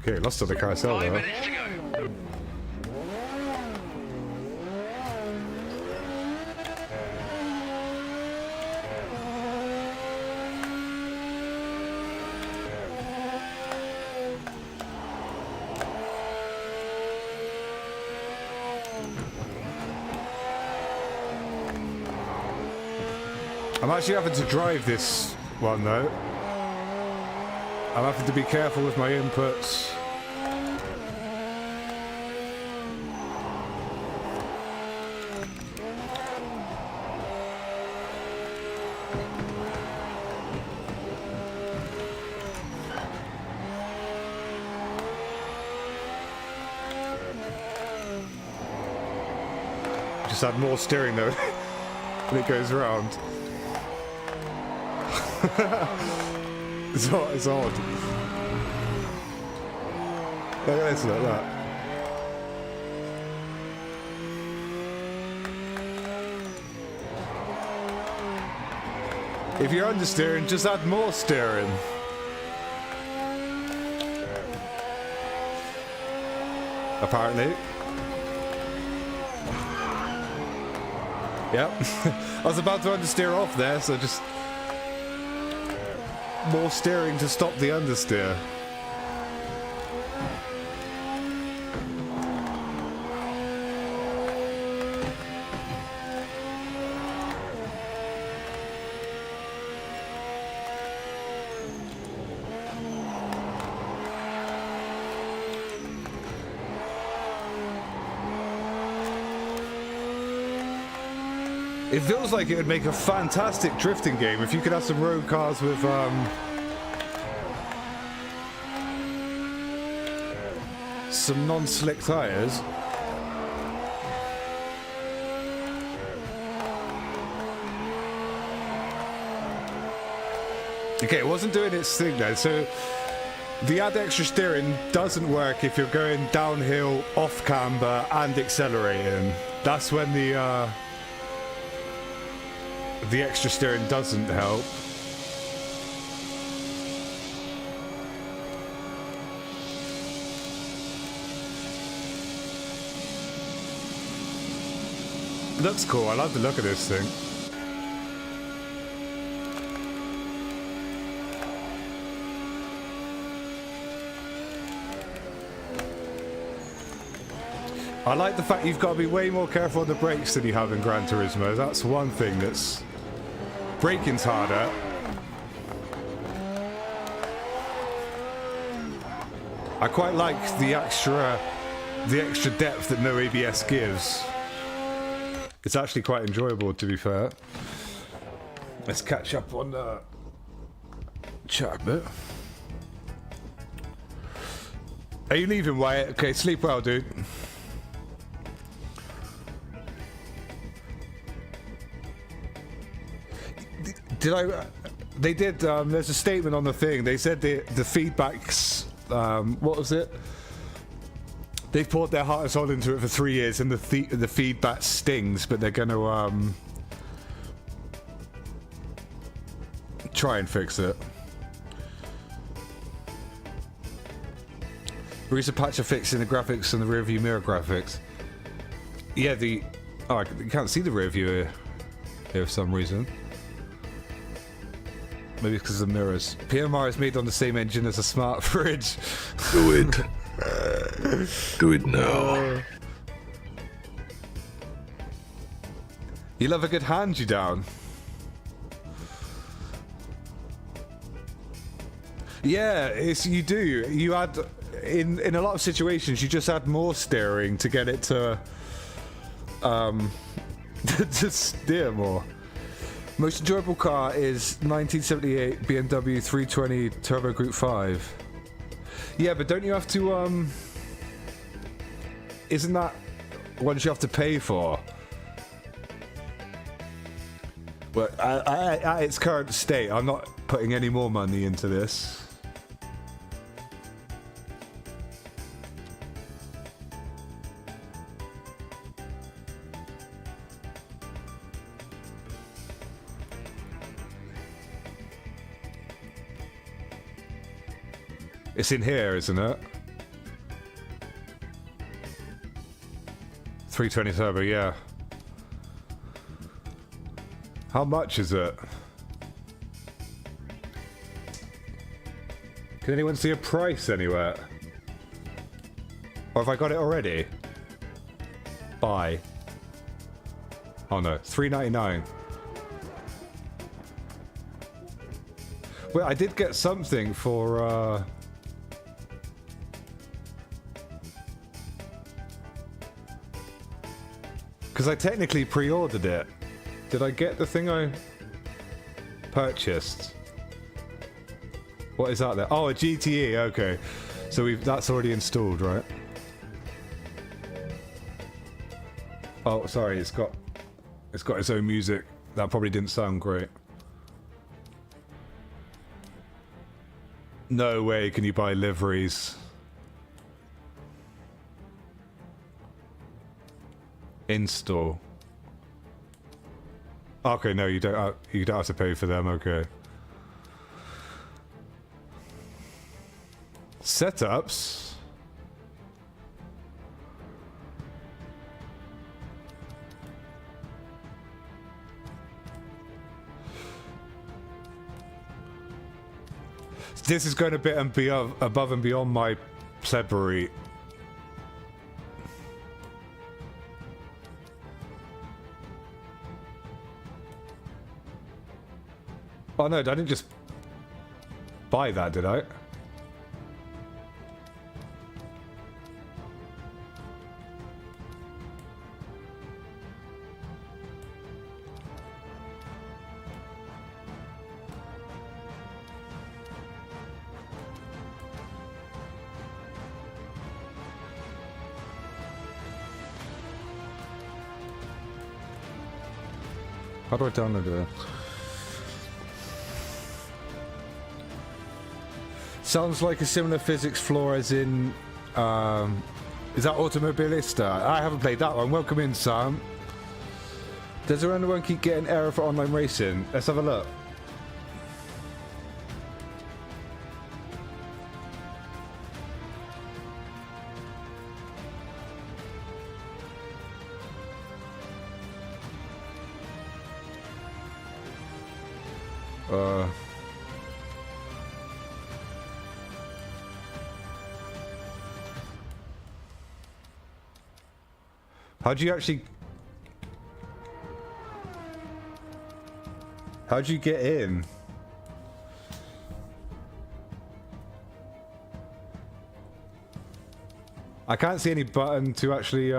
Okay, lost to the carousel 5 there. minutes to go. I'm actually having to drive this one though. I'm having to be careful with my inputs. Just add more steering though when it goes around. It's odd. Look at this, look at that. If you're understeering, just add more steering. Apparently. Yep. I was about to understeer off there, so just more steering to stop the understeer. It feels like it would make a fantastic drifting game if you could have some road cars with some non-slick tires. Okay, it wasn't doing its thing then. So the add extra steering doesn't work if you're going downhill, off camber, and accelerating. That's when the extra steering doesn't help. Looks cool. I love the look of this thing. I like the fact you've got to be way more careful on the brakes than you have in Gran Turismo. That's one thing that's... Braking's harder. I quite like the extra depth that no ABS gives. It's actually quite enjoyable, to be fair. Let's catch up on the chat a bit. Are you leaving, Wyatt? Okay, sleep well, dude. They did. There's a statement on the thing. They said the feedbacks. What was it? They've poured their heart and soul into it for 3 years, and the feedback stings. But they're going to try and fix it. Recent patch of fixing the graphics and the rear view mirror graphics. Yeah, you can't see the rear view here for some reason. Maybe it's because of the mirrors. PMR is made on the same engine as a smart fridge. Do it. Do it now. You love a good hand you down. Yeah, you do. You add in a lot of situations you just add more steering to get it to to steer more. Most enjoyable car is 1978 BMW 320 Turbo Group 5. Yeah, but don't you have to, isn't that ones you have to pay for? Well, at its current state, I'm not putting any more money into this. It's in here, isn't it? 320 turbo, yeah. How much is it? Can anyone see a price anywhere? Or have I got it already? Buy. Oh no, $3.99. Well, I did get something for because I technically pre-ordered it. Did I get the thing I purchased? What is that there? Oh, a GTE, okay. So that's already installed, right? Oh, sorry, it's got its own music. That probably didn't sound great. No way can you buy liveries. Install. Okay, no, you don't have to pay for them. Okay. Setups. This is going a bit above and beyond my plebbery. Oh no, I didn't just buy that, did I? How do I download it? Sounds like a similar physics flaw as in, is that Automobilista? I haven't played that one. Welcome in, Sam. Does anyone keep getting error for online racing? Let's have a look. How'd you get in? I can't see any button to actually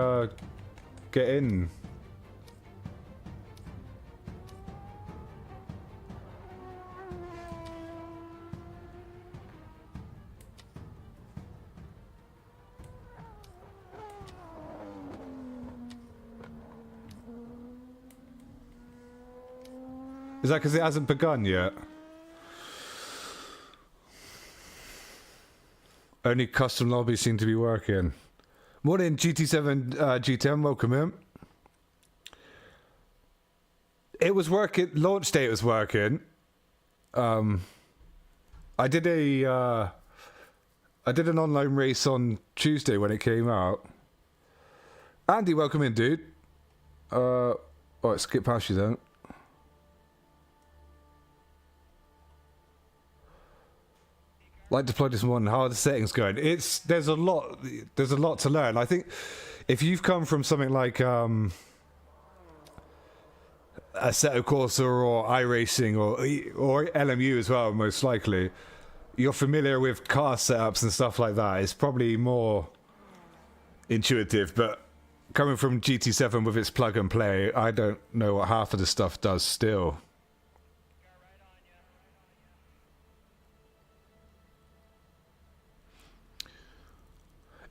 get in. Is that because it hasn't begun yet? Only custom lobbies seem to be working. Morning, GT7 GTM, welcome in. It was working, launch date was working. I did an online race on Tuesday when it came out. Andy, welcome in, dude. Alright, skip past you then. Like deployed this morning. How are the settings going? There's a lot to learn. I think if you've come from something like Assetto Corsa or iRacing or LMU as well, most likely, you're familiar with car setups and stuff like that. It's probably more intuitive, but coming from GT7 with its plug and play, I don't know what half of the stuff does still.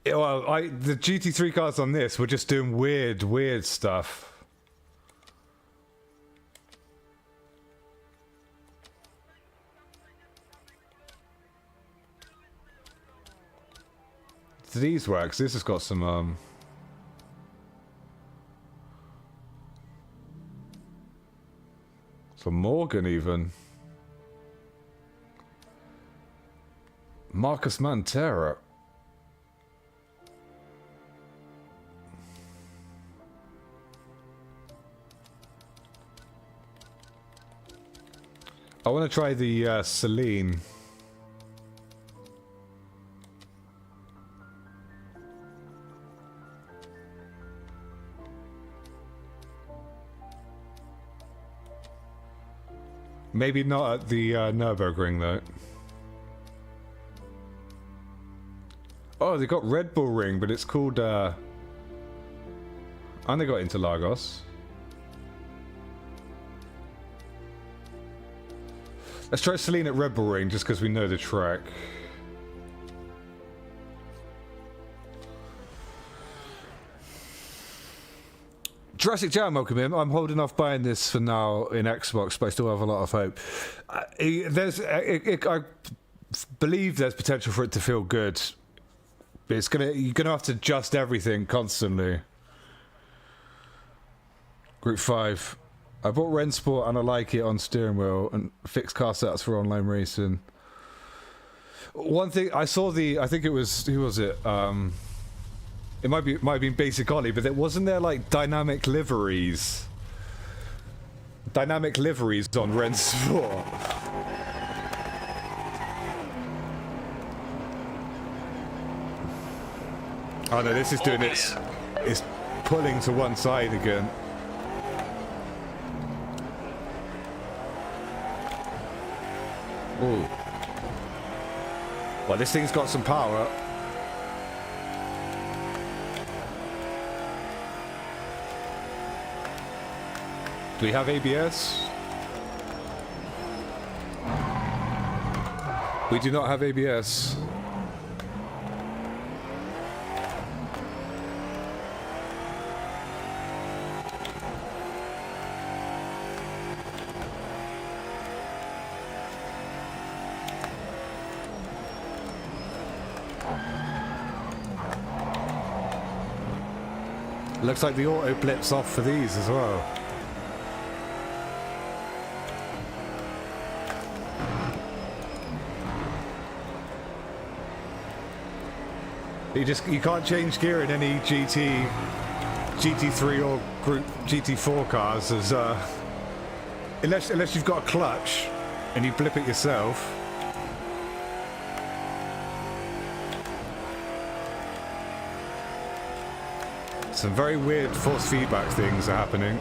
Well, the GT3 cars on this were just doing weird stuff. Do these work? 'Cause this has got some Morgan even. Marcus Mantera. I want to try the Celine. Maybe not at the Nürburgring though. Oh, they got Red Bull Ring, but it's called and they got Interlagos. Let's try Celine at Red Bull Ring just because we know the track. Jurassic Jam, welcome in. I'm holding off buying this for now in Xbox, but I still have a lot of hope. I believe there's potential for it to feel good, but you're gonna have to adjust everything constantly. Group 5. I bought Rensport and I like it on steering wheel and fixed car setups for online racing. One thing I saw I think it was, who was it? It might have been Basic Ollie, but wasn't there like dynamic liveries? Dynamic liveries on Rensport. Oh no, this is doing it's pulling to one side again. Ooh. Well, this thing's got some power. Do we have ABS? We do not have ABS. Looks like the auto blips off for these as well. You can't change gear in any GT3 or Group GT4 cars as unless you've got a clutch and you blip it yourself. Some very weird force feedback things are happening.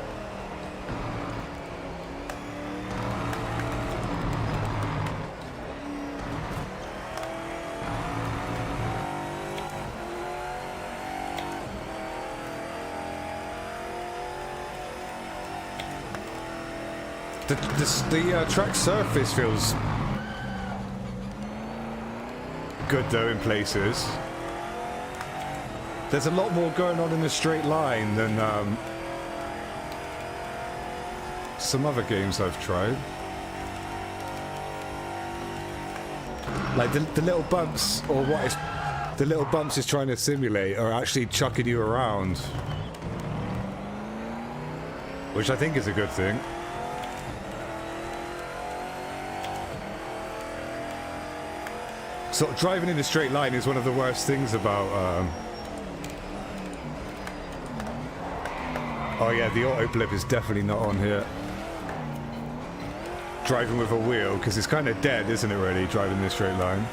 The track surface feels good though in places. There's a lot more going on in a straight line than some other games I've tried. Like the little bumps, or what is the little bumps it's trying to simulate are actually chucking you around. Which I think is a good thing. Sort of driving in a straight line is one of the worst things about... Oh yeah, the auto blip is definitely not on here. Driving with a wheel, because it's kind of dead, isn't it, really, driving in a straight line?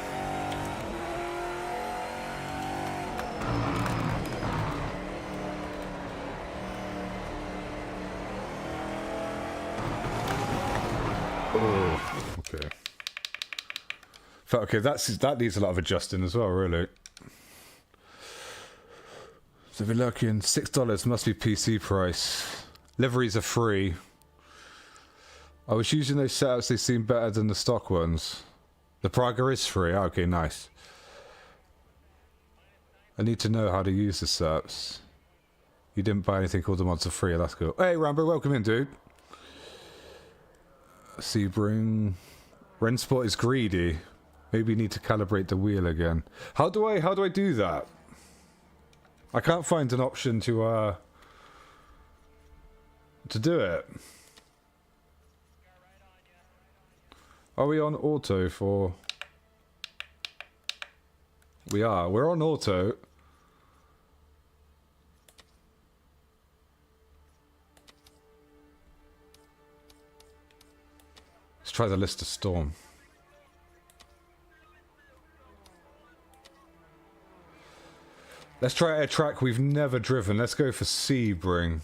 Oh, okay. Okay, that needs a lot of adjusting as well, really. So we're looking, $6 must be PC price. Liveries are free. I was using those setups, they seem better than the stock ones. The Praga is free, okay, nice. I need to know how to use the setups. You didn't buy anything, all the mods are free, that's cool. Hey Rambo, welcome in, dude. Sebring. Rensport is greedy. Maybe you need to calibrate the wheel again. How do I do that? I can't find an option to do it. Are we on auto for... We are. We're on auto. Let's try the list of storm. Let's try a track we've never driven. Let's go for Sebring.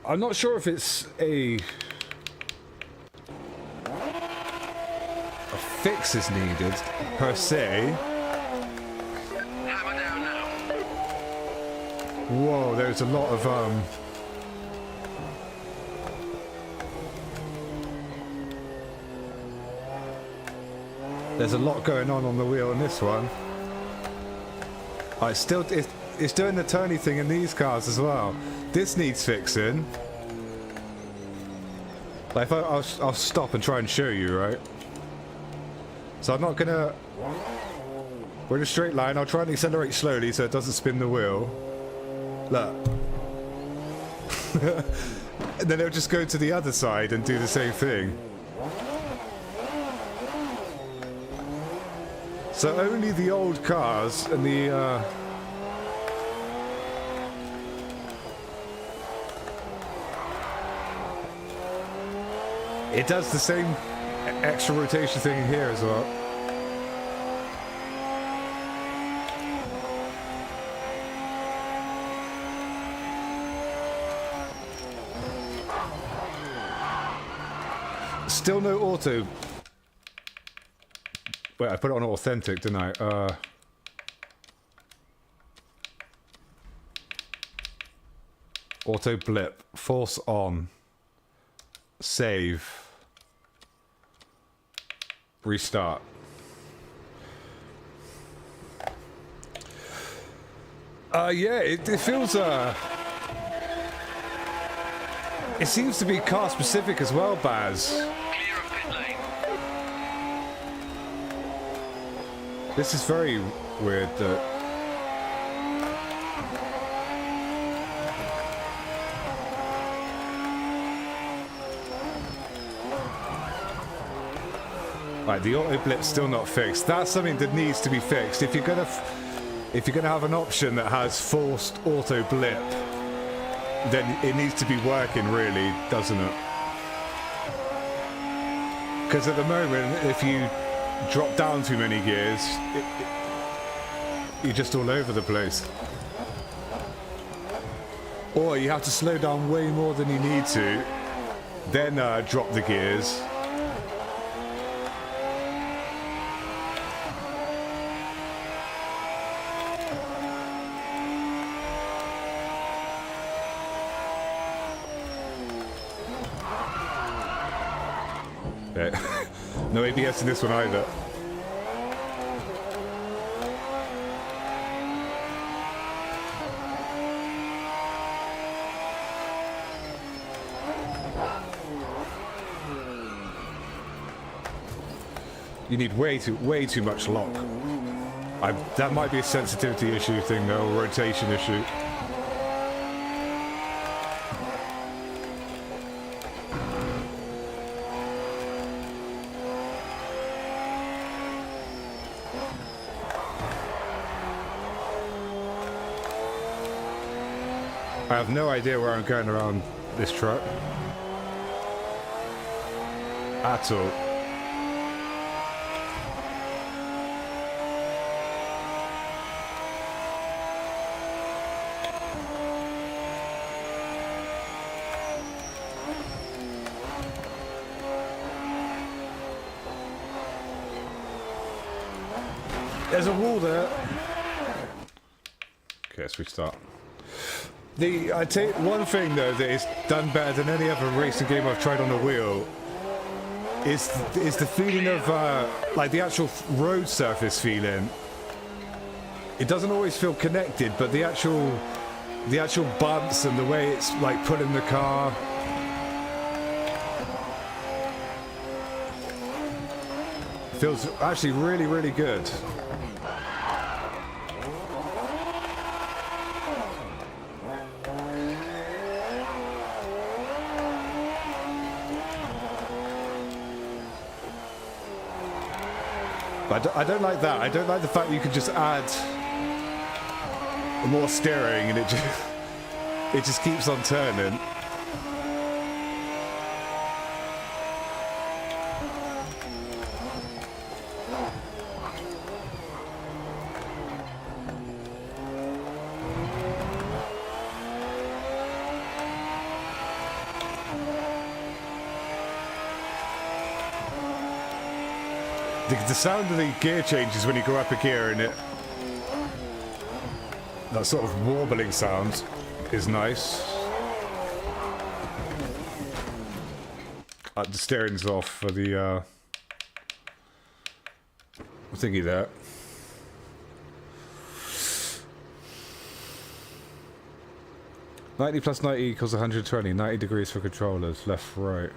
I'm not sure if it's a fix is needed per se. Hammer down now. Whoa, there's a lot of there's a lot going on the wheel in this one. It's doing the turny thing in these cars as well. This needs fixing. Like, I'll stop and try and show you, right? So I'm not gonna... We're in a straight line. I'll try and accelerate slowly so it doesn't spin the wheel. Look. And then it'll just go to the other side and do the same thing. So only the old cars and the... It does the same extra rotation thing here as well. Still no auto. Wait, I put it on authentic, didn't I? Auto blip. Force on. Save. Restart. Yeah, it feels it seems to be car specific as well, Baz. Clear of pit lane. This is very weird that right, the auto blip's still not fixed. That's something that needs to be fixed. If you're gonna have an option that has forced auto blip, then it needs to be working, really, doesn't it? Because at the moment, if you drop down too many gears, you're just all over the place. Or you have to slow down way more than you need to, then drop the gears. No ABS in this one either. You need way too much lock. That might be a sensitivity issue thing though, or rotation issue. I have no idea where I'm going around this truck. At all. There's a wall there. Okay, let's restart. I take one thing though that is done better than any other racing game I've tried on the wheel is the feeling of like the actual road surface feeling. It doesn't always feel connected, but the actual bumps and the way it's like pulling the car. Feels actually really, really good. I don't like that. I don't like the fact you can just add more steering and it just keeps on turning. The sound of the gear changes when you go up a gear, and that sort of warbling sound is nice. The steering's off for the thingy there. +90 + 90 equals 120. 90 degrees for controllers, left, right.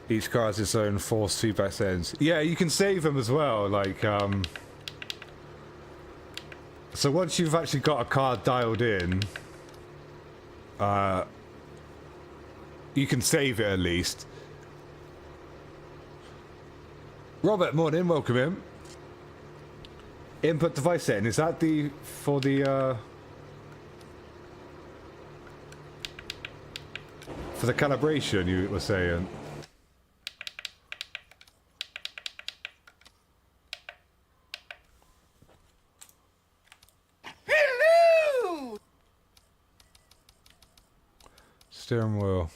Each car has its own force feedback settings. Yeah, you can save them as well. Like, so once you've actually got a car dialed in, you can save it at least. Robert, morning, welcome in. Input device setting, is that for the calibration you were saying? Steering wheel.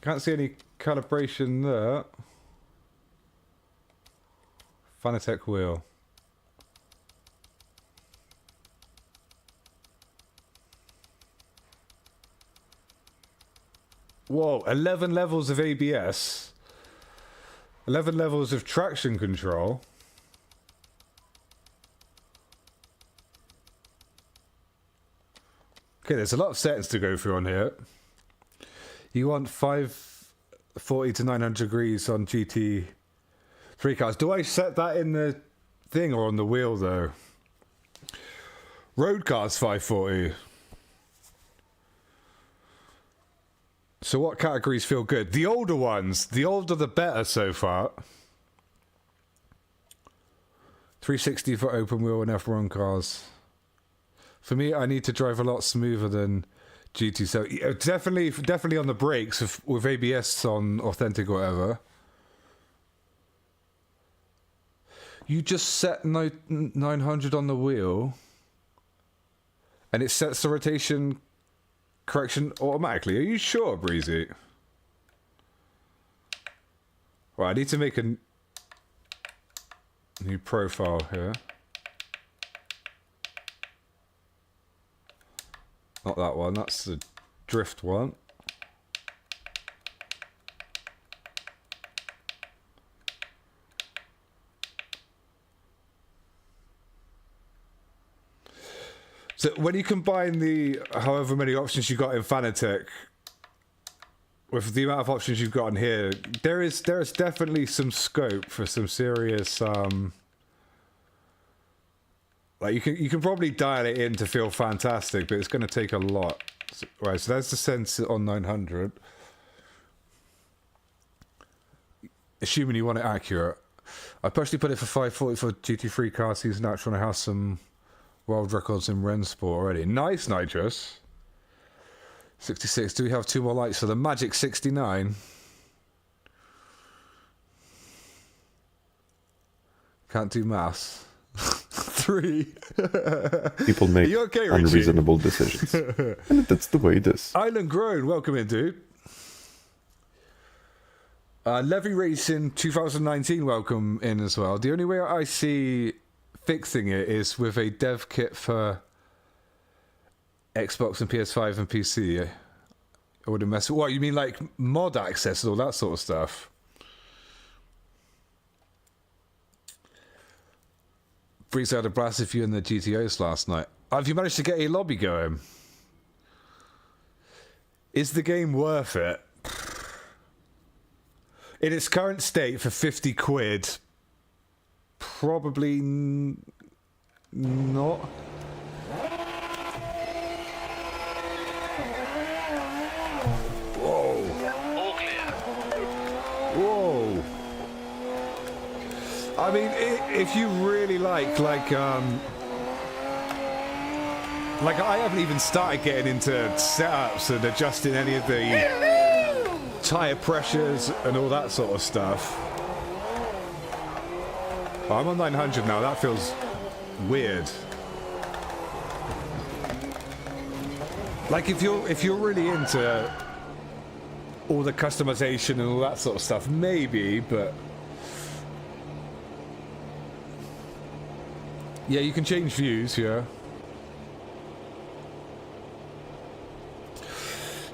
Can't see any calibration there. Fanatec wheel. Whoa, 11 levels of ABS. 11 levels of traction control. Okay, there's a lot of settings to go through on here. You want 540 to 900 degrees on GT3 cars. Do I set that in the thing or on the wheel though? Road cars 540. So what categories feel good? The older ones. The older the better so far. 360 for open wheel and F1 cars. For me, I need to drive a lot smoother than GT. So yeah, definitely on the brakes with ABS on authentic or whatever. You just set 900 on the wheel, and it sets the rotation correction automatically. Are you sure, Breezy? Well, I need to make a new profile here. Not that one, that's the drift one. So when you combine the however many options you got in Fanatec with the amount of options you've got in here, there is definitely some scope for some serious like you can probably dial it in to feel fantastic, but it's going to take a lot. Right, so that's the sensor on 900. Assuming you want it accurate. I personally put it for 540 for GT3 car season. Actually, I have some world records in Rensport already. Nice, Nitrous. 66. Do we have 2 more lights for the Magic 69? Can't do maths. 3. People make okay, unreasonable decisions. And that's the way it is. Island Grown, welcome in, dude. Levy Racing 2019, welcome in as well. The only way I see fixing it is with a dev kit for Xbox and PS5 and PC. I wouldn't mess with. What, you mean like mod access and all that sort of stuff? Breeze had a blast with you in the GTOs last night. Have you managed to get a lobby going? Is the game worth it? In its current state, for 50 quid, probably not. Whoa. All clear. Whoa. I mean, if you really like I haven't even started getting into setups and adjusting any of the tire pressures and all that sort of stuff. Oh, I'm on 900 now. That feels weird. Like if you're really into all the customization and all that sort of stuff, maybe, but yeah, you can change views, yeah.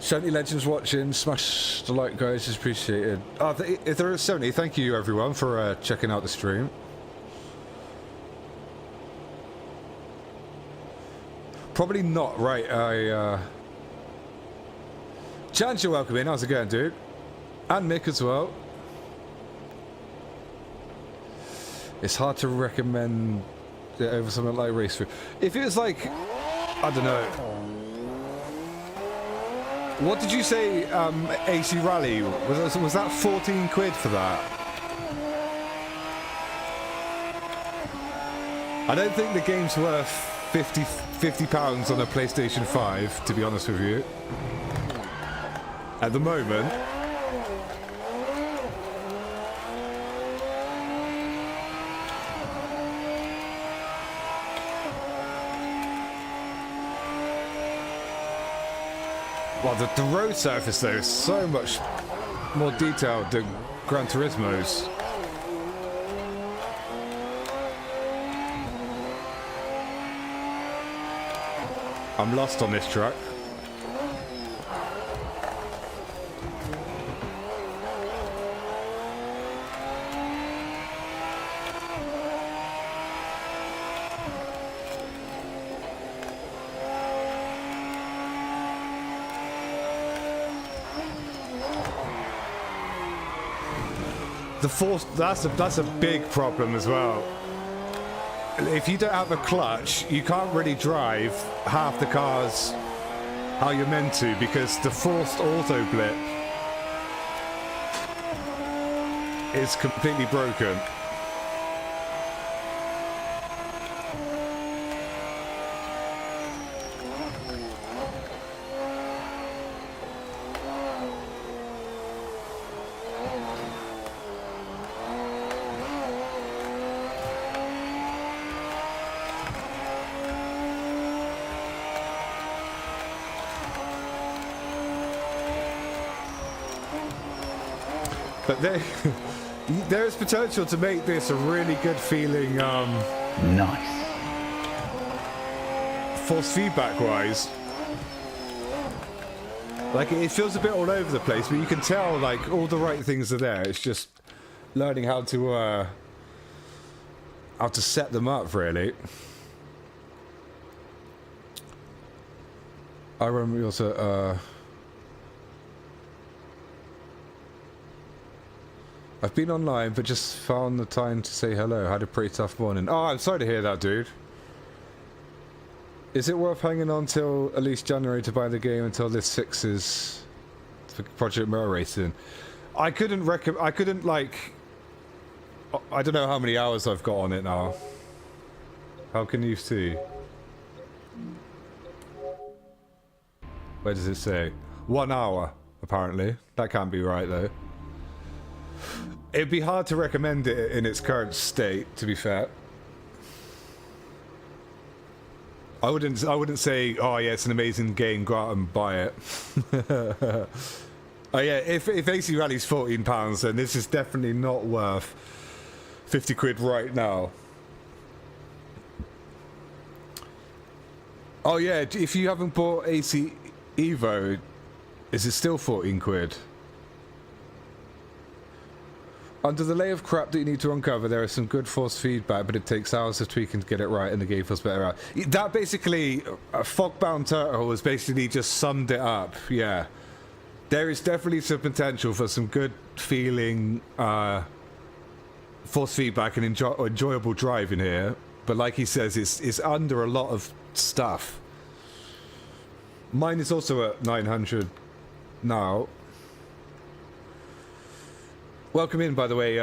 Shanty Legends watching, smash the like, guys, is appreciated. Oh, if there is 70, thank you everyone for checking out the stream. Probably not, right? Chance, you're welcome in. How's it going, dude? And Mick as well. It's hard to recommend it over something like Race Through. If it was like, I don't know. What did you say, AC Rally? Was that 14 quid for that? I don't think the game's worth 50 pounds on a PlayStation 5, to be honest with you. At the moment. Well, the road surface though is so much more detailed than Gran Turismo's. I'm lost on this track. The force, that's a big problem as well. If you don't have a clutch, you can't really drive half the cars how you're meant to, because the forced auto blip is completely broken. But there is potential to make this a really good feeling. Nice. Force feedback wise, like it feels a bit all over the place, but you can tell like all the right things are there. It's just learning how to set them up, really. I remember also, I've been online, but just found the time to say hello. Had a pretty tough morning. Oh, I'm sorry to hear that, dude. Is it worth hanging on till at least January to buy the game until this fixes for Project Mirror Racing? I couldn't like... I don't know how many hours I've got on it now. How can you see? Where does it say? 1 hour, apparently. That can't be right, though. It'd be hard to recommend it in its current state, to be fair. I wouldn't say, oh yeah, it's an amazing game, go out and buy it. Oh yeah, if AC Rally's £14, then this is definitely not worth 50 quid right now. Oh yeah, if you haven't bought AC Evo, is it still 14 quid? Under the layer of crap that you need to uncover, there is some good force feedback, but it takes hours of tweaking to get it right, and the game feels better out. That basically, Fogbound Turtle has basically just summed it up, yeah. There is definitely some potential for some good feeling force feedback and enjoyable drive in here, but like he says, it's under a lot of stuff. Mine is also at 900 now. Welcome in, by the way,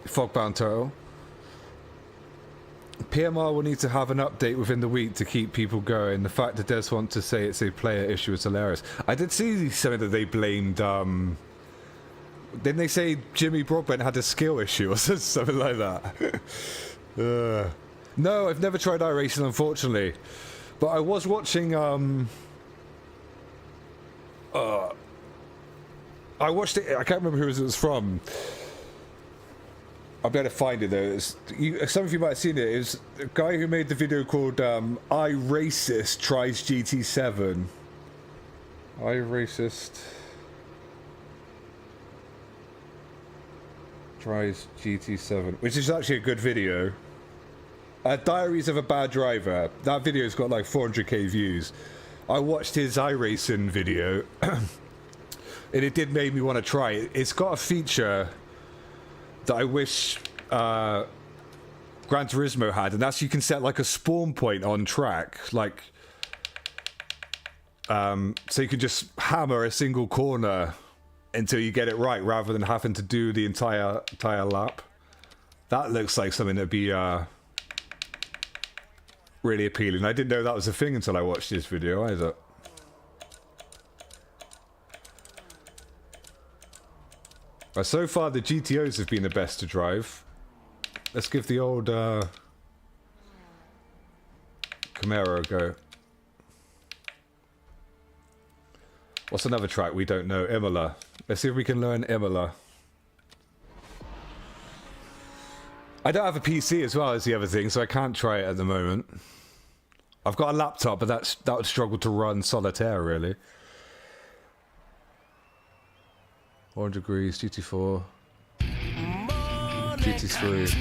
Fogbound Turtle. PMR will need to have an update within the week to keep people going. The fact that Des want to say it's a player issue is hilarious. I did see something that they blamed, didn't they say Jimmy Broadbent had a skill issue or something like that? No, I've never tried iRacing, unfortunately. But I was watching, I watched it, I can't remember who it was from. I'll be able to find it though. Some of you might have seen it. It was a guy who made the video called iRacist Tries GT7. iRacist Tries GT7, which is actually a good video. Diaries of a Bad Driver. That video's got like 400k views. I watched his iRacing video. And it did make me want to try it. It's got a feature that I wish Gran Turismo had, and that's you can set like a spawn point on track, like so you can just hammer a single corner until you get it right, rather than having to do the entire lap. That looks like something that'd be really appealing. I didn't know that was a thing until I watched this video either. So far, the GTOs have been the best to drive. Let's give the old Camaro a go. What's another track we don't know? Imola. Let's see if we can learn Imola. I don't have a PC as well as the other thing, so I can't try it at the moment. I've got a laptop, but that would struggle to run Solitaire, really. 100 degrees, GT4, GT3.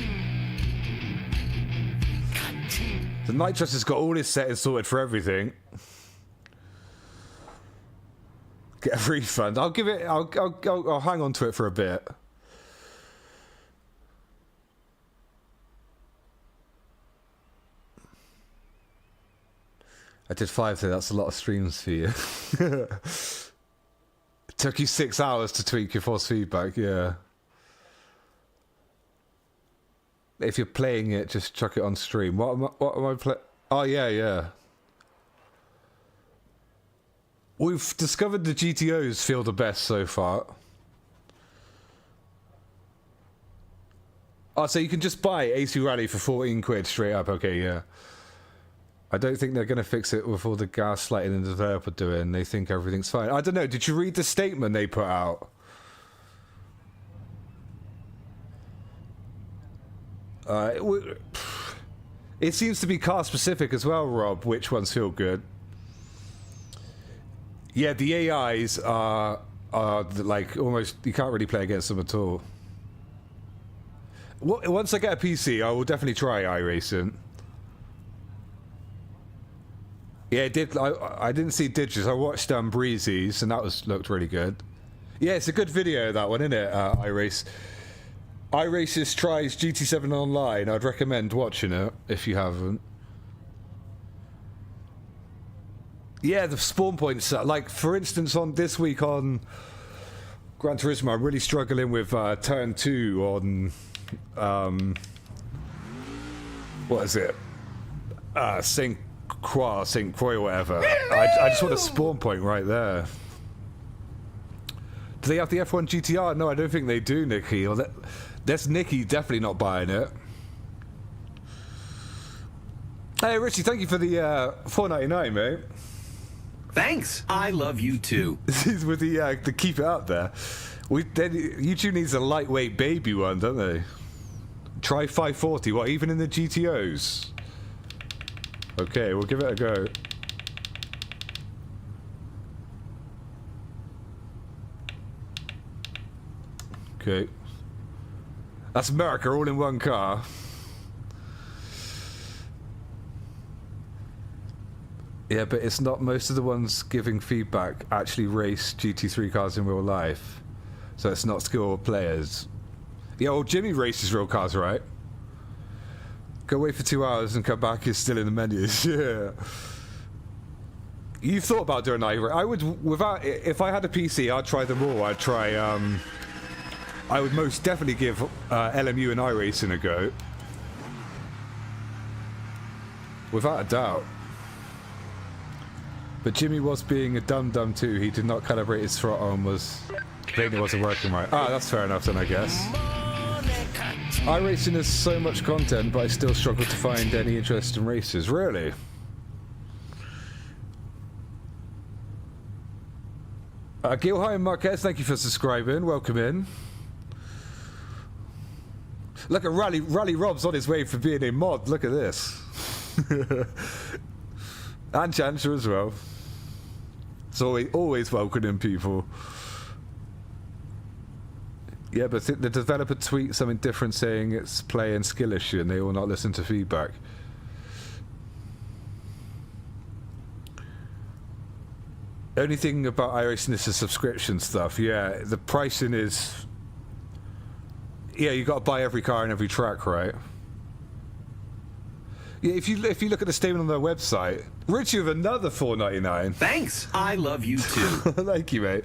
The Nitrous has got all his settings sorted for everything. Get a refund. I'll give it. I'll hang on to it for a bit. I did 5 today. That's a lot of streams for you. It took you 6 hours to tweak your force feedback, yeah. If you're playing it, just chuck it on stream. What am I playing? Oh, yeah. We've discovered the GTOs feel the best so far. Oh, so you can just buy AC Rally for 14 quid straight up. Okay, yeah. I don't think they're going to fix it with all the gaslighting the developer doing. They think everything's fine. I don't know. Did you read the statement they put out? It seems to be car specific as well, Rob. Which ones feel good? Yeah, the AIs are like almost, you can't really play against them at all. Once I get a PC, I will definitely try iRacing. Yeah, it did. I didn't see Digits. I watched Breezy's, and that looked really good. Yeah, it's a good video, that one, isn't it? iRace. iRaces tries GT7 online. I'd recommend watching it if you haven't. Yeah, the spawn points. Like, for instance, on this week on Gran Turismo, I'm really struggling with turn 2 on what is it? Saint Croix, whatever. I just want a spawn point right there. Do they have the F1 GTR? No, I don't think they do, Nikki. Or that's Nikki definitely not buying it. Hey, Richie, thank you for the $4.99, mate. Thanks. I love you too. This is with the keep it up there. YouTube needs a lightweight baby one, don't they? Try 540. What, even in the GTOs? Okay, we'll give it a go. Okay. That's America all in one car. Yeah, but it's not most of the ones giving feedback actually race GT3 cars in real life. So it's not skilled players. Yeah, well, Jimmy races real cars, right? Go away for 2 hours and come back, is still in the menus. Yeah. You thought about doing that. I would, without, if I had a PC, I'd try them all. I'd try, I would most definitely give LMU and iRacing a go. Without a doubt. But Jimmy was being a dum-dum too. He did not calibrate his throttle and was thinking it wasn't working right. Ah, that's fair enough then, I guess. iRacing has so much content, but I still struggle to find any interest in races. Really? Gilheim Marquez, thank you for subscribing. Welcome in. Look at Rally Rob's on his way for being a mod. Look at this. And Chancellor as well. It's always welcoming people. Yeah, but the developer tweets something different saying it's play and skill issue and they will not listen to feedback. Only thing about iRacing is the subscription stuff. Yeah, the pricing is... Yeah, you got to buy every car and every track, right? Yeah, if you look at the statement on their website, Richie with another $4.99. Thanks. I love you too. Thank you, mate.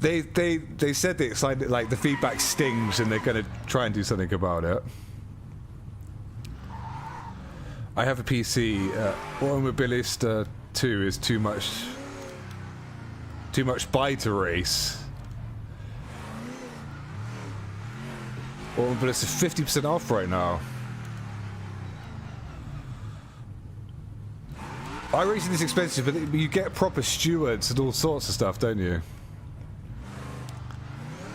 They said they excited, like the feedback stings and they're gonna try and do something about it. I have a PC. Automobilist 2 is too much buy to race. Automobilist is 50% off right now. iRacing is expensive, but you get proper stewards and all sorts of stuff, don't you?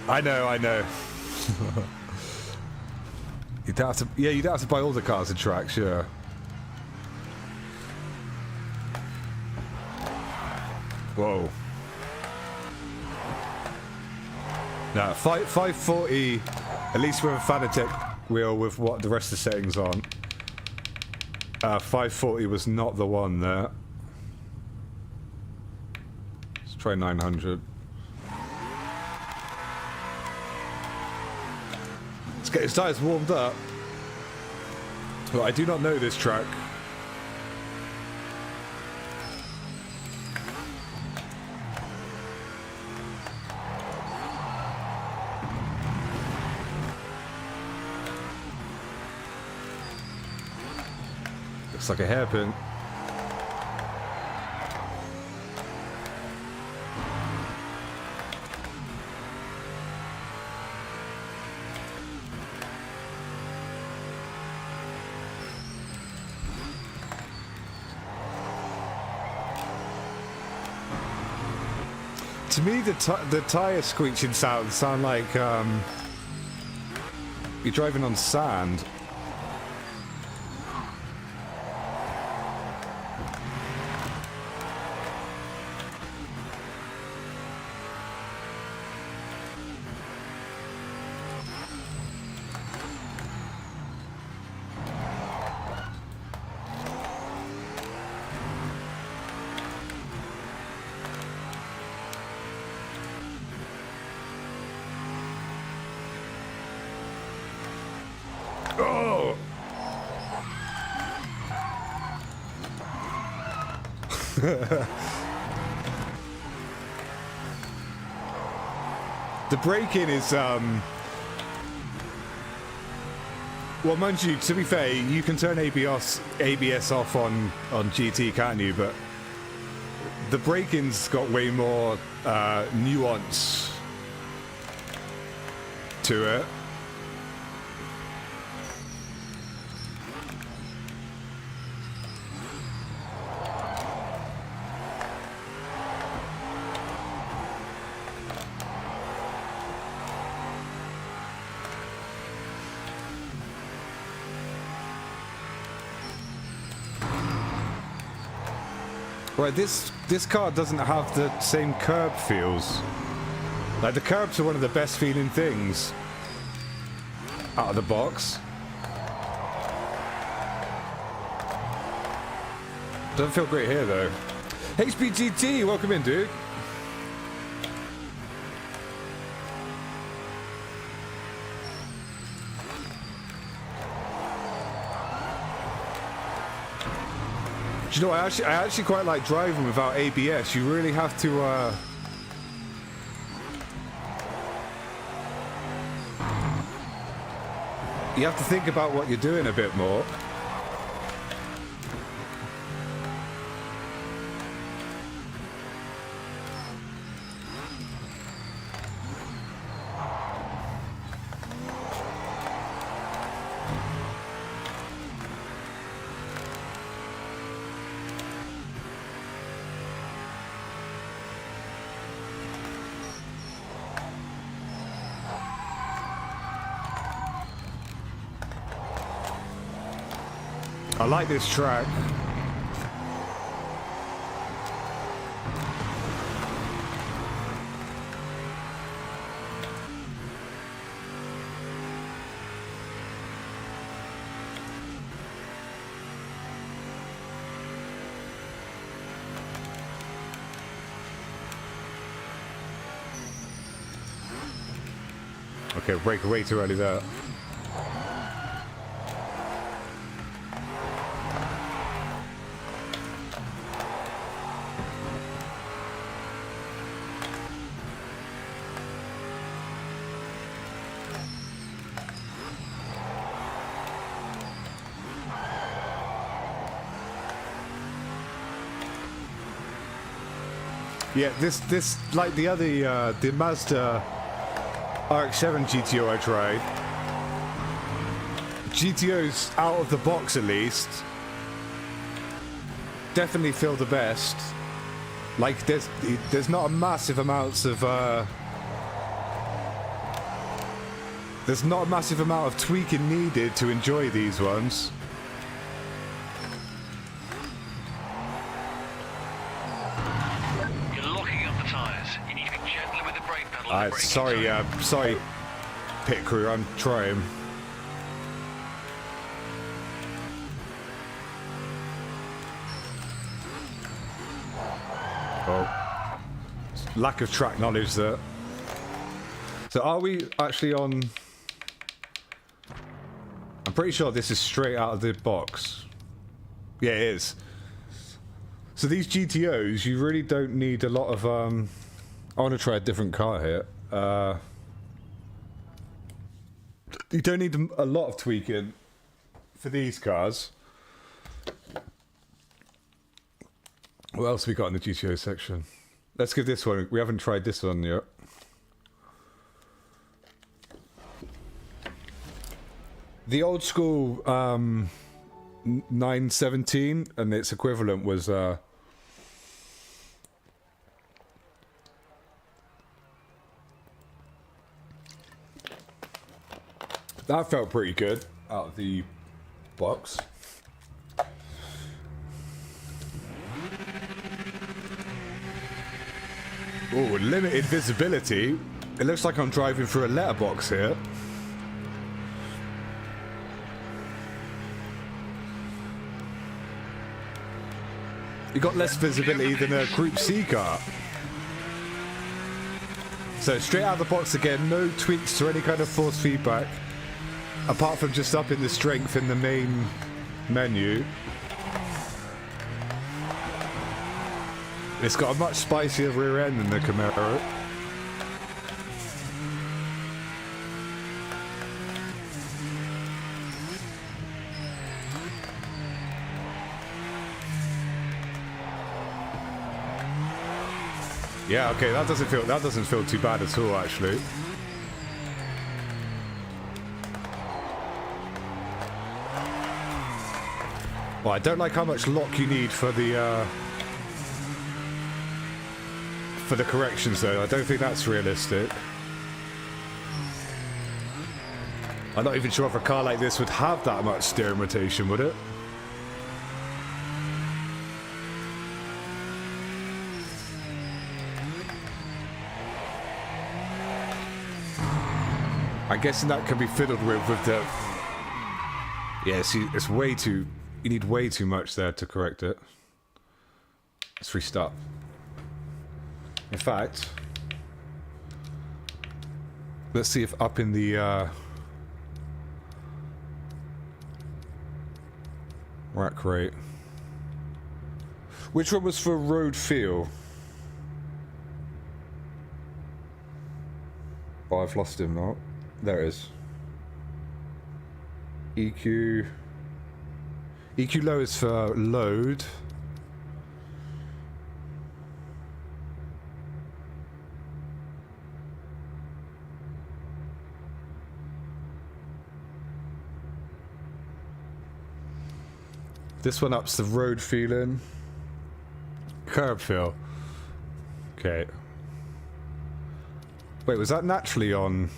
I know. You don't have to. Yeah, you don't have to buy all the cars and tracks. Yeah. Whoa. Now 540, at least with a Fanatec wheel with what the rest of the settings on. 540 was not the one there. Let's try 900. Let's get his tyres warmed up. Well, I do not know this track. Looks like a hairpin. To me, the tire screeching sounds sound like you're driving on sand. The braking is well, mind you, to be fair, you can turn ABS off on GT, can't you? But the braking's got way more nuance to it. Right, this car doesn't have the same curb feels. Like, the curbs are one of the best feeling things out of the box. Doesn't feel great here though. HBGT, welcome in, dude. Do you know what, I actually quite like driving without ABS. You really have to you have to think about what you're doing a bit more. I like this track. Okay, brake way too early there. Yeah, this like the other the Mazda RX-7 GTO I tried. GTOs out of the box at least definitely feel the best. Like there's not a massive amounts of there's not a massive amount of tweaking needed to enjoy these ones. Sorry, pit crew, I'm trying. Oh, lack of track knowledge there. So are we actually on? I'm pretty sure this is straight out of the box. Yeah, it is. So these GTOs, you really don't need a lot of I want to try a different car here. You don't need a lot of tweaking for these cars. What else have we got in the GTO section? Let's give this one. We haven't tried this one yet. The old school 917 and its equivalent was that felt pretty good out of the box. Oh, limited visibility. It looks like I'm driving through a letterbox here. You got less visibility than a Group C car. So straight out of the box again, no tweaks to any kind of force feedback. Apart from just upping the strength in the main menu. It's got a much spicier rear end than the Camaro. Yeah, okay, that doesn't feel too bad at all, actually. Well, I don't like how much lock you need for the corrections, though. I don't think that's realistic. I'm not even sure if a car like this would have that much steering rotation, would it? I'm guessing that can be fiddled with the... Yeah, see, it's way too... You need way too much there to correct it. Let's restart. In fact... Let's see if up in the... rack rate. Which one was for road feel? Oh, I've lost him now. There it is. EQ. EQ low is for load. This one ups the road feeling. Curb feel. Okay. Wait, was that naturally on?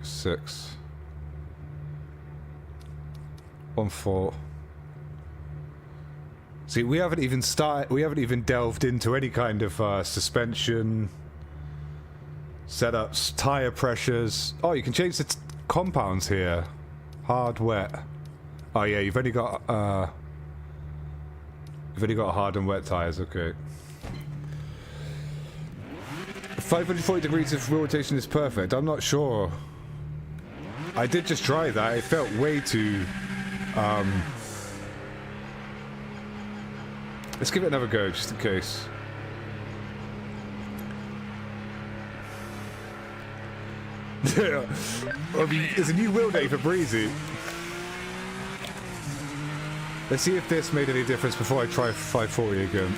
Six. 1.4. See, we haven't even delved into any kind of suspension setups, tire pressures. Oh, you can change the compounds here. Hard, wet. Oh yeah, you've only got hard and wet tires. Okay. 540 degrees of wheel rotation is perfect. I'm not sure. I did just try that. It felt way too... Let's give it another go, just in case. I mean, there's a new wheel day for Breezy. Let's see if this made any difference before I try 540 again.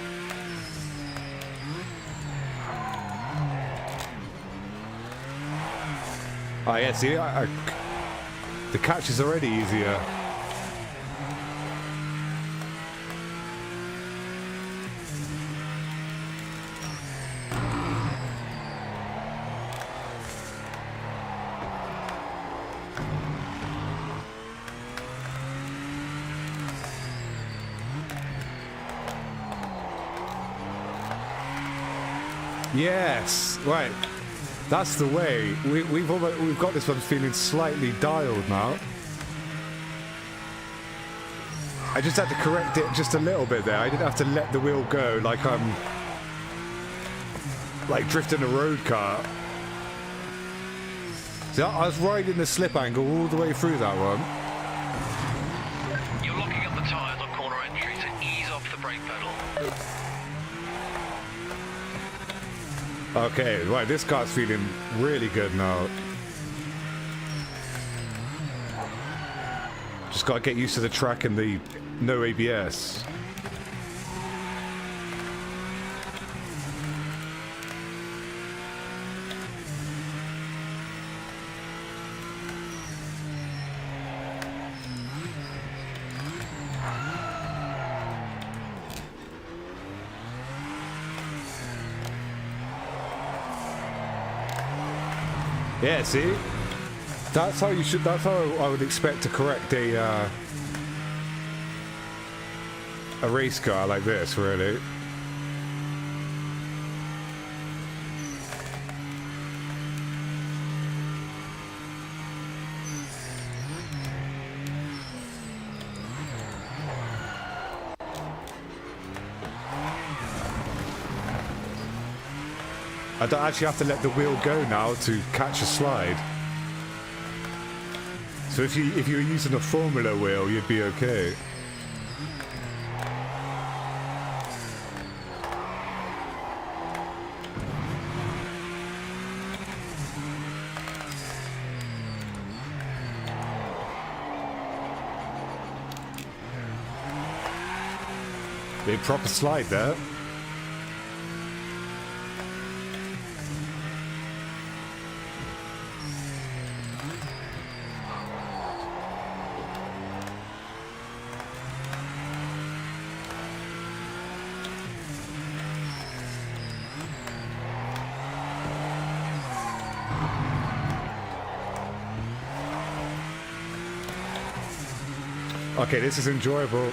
Oh yeah, see, the catch is already easier. Yes, right. That's the way. We've got this one feeling slightly dialed now. I just had to correct it just a little bit there. I didn't have to let the wheel go like I'm like drifting a road car. See, I was riding the slip angle all the way through that one. You're locking up the tyres on corner entry to ease off the brake pedal. Okay, right, this car's feeling really good now. Just gotta get used to the track and the no ABS. Yeah, see? That's how you should, that's how I would expect to correct a race car like this, really. I don't actually have to let the wheel go now to catch a slide. So if you were using a Formula wheel, you'd be okay. Big proper slide there. Okay, this is enjoyable.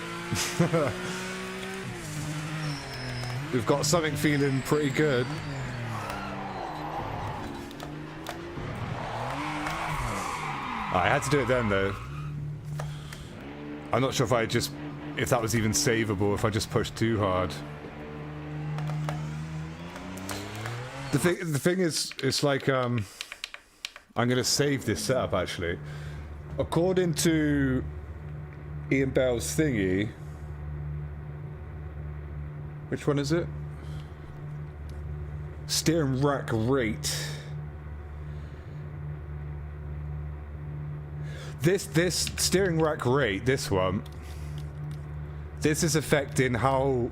We've got something feeling pretty good. I had to do it then, though. I'm not sure if that was even savable, if I just pushed too hard. The thing is, it's like, I'm gonna save this setup, actually. According to Ian Bell's thingy, which one is it? Steering rack rate. This steering rack rate, this one, this is affecting how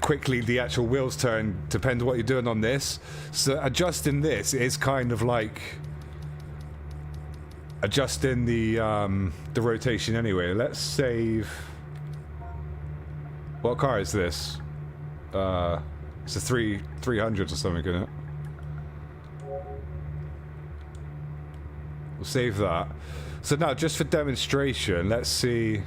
quickly the actual wheels turn, depends on what you're doing on this. So adjusting this is kind of like adjusting the rotation anyway. Let's save. What car is this? It's a 300s or something, isn't it? We'll save that. So now, just for demonstration, let's see.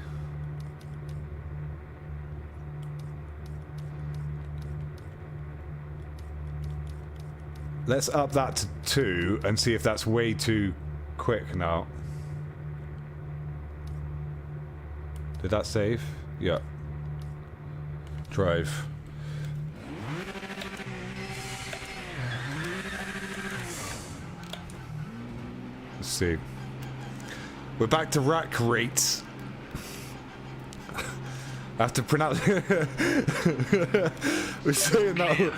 Let's up that to 2 and see if that's way too quick now. Did that save? Yeah. Drive. Let's see. We're back to rack rates. I have to pronounce. We're saying that.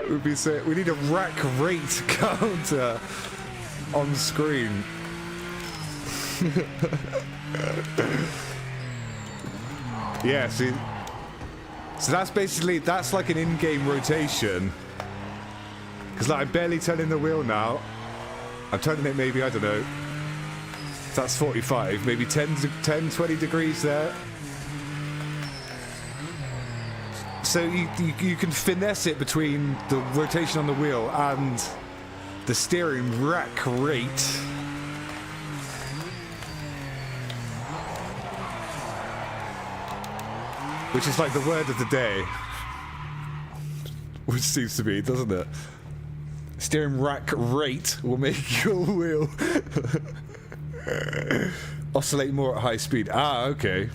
We'd be saying we need a rack rate counter on screen. Yeah, see. So that's basically, that's like an in-game rotation. Because like I'm barely turning the wheel now. I'm turning it maybe, I don't know. So that's 45, maybe 10, 20 degrees there. So you can finesse it between the rotation on the wheel and the steering rack rate. Which is like the word of the day. Which seems to be, doesn't it? Steering rack rate will make your wheel oscillate more at high speed. Ah, okay.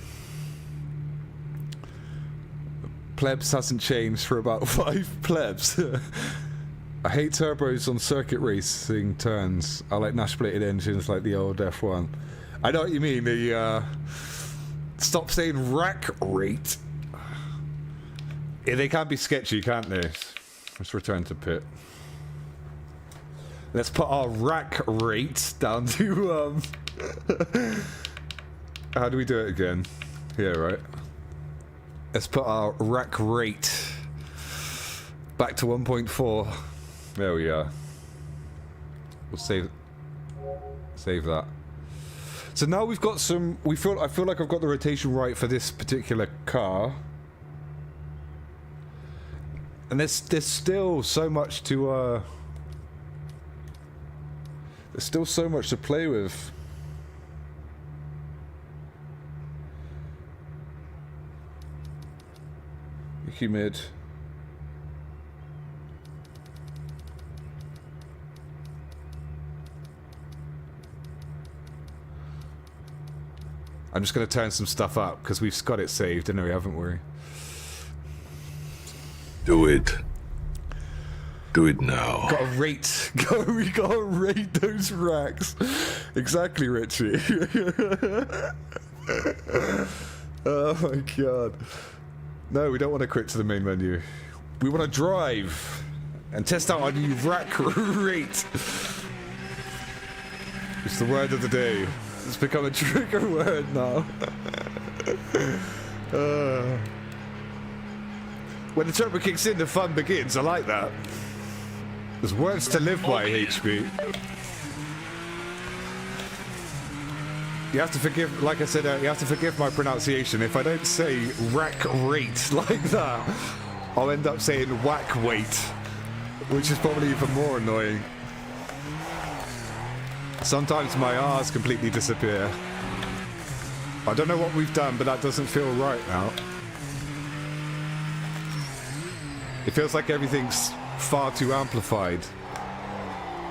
Plebs hasn't changed for about 5 plebs. I hate turbos on circuit racing turns. I like Nash-plated engines like the old F1. I know what you mean. The stop saying rack rate. Yeah, they can be sketchy, can't they? Let's return to pit. Let's put our rack rate down to how do we do it again? Here, right? Let's put our rack rate back to 1.4. There we are. We'll save that. So now we've got some. I feel like I've got the rotation right for this particular car. And there's still so much to there's still so much to play with. Humid. I'm just going to turn some stuff up because we've got it saved, anyway, haven't we? Do it. Do it now. Got to rate. We got to rate those racks. Exactly, Richie. Oh my god. No, we don't want to quit to the main menu. We want to drive and test out our new rack rate. It's the word of the day. It's become a trigger word now. When the turbo kicks in, the fun begins. I like that. There's words to live by, HB. You have to forgive, like I said, you have to forgive my pronunciation. If I don't say rack rate like that, I'll end up saying whack weight, which is probably even more annoying. Sometimes my R's completely disappear. I don't know what we've done, but that doesn't feel right now. It feels like everything's far too amplified.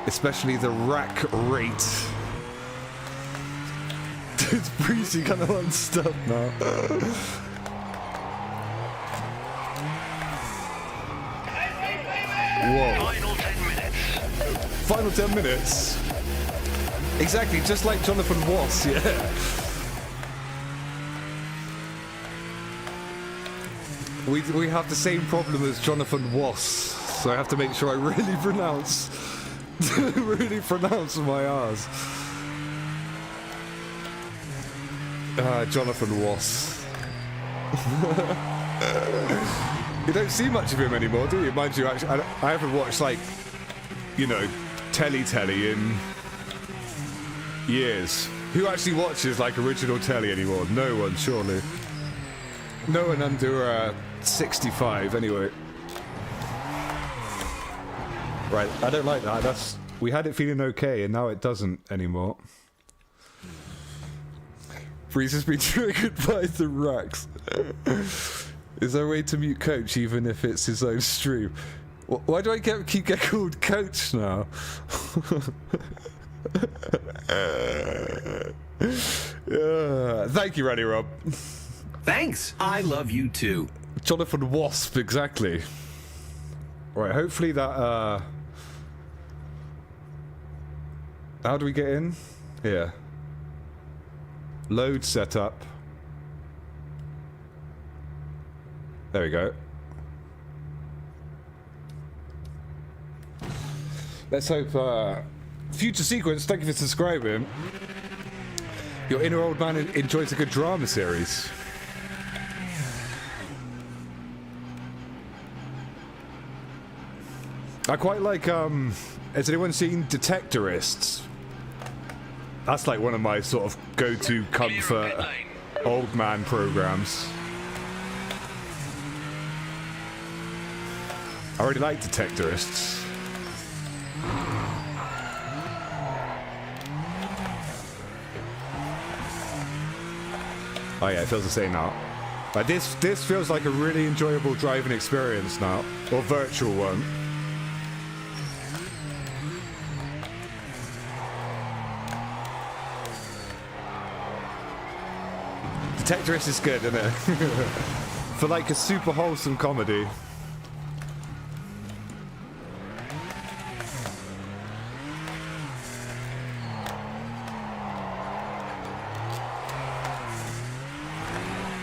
Especially the rack rate. It's breezy, kind of unstuck now. Whoa. Final 10 minutes. Final 10 minutes? Exactly, just like Jonathan Wass, yeah. We have the same problem as Jonathan Wass, so I have to make sure I really pronounce my R's. Jonathan Wass. You don't see much of him anymore, do you? Mind you, actually, I haven't watched, like, you know, telly in years. Who actually watches, like, original telly anymore? No one, surely. No one under 65, anyway. Right, I don't like that. We had it feeling okay, and now it doesn't anymore. Freeze has been triggered by the racks. Is there a way to mute Coach even if it's his own stream? Why do I keep getting called Coach now? Thank you, Randy Rob. Thanks. I love you too. Jonathan Wasp, exactly. Right, hopefully that, how do we get in? Here. Load setup. There we go. Let's hope, future sequence, thank you for subscribing. Your inner old man enjoys a good drama series. I quite like, has anyone seen Detectorists? That's like one of my sort of go-to comfort old man programs. I really like Detectorists. Oh yeah, it feels the same now. Like this feels like a really enjoyable driving experience now, or virtual one. Detectorist is good, isn't it? For like a super wholesome comedy.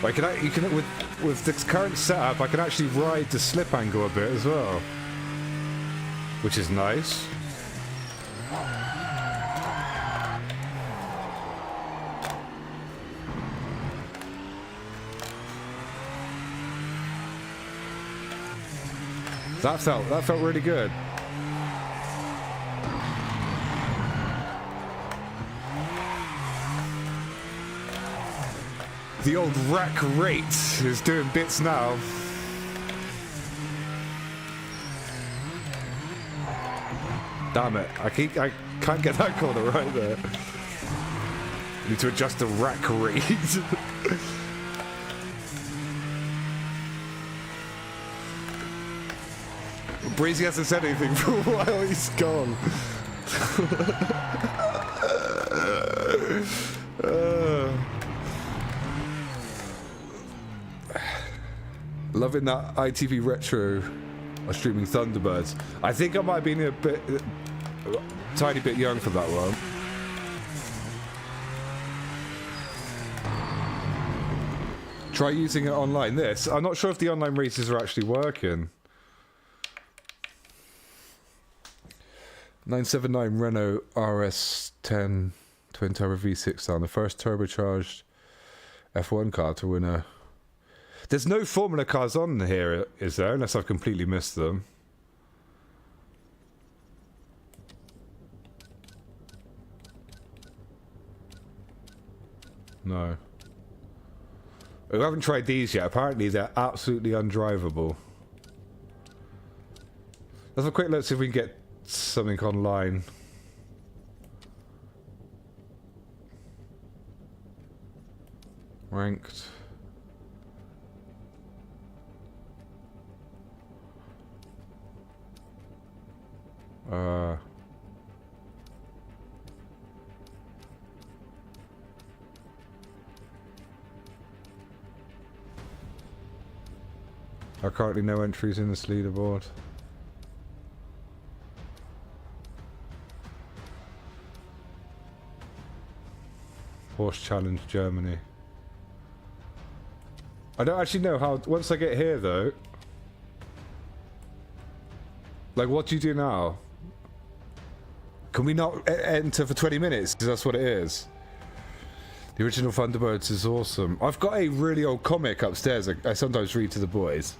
Like you can with this current setup, I can actually ride the slip angle a bit as well, which is nice. That felt really good. The old rack rate is doing bits now. Damn it! I can't get that corner right there. Need to adjust the rack rate. Breezy hasn't said anything for a while, he's gone. Loving that ITV Retro streaming Thunderbirds. I think I might have been a tiny bit young for that one. Try using it online. I'm not sure if the online races are actually working. 979 Renault RS10 twin turbo V6 down, the first turbocharged F1 car to win a. There's no Formula cars on here, is there? Unless I've completely missed them. No. We haven't tried these yet. Apparently they're absolutely undrivable. Let's have a quick look, see if we can get something online. Ranked. There are currently no entries in this leaderboard. Horse Challenge Germany. I don't actually know how, once I get here though, like what do you do now? Can we not enter for 20 minutes? Because that's what it is. The original Thunderbirds is awesome. I've got a really old comic upstairs I sometimes read to the boys.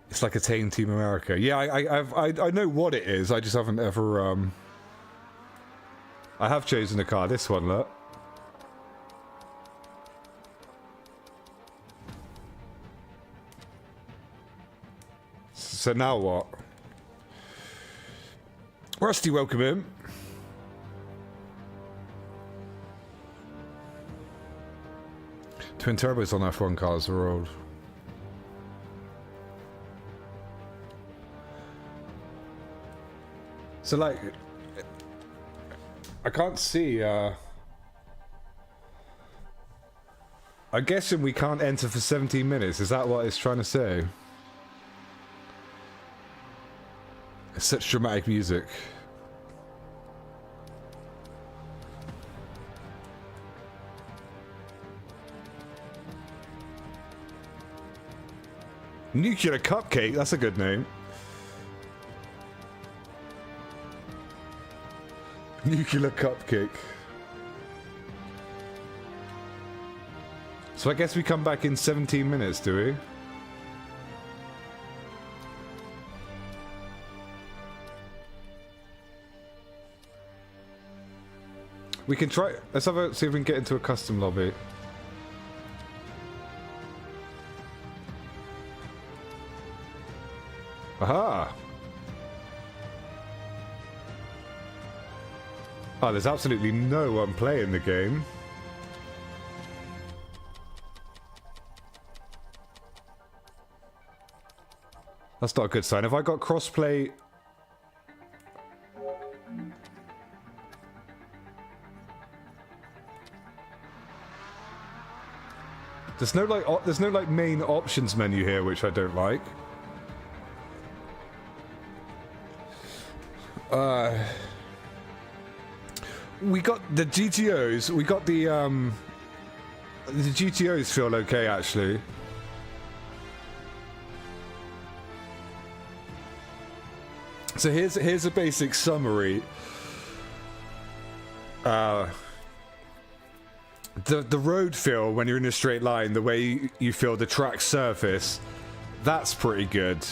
It's like a Team America. Yeah, I know what it is. I just haven't ever I have chosen a car. This one, look. So now what? Rusty, welcome in. Twin turbos on F1 cars are old. So like, I can't see, I'm guessing we can't enter for 17 minutes. Is that what it's trying to say? It's such dramatic music. Nuclear Cupcake, that's a good name. Nuclear Cupcake. So I guess we come back in 17 minutes, do we? We can try. Let's have a see if we can get into a custom lobby. Aha! Oh, there's absolutely no one playing the game. That's not a good sign. Have I got crossplay? There's no like main options menu here, which I don't like. We got the GTOs. We got the GTOs feel okay actually. So here's a basic summary. The road feel when you're in a straight line, the way you feel the track surface, that's pretty good.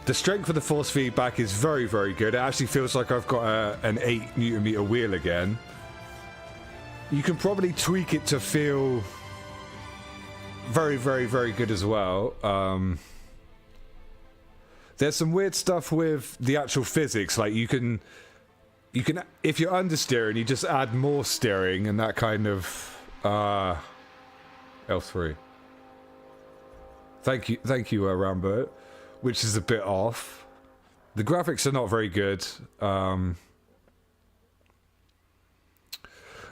The strength of the force feedback is very, very good. It actually feels like I've got an 8 Newton meter wheel again. You can probably tweak it to feel very, very, very good as well. There's some weird stuff with the actual physics, like you can if you're understeering, you just add more steering and that kind of L3. Thank you, Rambo. Which is a bit off. The graphics are not very good.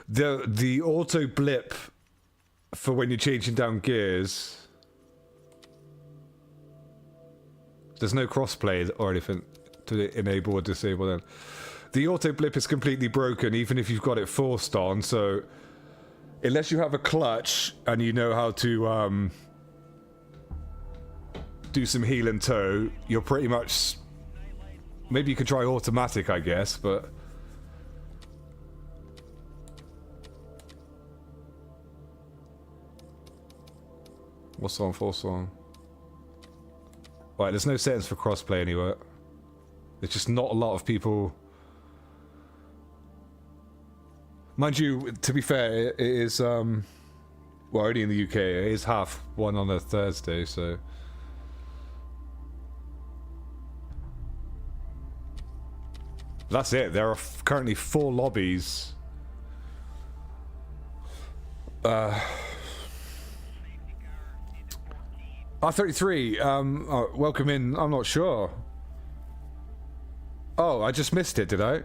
The auto blip for when you're changing down gears. There's no crossplay or anything to enable or disable them. The auto blip is completely broken even if you've got it forced on, so unless you have a clutch and you know how to do some heel and toe, you're pretty much... Maybe you could try automatic, I guess, but... What's on? False on. Right, there's no settings for crossplay anywhere. There's just not a lot of people. Mind you, to be fair, it is well, only in the UK. It is 1:30 on a Thursday, so. That's it. There are currently 4 lobbies. R33, welcome in. I'm not sure. Oh, I just missed it, did I?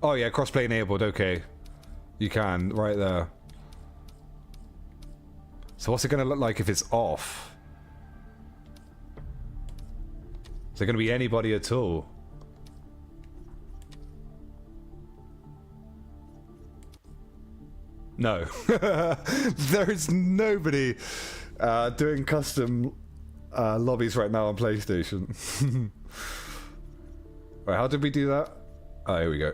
Oh yeah, crossplay enabled, okay. You can, right there. So what's it gonna look like if it's off? Is there gonna be anybody at all? No. There is nobody doing custom lobbies right now on PlayStation. Right, how did we do that? Oh, here we go.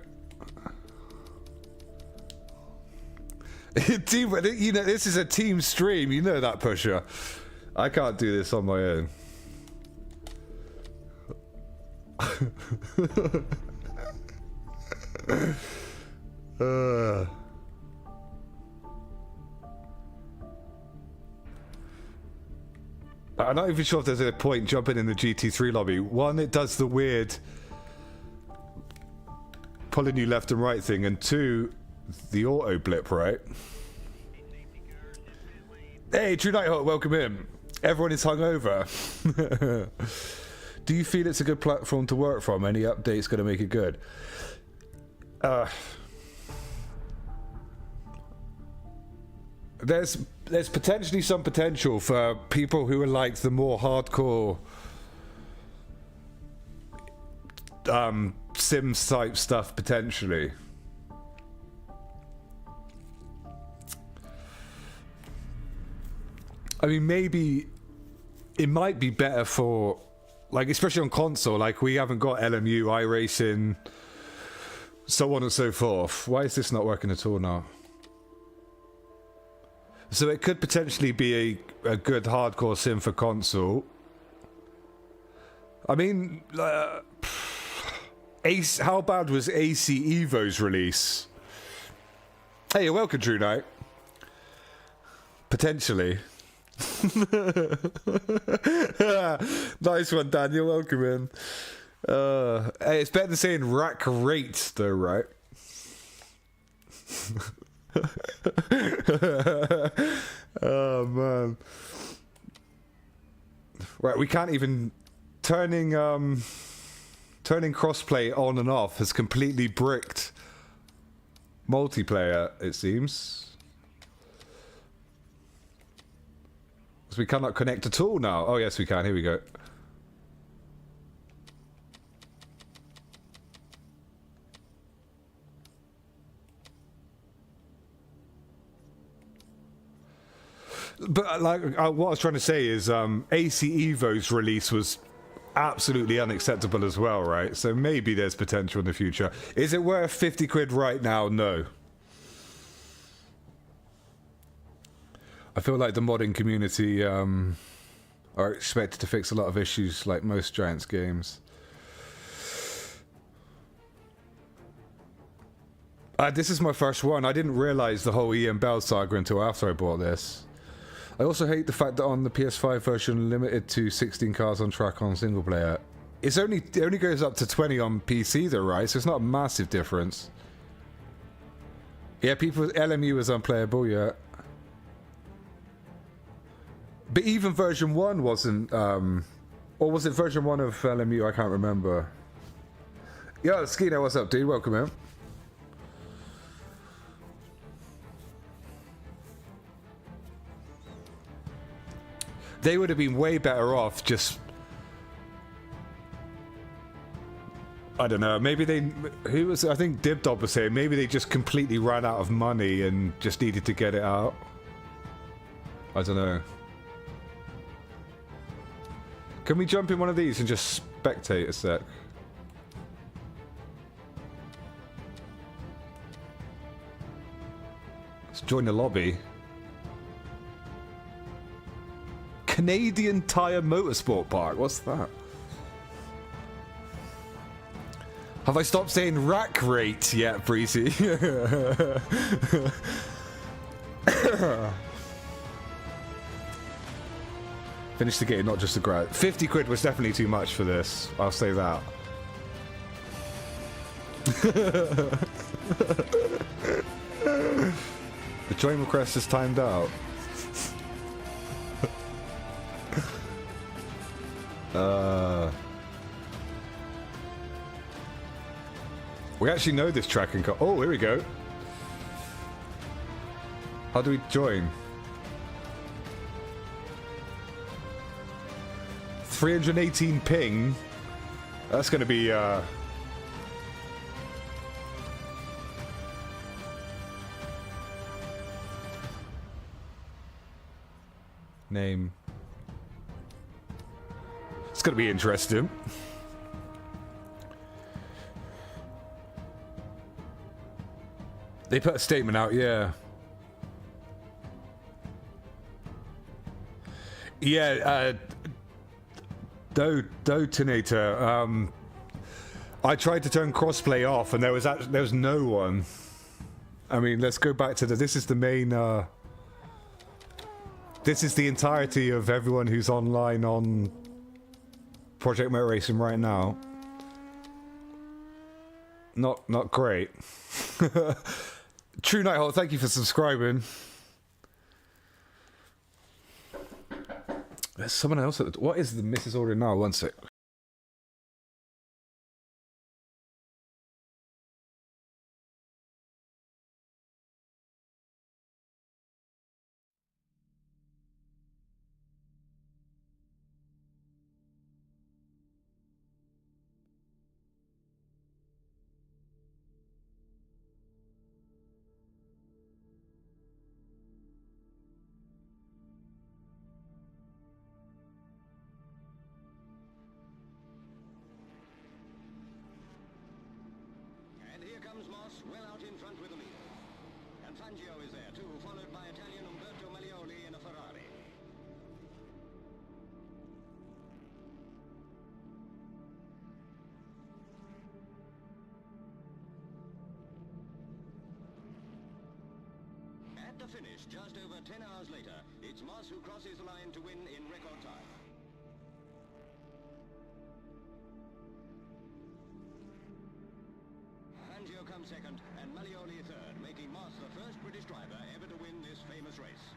Team, you know, this is a team stream. You know that, Pusher. I can't do this on my own. I'm not even sure if there's a point jumping in the GT3 lobby. One, it does the weird pulling you left and right thing, and two, the auto blip, right? Hey, True Nighthawk, welcome in. Everyone is hungover. Do you feel it's a good platform to work from? Any updates going to make it good? There's potentially some potential for people who are like the more hardcore Sims type stuff, potentially. I mean, maybe it might be better for, like, especially on console, like we haven't got LMU, iRacing, so on and so forth. Why is this not working at all now? So it could potentially be a good hardcore sim for console. I mean, how bad was AC Evo's release? Hey, you're welcome, Drew Knight. Potentially. Nice one, Dan. You're welcome in. Hey, it's better than saying rack rate, though, right? Oh man. Right, we can't even turning crossplay on and off has completely bricked multiplayer, it seems. So we cannot connect at all now. Oh yes, we can. Here we go. But like what I was trying to say is AC Evo's release was absolutely unacceptable as well, right? So maybe there's potential in the future. Is it worth 50 quid right now? No. I feel like the modding community are expected to fix a lot of issues like most Giants games. This is my first one. I didn't realise the whole Ian Bell saga until after I bought this. I also hate the fact that on the PS5 version, limited to 16 cars on track on single player. It only goes up to 20 on PC though, right? So it's not a massive difference. Yeah, LMU is unplayable, yeah. But even version 1 wasn't, or was it version 1 of LMU? I can't remember. Yo, Skeeter, what's up, dude? Welcome in. They would have been way better off just... I don't know, maybe they... Who was... I think Dibdob was saying, maybe they just completely ran out of money and just needed to get it out. I don't know. Can we jump in one of these and just spectate a sec? join the lobby. Canadian Tire Motorsport Park. What's that? Have I stopped saying rack rate yet, Breezy? Finish the game, not just the grad. 50 quid was definitely too much for this. I'll say that. The join request is timed out. We actually know this track and oh, here we go. How do we join? 318 ping. That's gonna be name. It's gonna be interesting. They put a statement out, yeah. Yeah, Dotinator. I tried to turn crossplay off, and there was no one. I mean, let's go back to this is the main. This is the entirety of everyone who's online on Project Motor Racing right now. Not great. True Nighthawk, thank you for subscribing. There's someone else at the... What is the Mrs. Order now? One sec. Finish just over 10 hours later. It's Moss who crosses the line to win in record time. Fangio comes second and Malioli third, making Moss the first British driver ever to win this famous race.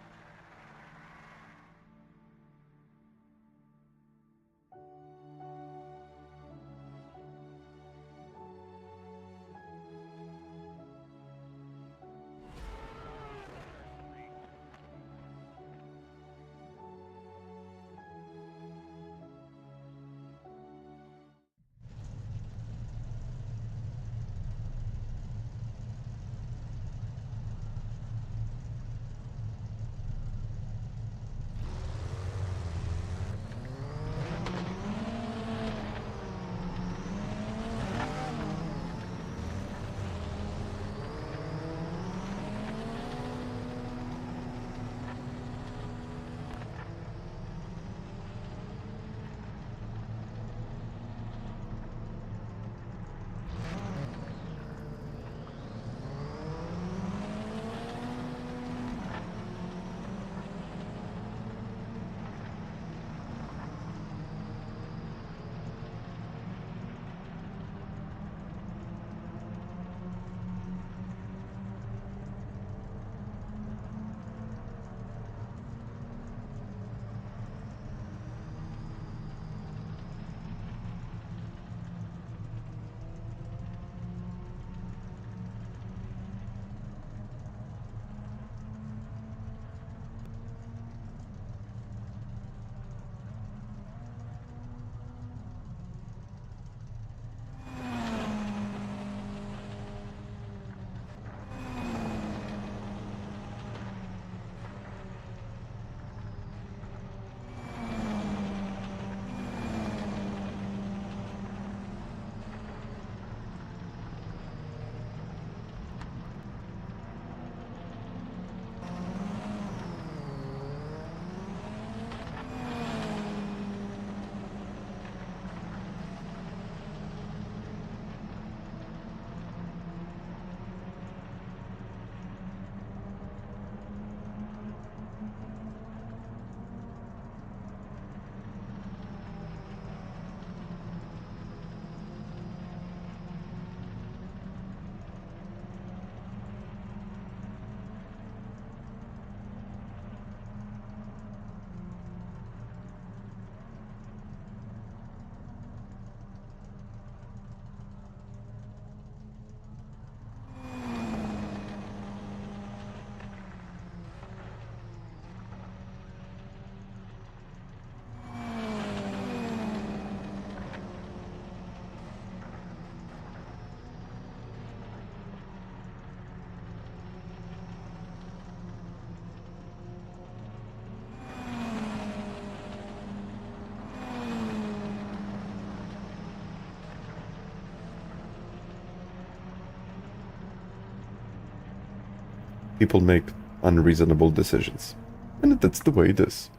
People make unreasonable decisions. And that's the way it is.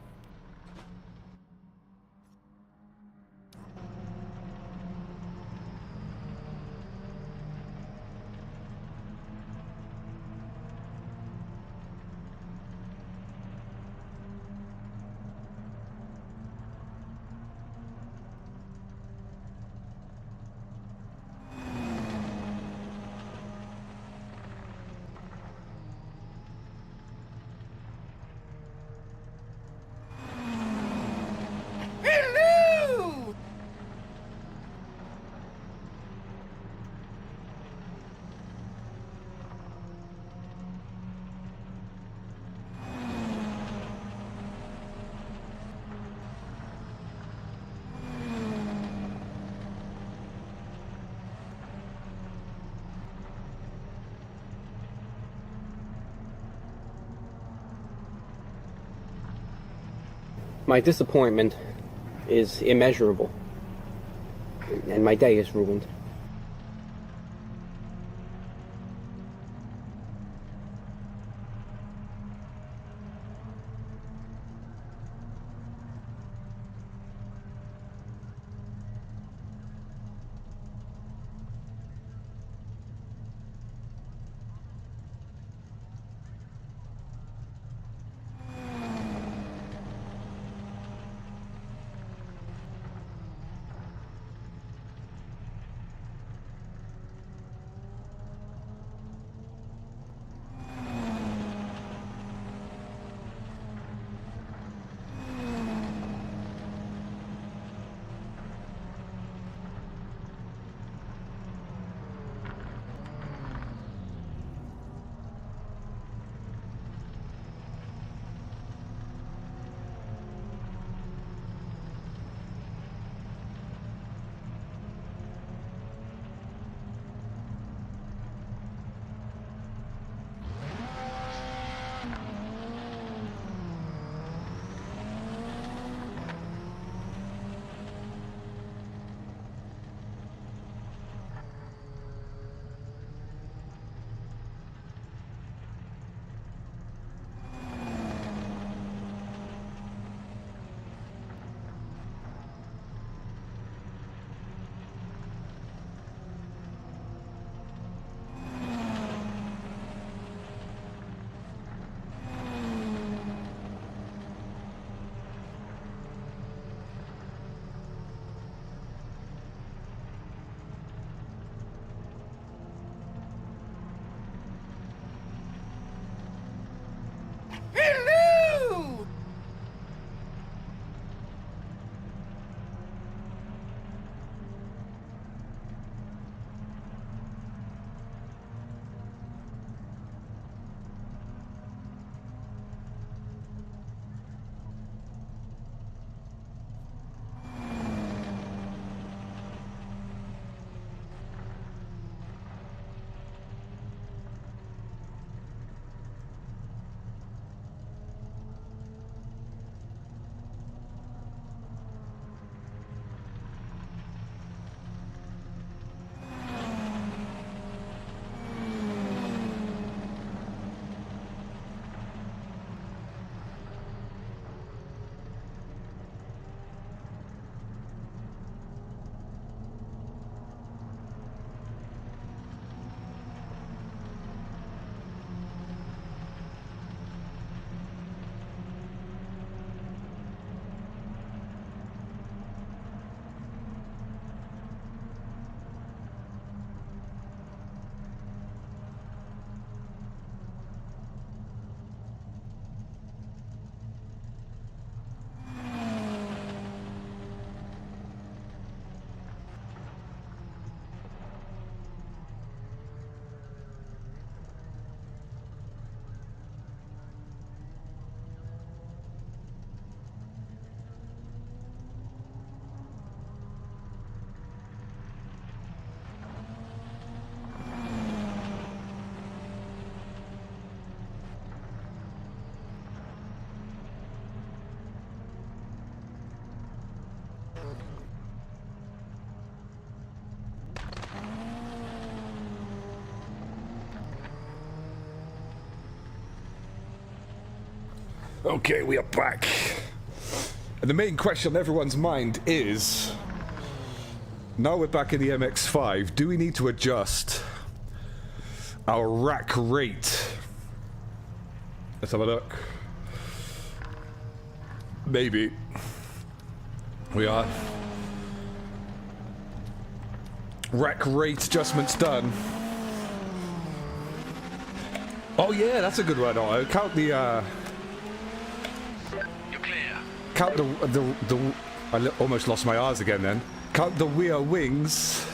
My disappointment is immeasurable, and my day is ruined. Okay, we are back. And the main question on everyone's mind is, now we're back in the MX-5, do we need to adjust our rack rate? Let's have a look. Maybe. We are. Rack rate adjustments done. Oh yeah, that's a good one. Oh, count the You're clear. count the I almost lost my R's again then. Count the rear wings.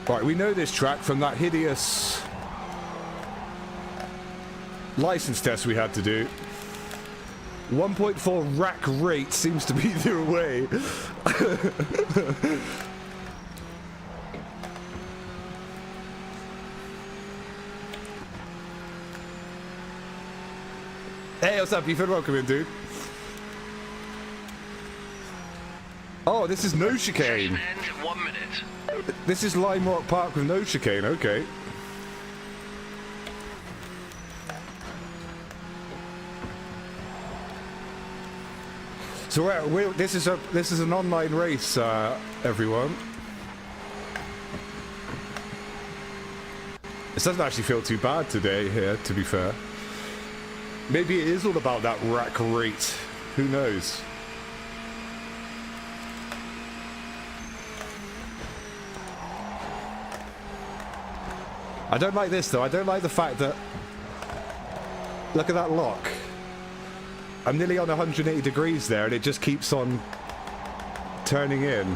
Right, we know this track from that hideous license test we had to do. 1.4 rack rate seems to be the way. Hey, what's up, Ethan? Welcome in, dude. Oh, this is no chicane. Ends in 1 minute. This is Lime Rock Park with no chicane, okay. So this is an online race, everyone. This doesn't actually feel too bad today here, to be fair. Maybe it is all about that rack rate. Who knows? I don't like this though. I don't like the fact that, look at that lock. I'm nearly on 180 degrees there and it just keeps on turning in.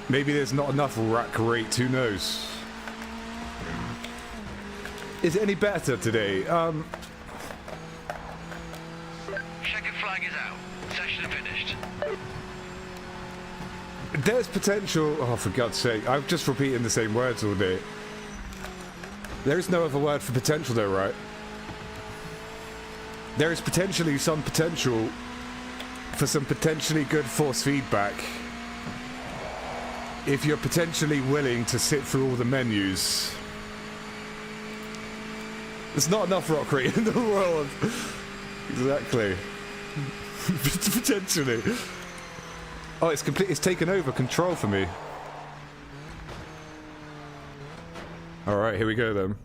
Maybe there's not enough rack rate, who knows? Is it any better today? Checkered flag is out. Session finished. There's potential. Oh, for God's sake. I'm just repeating the same words all day. There is no other word for potential though, right? There is potentially some potential for some potentially good force feedback if you're potentially willing to sit through all the menus. There's not enough rock rate in the world. Exactly. Potentially. Oh, it's complete. It's taken over control for me. All right, here we go then.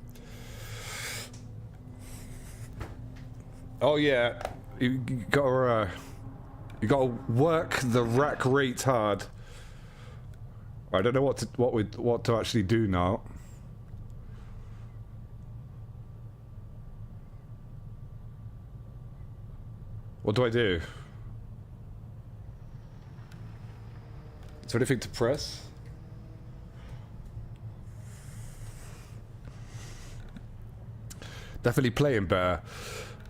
Oh yeah, you gotta work the rack rate hard. I don't know what to actually do now. What do I do? Is there anything to press? Definitely playing better.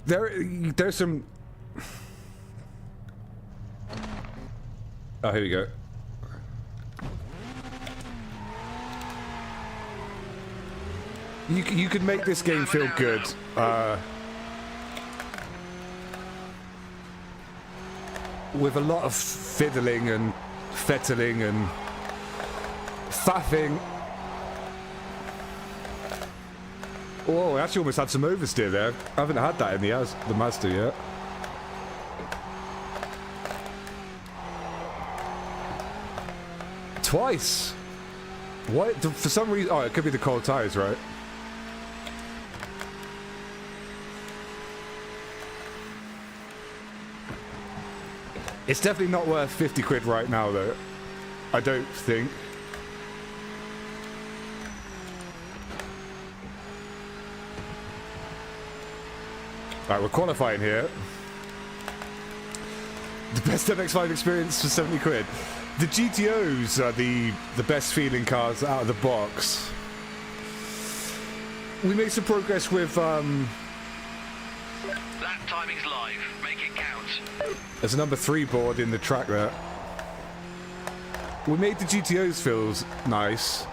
There's some. Oh, here we go. You could make this game feel good. With a lot of fiddling and fettling and faffing. Oh, I actually almost had some oversteer there. I haven't had that in the Mazda yet. Twice. What? For some reason. Oh, it could be the cold tires, right? It's definitely not worth 50 quid right now, though. I don't think. Right, we're qualifying here. The best MX-5 experience for 70 quid. The GTOs are the best feeling cars out of the box. We made some progress with That timing's live. Make it count. there's a number 3 board in the track there. We made the GTOs feel nice.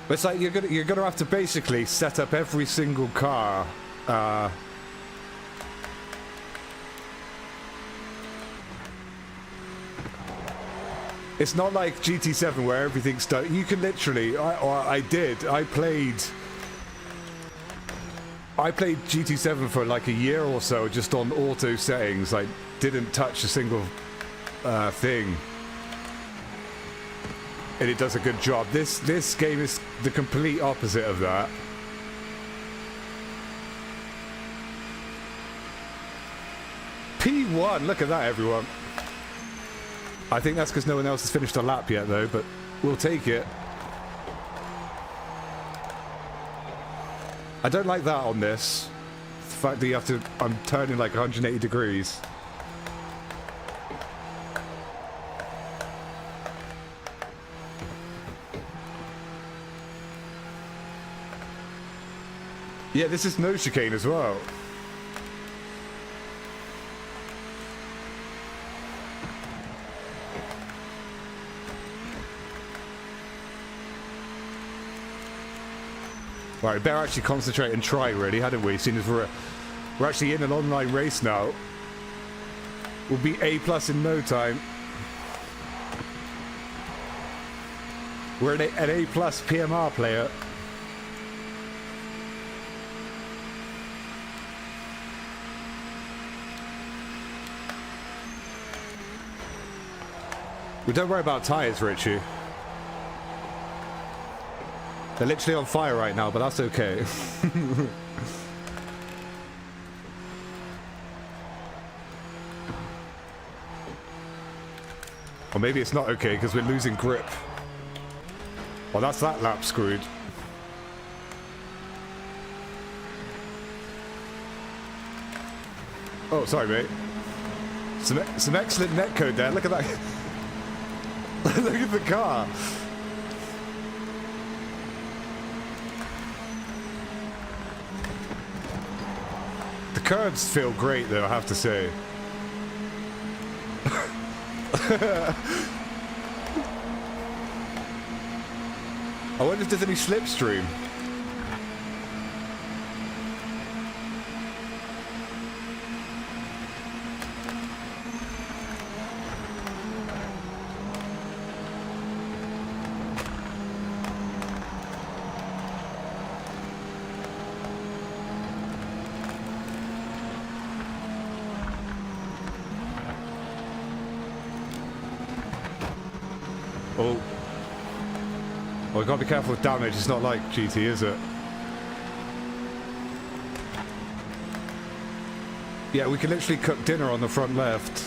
But it's like you're gonna have to basically set up every single car. It's not like GT7 where everything's done. You can literally, I played GT7 for like a year or so just on auto settings. Like, didn't touch a single thing, and it does a good job. This game is the complete opposite of that. P1, look at that, everyone. I think that's because no one else has finished a lap yet, though, but we'll take it. I don't like that on this. The fact that you have to... I'm turning like 180 degrees. Yeah, this is no chicane as well. Right, we better actually concentrate and try, really, hadn't we? Seeing as we're actually in an online race now. We'll be A+ in no time. We're an A+ PMR player. We don't worry about tyres, Richie. They're literally on fire right now, but that's okay. Or maybe it's not okay because we're losing grip. Well, that's that lap screwed. Oh, sorry, mate. Some excellent netcode there. Look at that. Look at the car. The curves feel great, though, I have to say. I wonder if there's any slipstream. Oh, we gotta be careful with damage. It's not like GT, is it? Yeah, we can literally cook dinner on the front left.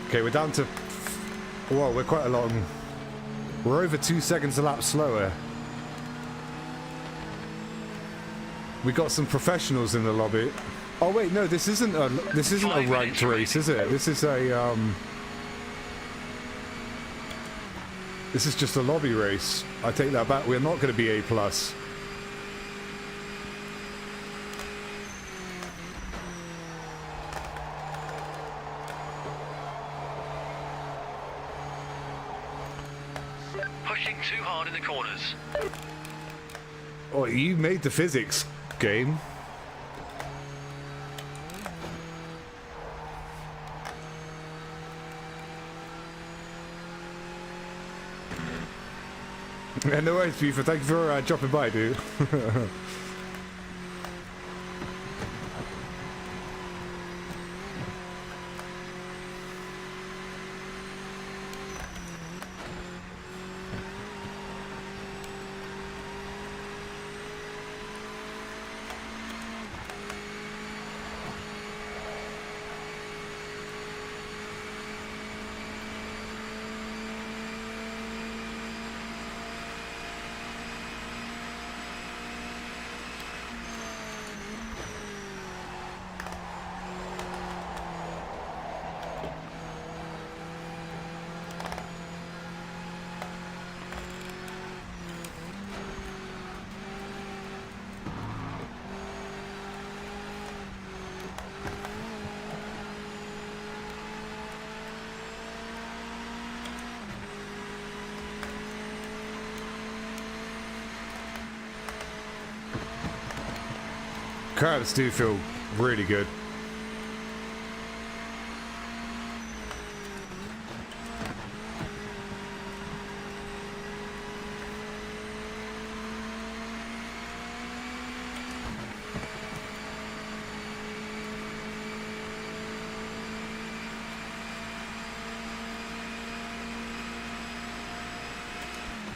Okay, we're down to... Whoa, we're quite a long... We're over 2 seconds a lap slower. We got some professionals in the lobby. Oh wait, no, this isn't a ranked race, is it? This is a this is just a lobby race. I take that back. We're not going to be A+. Pushing too hard in the corners. Oh, you made the physics game. Yeah, no worries, FIFA. Thank you for dropping by, dude. curbs do feel really good.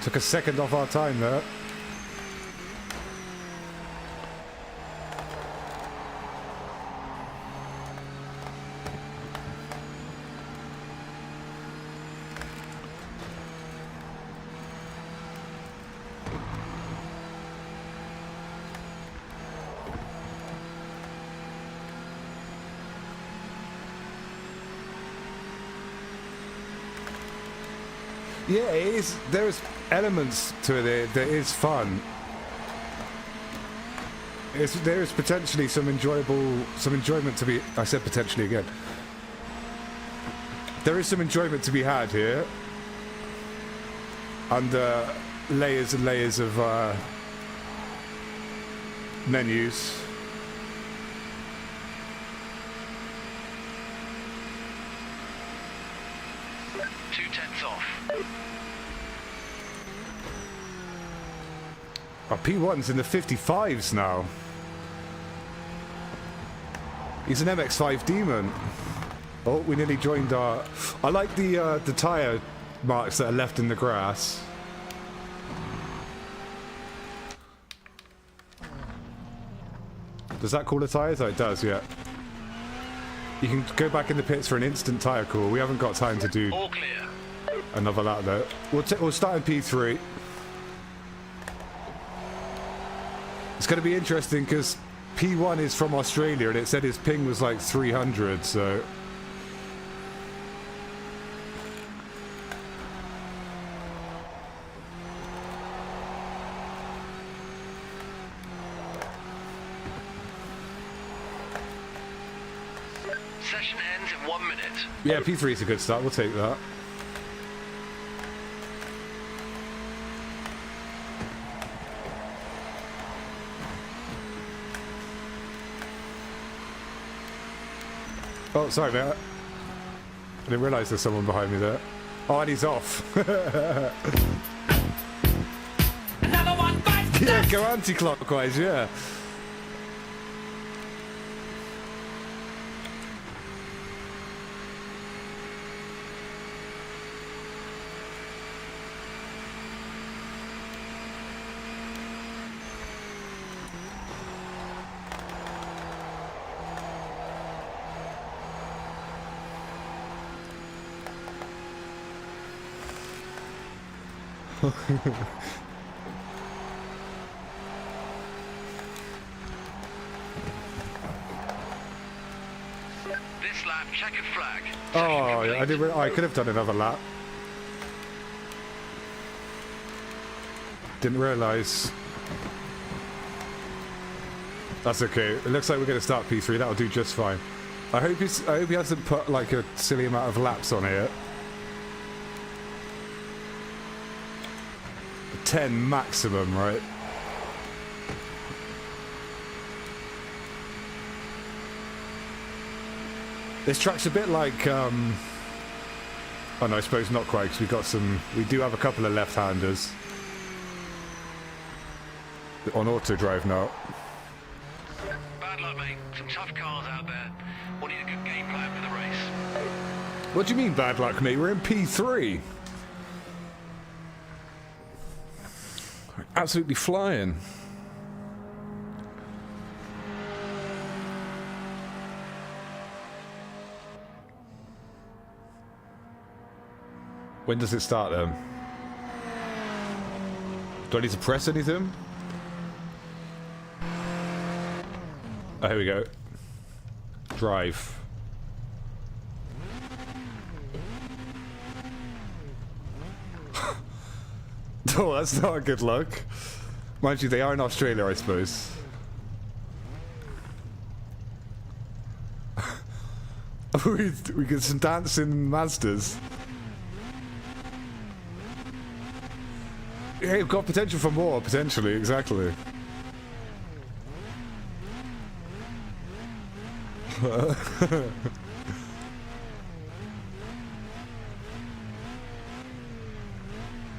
Took a second off our time there. Yeah, it is. There's elements to it that is fun. There is potentially some enjoyment to be. I said potentially again. There is some enjoyment to be had here, under layers and layers of menus. Our P1's in the 55s now. He's an MX-5 demon. Oh, we nearly joined our... I like the tyre marks that are left in the grass. Does that call a tyre? Oh, it does, yeah. You can go back in the pits for an instant tyre call. We haven't got time to do another lap though. We'll start in P3. It's going to be interesting because P1 is from Australia and it said his ping was like 300, so... Session ends in 1 minute. Yeah, P3 is a good start. We'll take that. Oh, sorry, mate. I didn't realise there's someone behind me there. Oh, and he's off. Another one bites the Yeah, go anti-clockwise, yeah. This lap, checkered flag. Oh, I didn't. I could have done another lap. Didn't realise. That's okay. It looks like we're going to start P3. That'll do just fine. I hope he hasn't put like a silly amount of laps on here. 10 maximum, right? This track's a bit like, oh no, I suppose not quite, because we do have a couple of left-handers on auto drive now. Bad luck, mate. Some tough cars out there. We'll need a good game plan for the race. What do you mean bad luck, mate? We're in P3. Absolutely flying. When does it start then? Do I need to press anything? Oh, here we go. Drive. Oh, that's not a good look. Mind you, they are in Australia, I suppose. We get some dancing Mazdas. Yeah, you've got potential for more, potentially, exactly.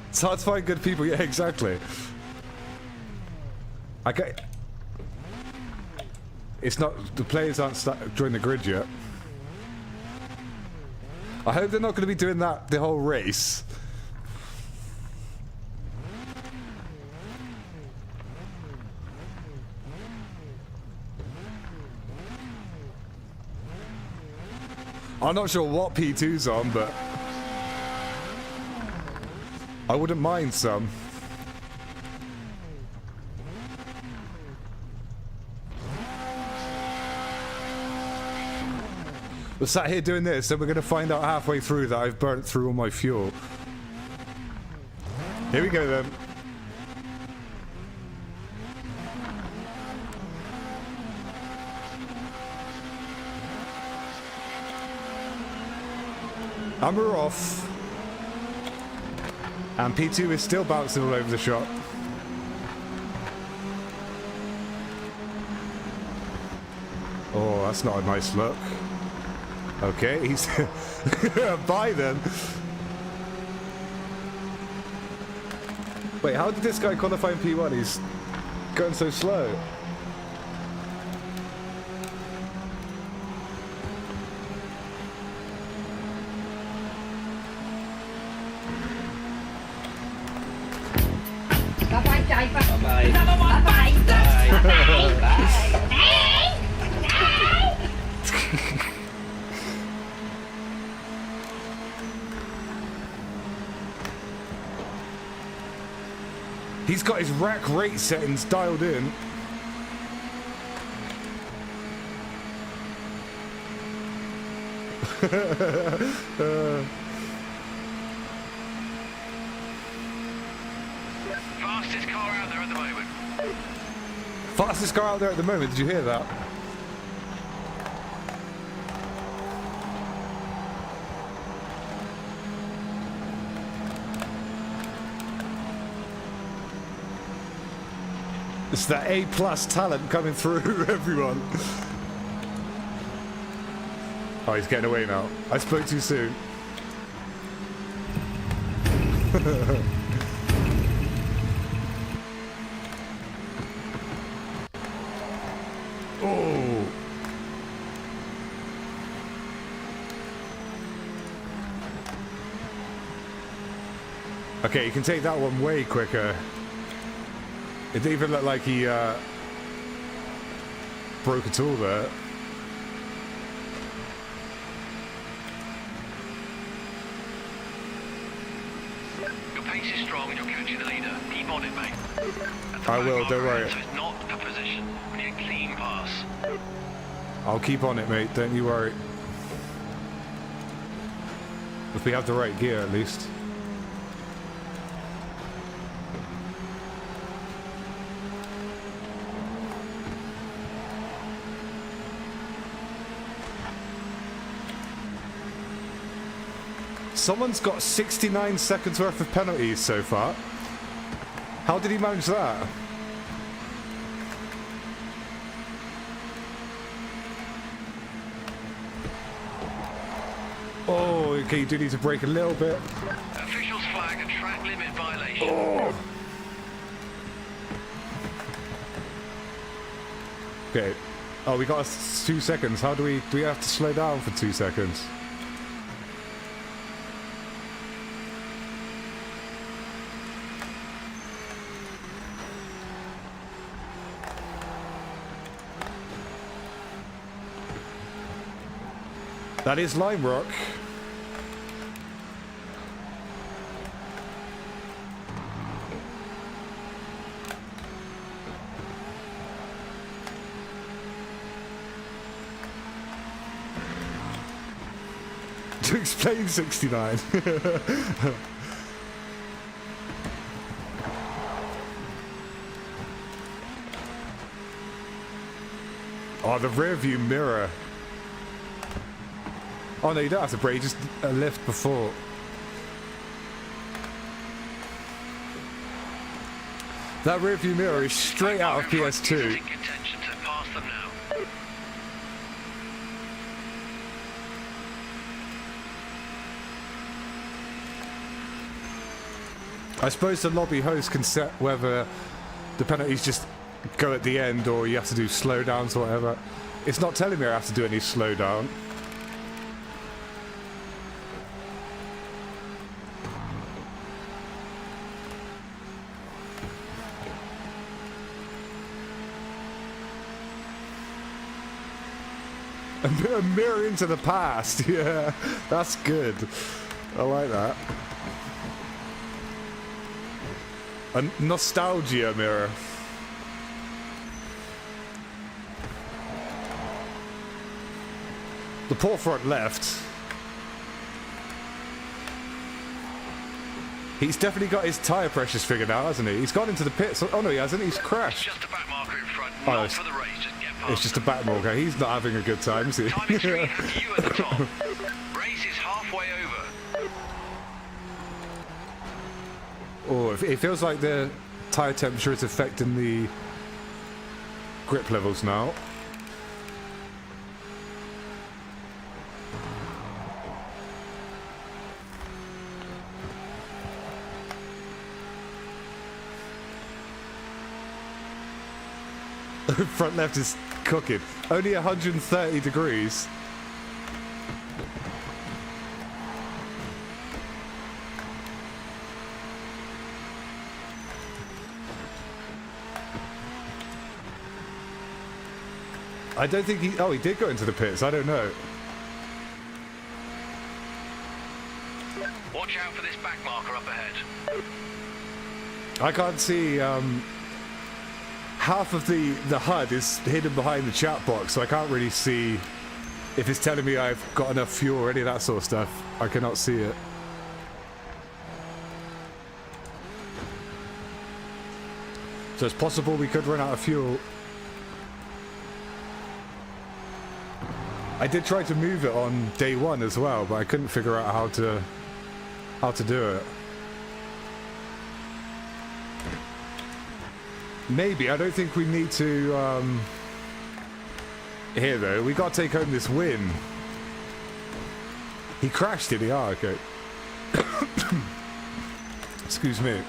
It's hard to find good people. Yeah, exactly. Okay. It's not. The players aren't joined the grid yet. I hope they're not going to be doing that the whole race. I'm not sure what P2's on, but I wouldn't mind some. We're sat here doing this, and we're going to find out halfway through that I've burnt through all my fuel. Here we go then. And we're off. And P2 is still bouncing all over the shop. Oh, that's not a nice look. Okay, he's... Bye then. Wait, how did this guy qualify in P1? He's going so slow. He's got his rack rate settings dialed in. Fastest car out there at the moment. Fastest car out there at the moment, did you hear that? It's that A+ talent coming through, everyone. Oh, he's getting away now. I spoke too soon. Oh. Okay, you can take that one way quicker. It didn't even look like he broke a tool there. Your pace is strong and you're catching the leader. Keep on it, mate. I will, don't worry. So it's not a position. We need a clean pass. I'll keep on it, mate. Don't you worry. If we have the right gear, at least. Someone's got 69 seconds worth of penalties so far. How did he manage that? Oh, okay, you do need to brake a little bit. Officials flag a track limit violation. Oh. Okay. Oh, we got 2 seconds. How do we have to slow down for 2 seconds? That is Lime Rock. To explain 69. Oh, the rear view mirror. Oh no, you don't have to brake, just a lift before. That rear view mirror is straight out of PS2. I suppose the lobby host can set whether the penalties just go at the end or you have to do slowdowns or whatever. It's not telling me I have to do any slowdown. A mirror into the past, yeah, that's good. I like that. A nostalgia mirror. The poor front left. He's definitely got his tyre pressures figured out, hasn't he? He's gone into the pits. Oh no, he hasn't. He's crashed. It's just a back marker in front, Oh, not for the race. Just get past. It's just a back marker. He's not having a good time, is he? Timing screen has you at the top. Race is halfway over. Oh, it feels like the tyre temperature is affecting the grip levels now. Front left is cooking. Only 130 degrees. I don't think he... Oh, he did go into the pits. I don't know. Watch out for this back marker up ahead. I can't see... half of the HUD is hidden behind the chat box, so I can't really see if it's telling me I've got enough fuel or any of that sort of stuff. I cannot see it. So it's possible we could run out of fuel. I did try to move it on day one as well, but I couldn't figure out how to do it. Maybe. I don't think we need to, here though, we got to take home this win. He crashed, did he? Ah, okay. Excuse me.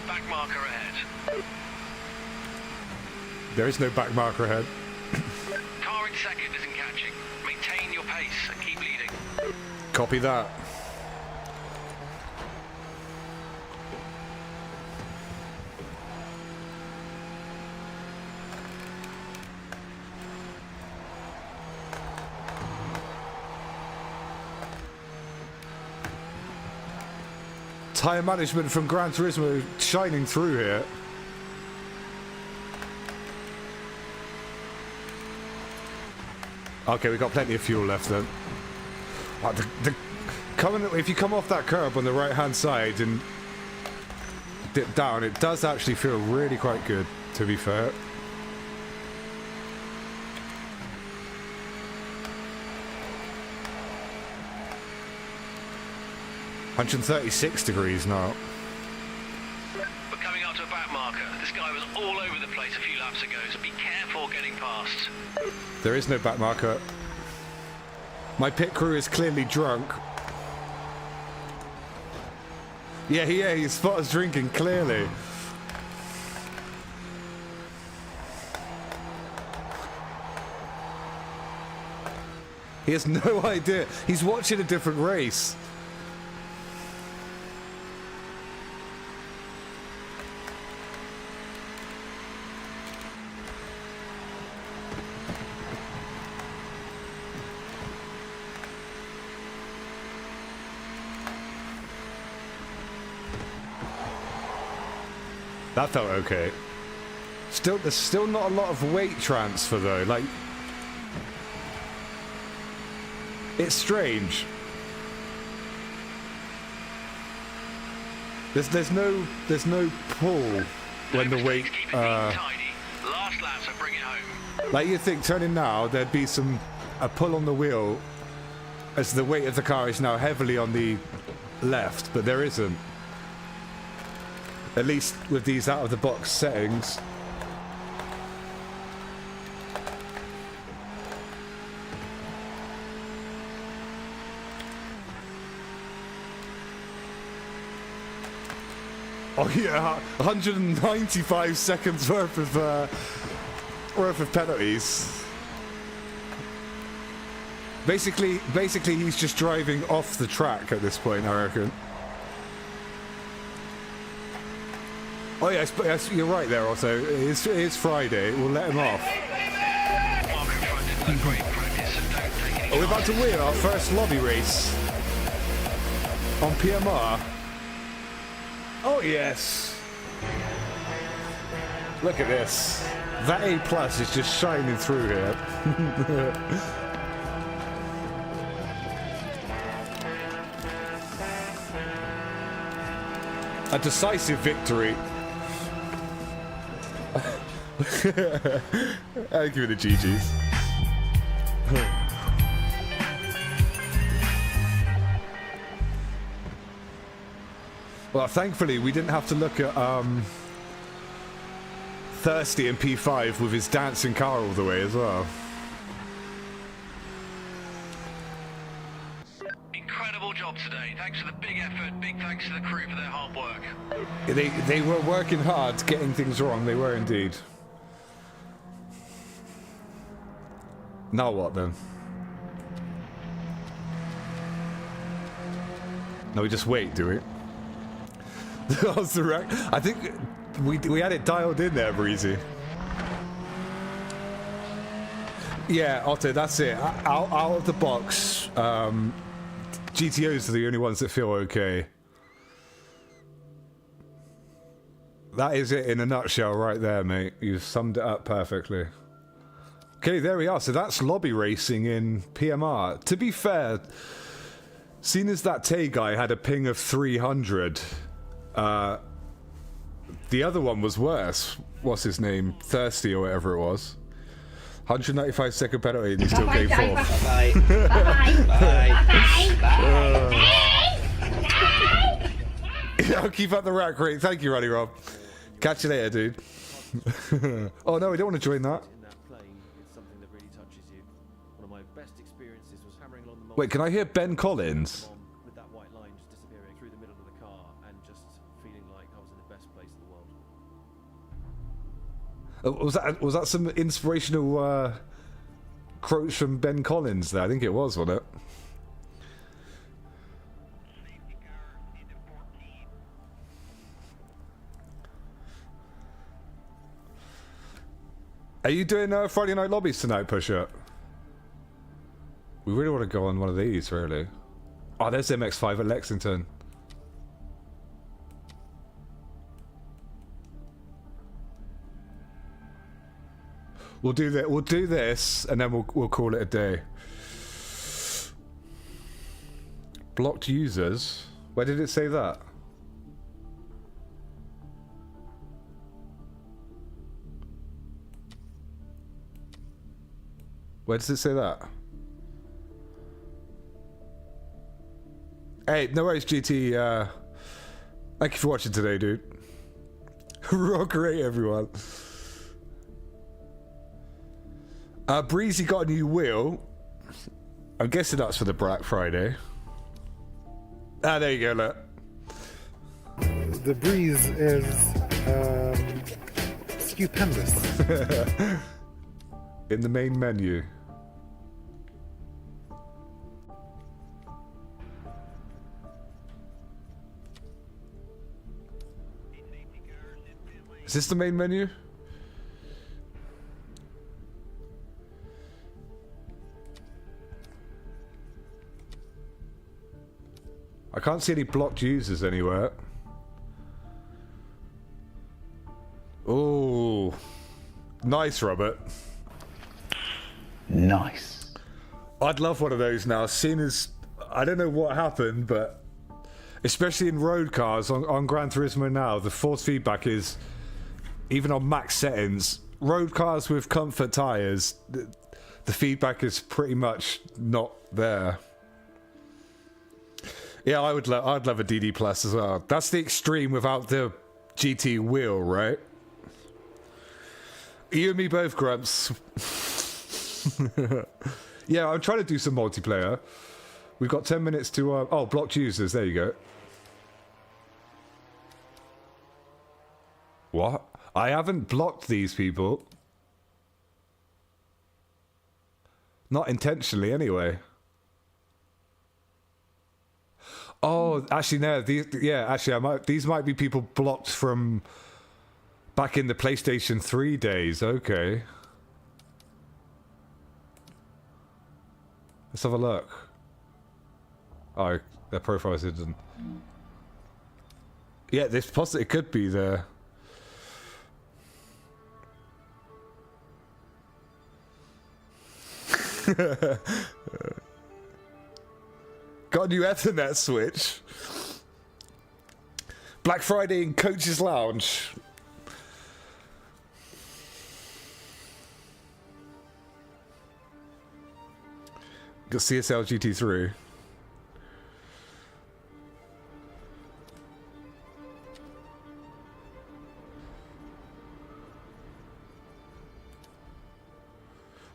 Back marker ahead. There is no back marker ahead. Car in second isn't catching. Maintain your pace and keep leading. Copy that. Tyre management from Gran Turismo shining through here. Okay, we've got plenty of fuel left then. If you come off that curb on the right hand side and dip down, it does actually feel really quite good, to be fair. $136 degrees now. We're coming up to a back marker. This guy was all over the place a few laps ago, so be careful getting past. There is no back marker. My pit crew is clearly drunk. Yeah, he spots drinking, clearly. He has no idea. He's watching a different race. That felt okay. There's still not a lot of weight transfer though. Like, it's strange. There's no pull when the weight. Last lap, so bring it home. Like you'd think turning now there'd be a pull on the wheel as the weight of the car is now heavily on the left, but there isn't. At least with these out-of-the-box settings. Oh yeah, 195 seconds worth of penalties. Basically, he's just driving off the track at this point, I reckon. Oh yes, you're right there. Also, it is Friday. We'll let him off. We're about to win our first lobby race on PMR. Oh yes! Look at this. That A+ is just shining through here. A decisive victory. I'll give it a GG's. Well, thankfully, we didn't have to look at Thirsty and P5 with his dancing car all the way as well. Incredible job today. Thanks for the big effort. Big thanks to the crew for their hard work. They were working hard, getting things wrong. They were indeed. Now what then? No, we just wait, do we? That was the wreck. I think we had it dialed in there, Breezy. Yeah, Otto, that's it. Out of the box, GTOs are the only ones that feel okay. That is it in a nutshell right there, mate. You've summed it up perfectly. Okay, there we are. So that's lobby racing in PMR. To be fair, seeing as that Tay guy had a ping of 300, the other one was worse. What's his name? Thirsty or whatever it was. 195 second penalty and he still came fourth. Bye. I'll keep up the rack rate. Thank you, Ruddy Rob. Catch you later, dude. Oh no, we don't want to join that. Wait, can I hear Ben Collins? With that white line just disappearing through the middle of the car and just feeling like I was in the best place in the world. Was that some inspirational quotes from Ben Collins there? I think it was, wasn't it? Are you doing Friday night lobbies tonight, Push-Up? We really want to go on one of these, really. Oh, there's MX5 at Lexington. We'll do that. We'll do this, and then we'll call it a day. Blocked users. Where did it say that? Where does it say that? Hey, no worries, GT. Thank you for watching today, dude. Rock rate, everyone. Breezy got a new wheel. I'm guessing that's for the Black Friday. Ah, there you go, look. The Breeze is stupendous. In the main menu. Is this the main menu? I can't see any blocked users anywhere. Oh, nice, Robert. Nice. I'd love one of those now, seeing as I don't know what happened, but especially in road cars on Gran Turismo now, the force feedback is, even on max settings, road cars with comfort tires, the feedback is pretty much not there. Yeah, I'd love a DD Plus as well. That's the extreme without the GT wheel, right? You and me both, Grumps. Yeah, I'm trying to do some multiplayer. We've got 10 minutes to... oh, blocked users. There you go. What? I haven't blocked these people. Not intentionally, anyway. Oh, actually, no. These might be people blocked from back in the PlayStation 3 days. Okay. Let's have a look. Oh, their profiles hidden. Yeah, it could be there. Got a new Ethernet switch. Black Friday in Coach's Lounge. Got CSL GT3.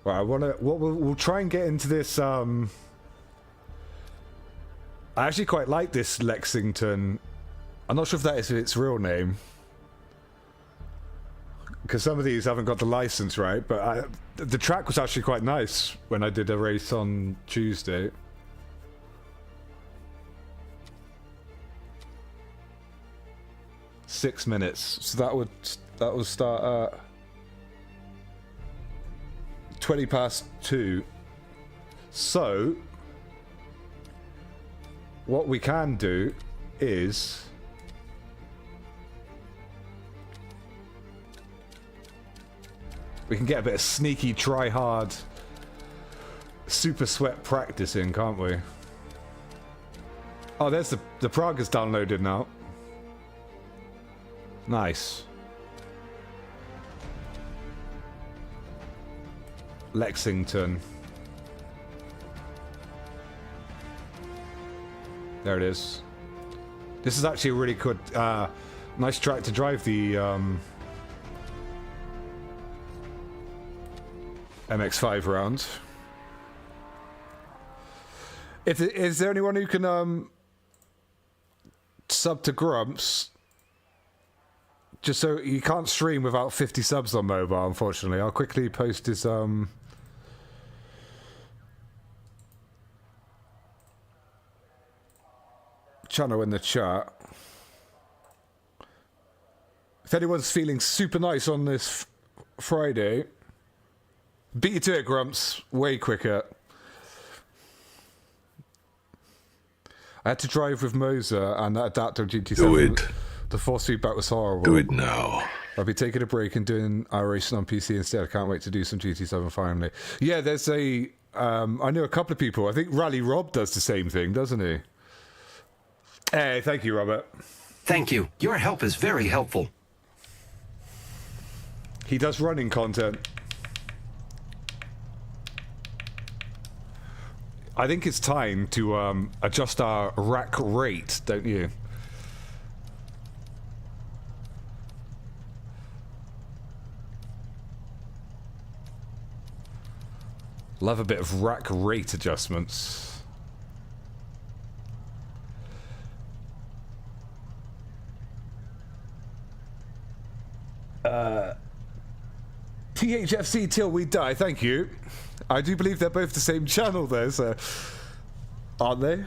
Right, we'll try and get into this. I actually quite like this Lexington. I'm not sure if that is its real name, because some of these haven't got the license right. But the track was actually quite nice when I did a race on Tuesday. Six minutes, so that would start at 2:20. So what we can do is we can get a bit of sneaky try hard super sweat practice in, can't we? Oh, there's the Prague's downloaded now. Nice. Lexington. There it is. This is actually a really good, nice track to drive the MX-5 around. Is there anyone who can sub to Grumps? Just so you can't stream without 50 subs on mobile, unfortunately. I'll quickly post his channel in the chat. If anyone's feeling super nice on this Friday, beat you to it, Grumps. Way quicker. I had to drive with Moser and that adapter GT7. Do it. The force feedback was horrible. Do it now. I'll be taking a break and doing iRacing on PC instead. I can't wait to do some GT7 finally. Yeah, there's a... I know a couple of people. I think Rally Rob does the same thing, doesn't he? Hey, thank you, Robert. Thank you. Your help is very helpful. He does running content. I think it's time to adjust our rack rate, don't you? Love a bit of rack rate adjustments. THFC Till We Die, thank you. I do believe they're both the same channel though, so... Aren't they?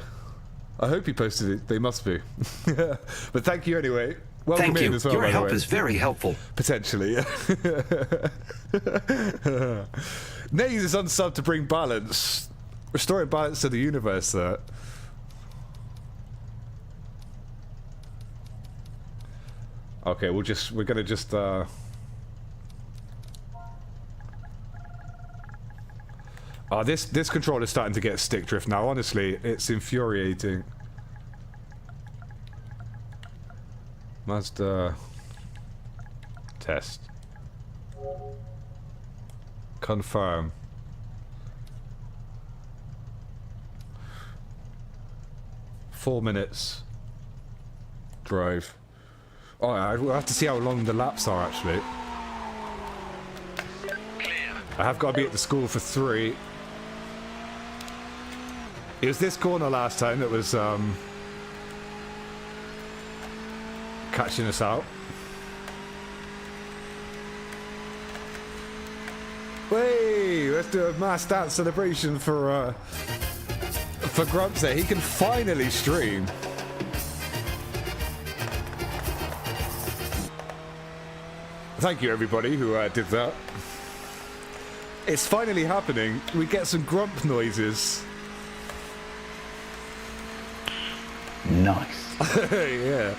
I hope he posted it. They must be. But thank you anyway. Welcome Thank in you. as well, Your by the help way. is very helpful. Potentially, yeah. Naze is unsubbed to bring balance. Restoring balance to the universe there. Okay, we're gonna just oh, this controller is starting to get stick drift now, honestly, it's infuriating. Mazda test. Confirm. Four minutes. Drive. Oh, we'll have to see how long the laps are actually. I have got to be at the school for 3. It was this corner last time that was catching us out. Hey, let's do a mass dance celebration for Grumps there. He can finally stream. Thank you, everybody who did that. It's finally happening. We get some grump noises. Nice. Yeah.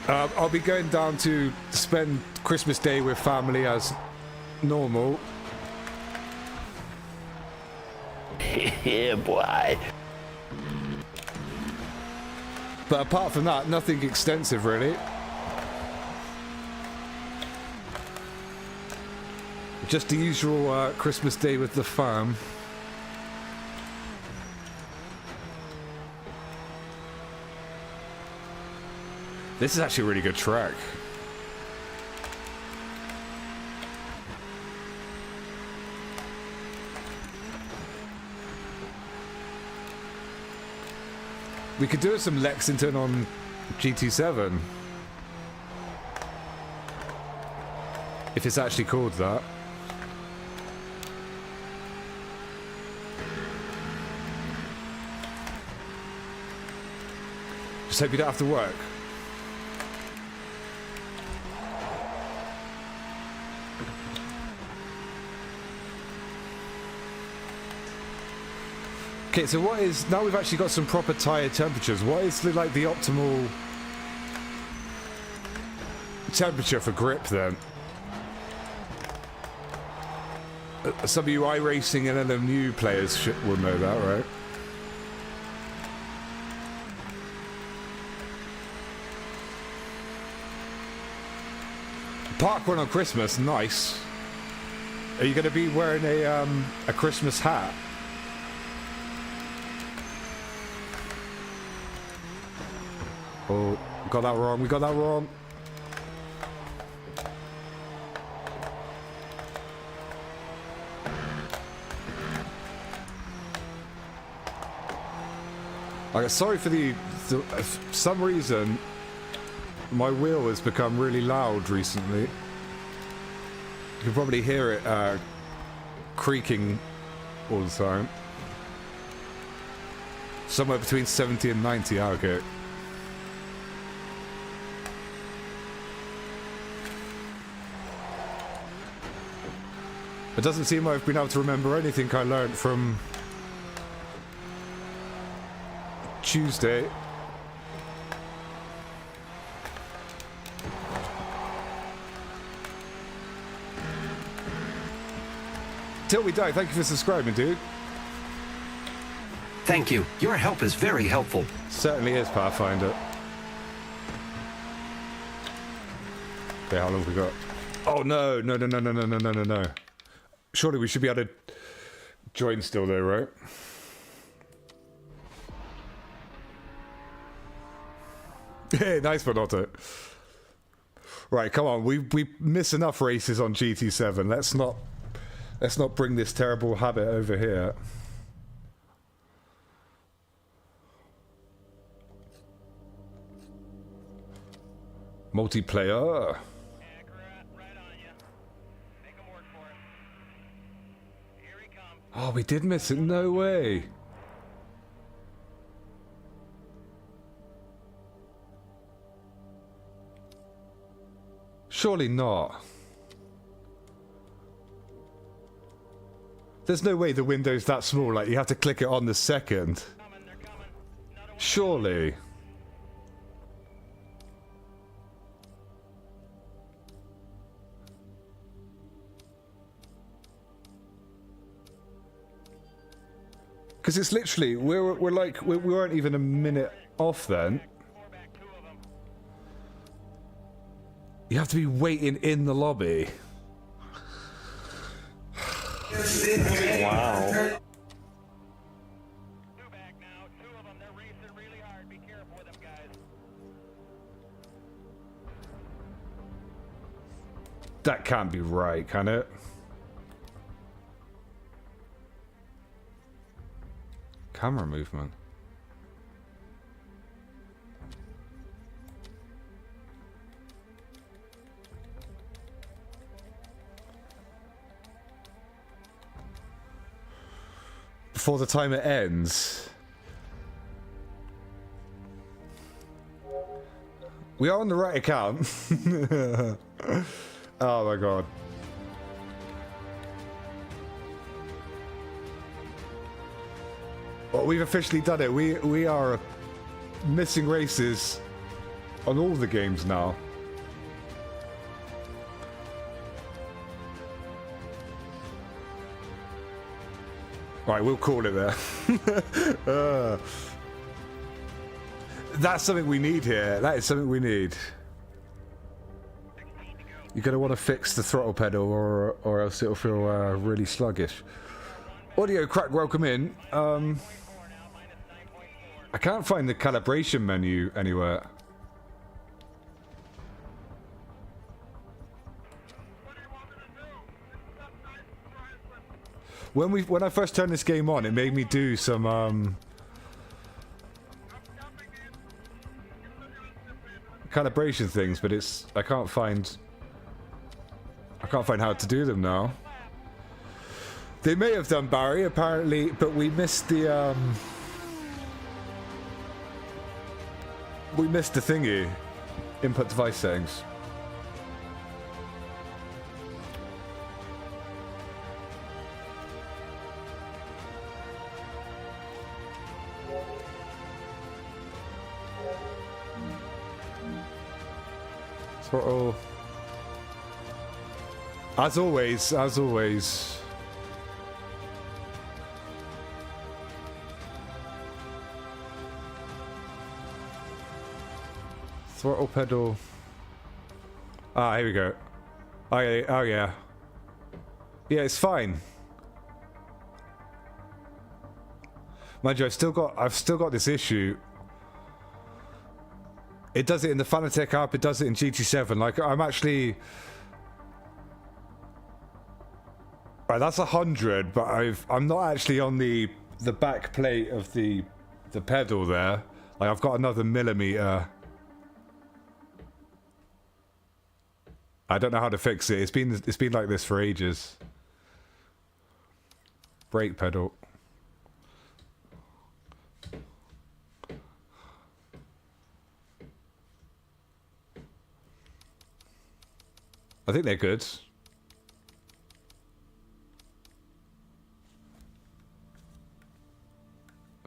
I'll be going down to spend Christmas Day with family as normal. Yeah, boy. But apart from that, nothing extensive really. Just the usual Christmas Day with the fam. This is actually a really good track. We could do some Lexington on GT7. If it's actually called that. Just hope you don't have to work. Okay, so what is, now we've actually got some proper tyre temperatures, what is the optimal temperature for grip then? Some of you iRacing and LMU players will know that, right? Park one on Christmas, nice. Are you going to be wearing a Christmas hat? Oh, got that wrong. We got that wrong. Okay, sorry for for some reason, my wheel has become really loud recently. You can probably hear it creaking all the time. Somewhere between 70 and 90, okay. It doesn't seem like I've been able to remember anything I learned from Tuesday. Till we die, thank you for subscribing, dude. Thank you. Your help is very helpful. Certainly is, Pathfinder. Okay, how long have we got? Oh no, no, no, no, no, no, no, no, no, no. Surely we should be able to join still though, right? Hey, nice one, Otto. Right, come on. We miss enough races on GT7. Let's not bring this terrible habit over here. Multiplayer. Oh, we did miss it. No way. Surely not. There's no way the window's that small, like you have to click it on the second. Surely. Because it's literally, we weren't even a minute off then. You have to be waiting in the lobby. Wow. That can't be right, can it? Camera movement. before the timer ends. We are on the right account. Oh my god. Well, we've officially done it. We are missing races on all the games now. Right, we'll call it there. That's something we need here. That is something we need. You're going to want to fix the throttle pedal or else it'll feel really sluggish. Audio Crack, welcome in. I can't find the calibration menu anywhere. When I first turned this game on, it made me do some calibration things, but I can't find how to do them now. They may have done Barry apparently, but we missed the thingy, input device settings. Throttle. As always. Throttle pedal. Ah, here we go. Oh yeah. Yeah, it's fine. Mind you, I've still got this issue. It does it in the Fanatec app, it does it in GT7. Like, I'm actually... Right, that's 100, but I'm not actually on the back plate of the pedal there. Like, I've got another millimeter. I don't know how to fix it. It's been like this for ages. Brake pedal. I think they're good. It's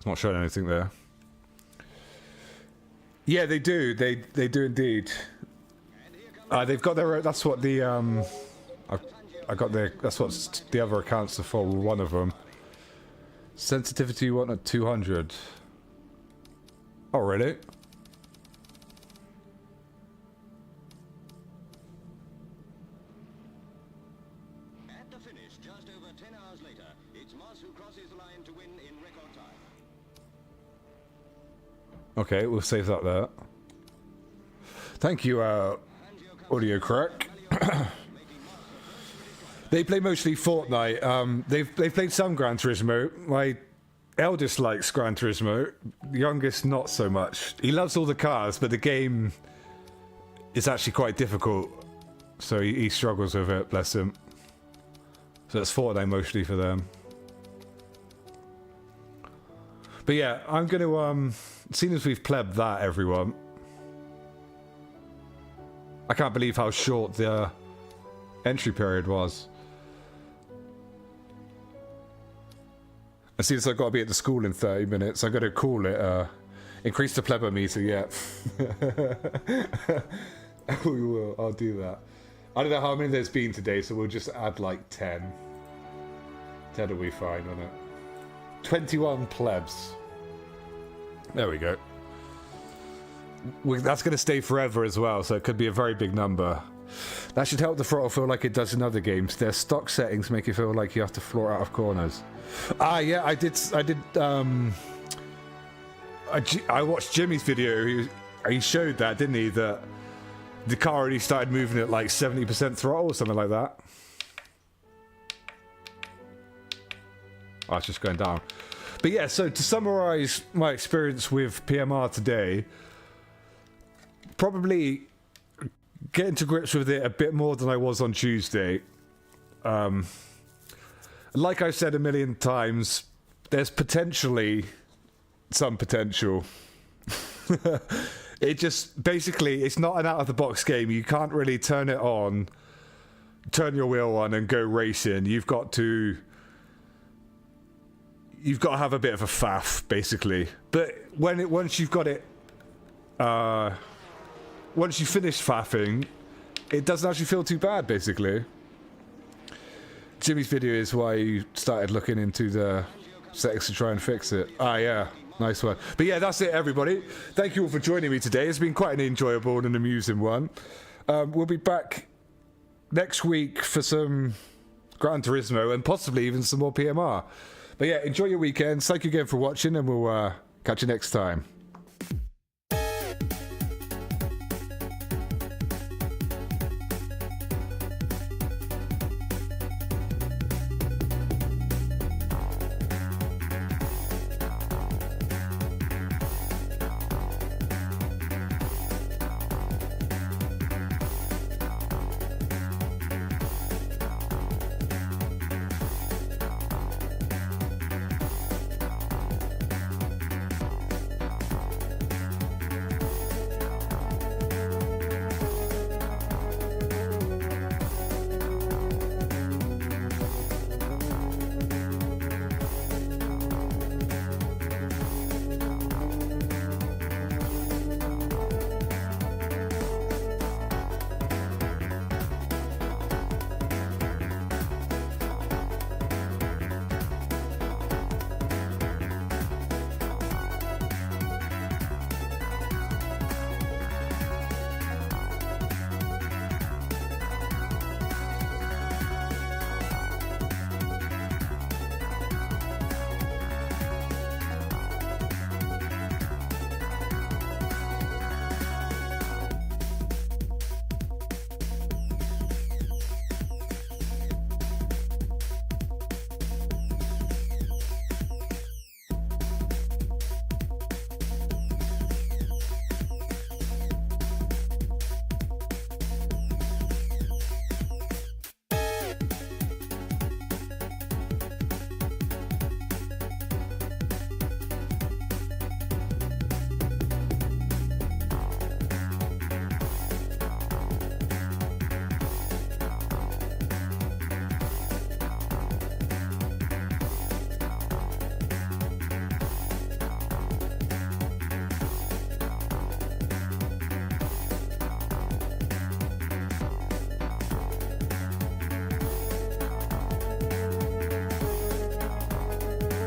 not showing anything there. Yeah, they do. They do indeed. They've got their. That's what the I got their. That's what the other accounts are for. One of them. Sensitivity you want at 200. Oh really? Okay, we'll save that there. Thank you, Audio Crack. They play mostly Fortnite. They've played some Gran Turismo. My eldest likes Gran Turismo. The youngest, not so much. He loves all the cars, but the game is actually quite difficult. So he struggles with it, bless him. So it's Fortnite mostly for them. But yeah, I'm going to, seeing as we've plebbed that, everyone. I can't believe how short the entry period was. As soon as I've got to be at the school in 30 minutes, I'm going to call it, increase the plebometer, yeah. We will, I'll do that. I don't know how many there's been today, so we'll just add like 10. 10 will be fine, won't it? 21 plebs. There we go. That's going to stay forever as well, so it could be a very big number. That should help the throttle feel like it does in other games. Their stock settings make it feel like you have to floor out of corners. Ah, yeah, I watched Jimmy's video. He showed that, didn't he? That the car already started moving at like 70% throttle or something like that. Oh, it's just going down. But yeah, so to summarize my experience with PMR today, probably getting to grips with it a bit more than I was on Tuesday. Like I've said a million times, there's potentially some potential. It just basically, it's not an out of the box game. You can't really turn it on, turn your wheel on and go racing. You've got to have a bit of a faff, basically. But once you've got it, once you finish faffing, it doesn't actually feel too bad, basically. Jimmy's video is why you started looking into the settings to try and fix it. Ah, yeah. Nice one. But yeah, that's it, everybody. Thank you all for joining me today. It's been quite an enjoyable and an amusing one. We'll be back next week for some Gran Turismo and possibly even some more PMR. But yeah, enjoy your weekends. Thank you again for watching, and we'll catch you next time.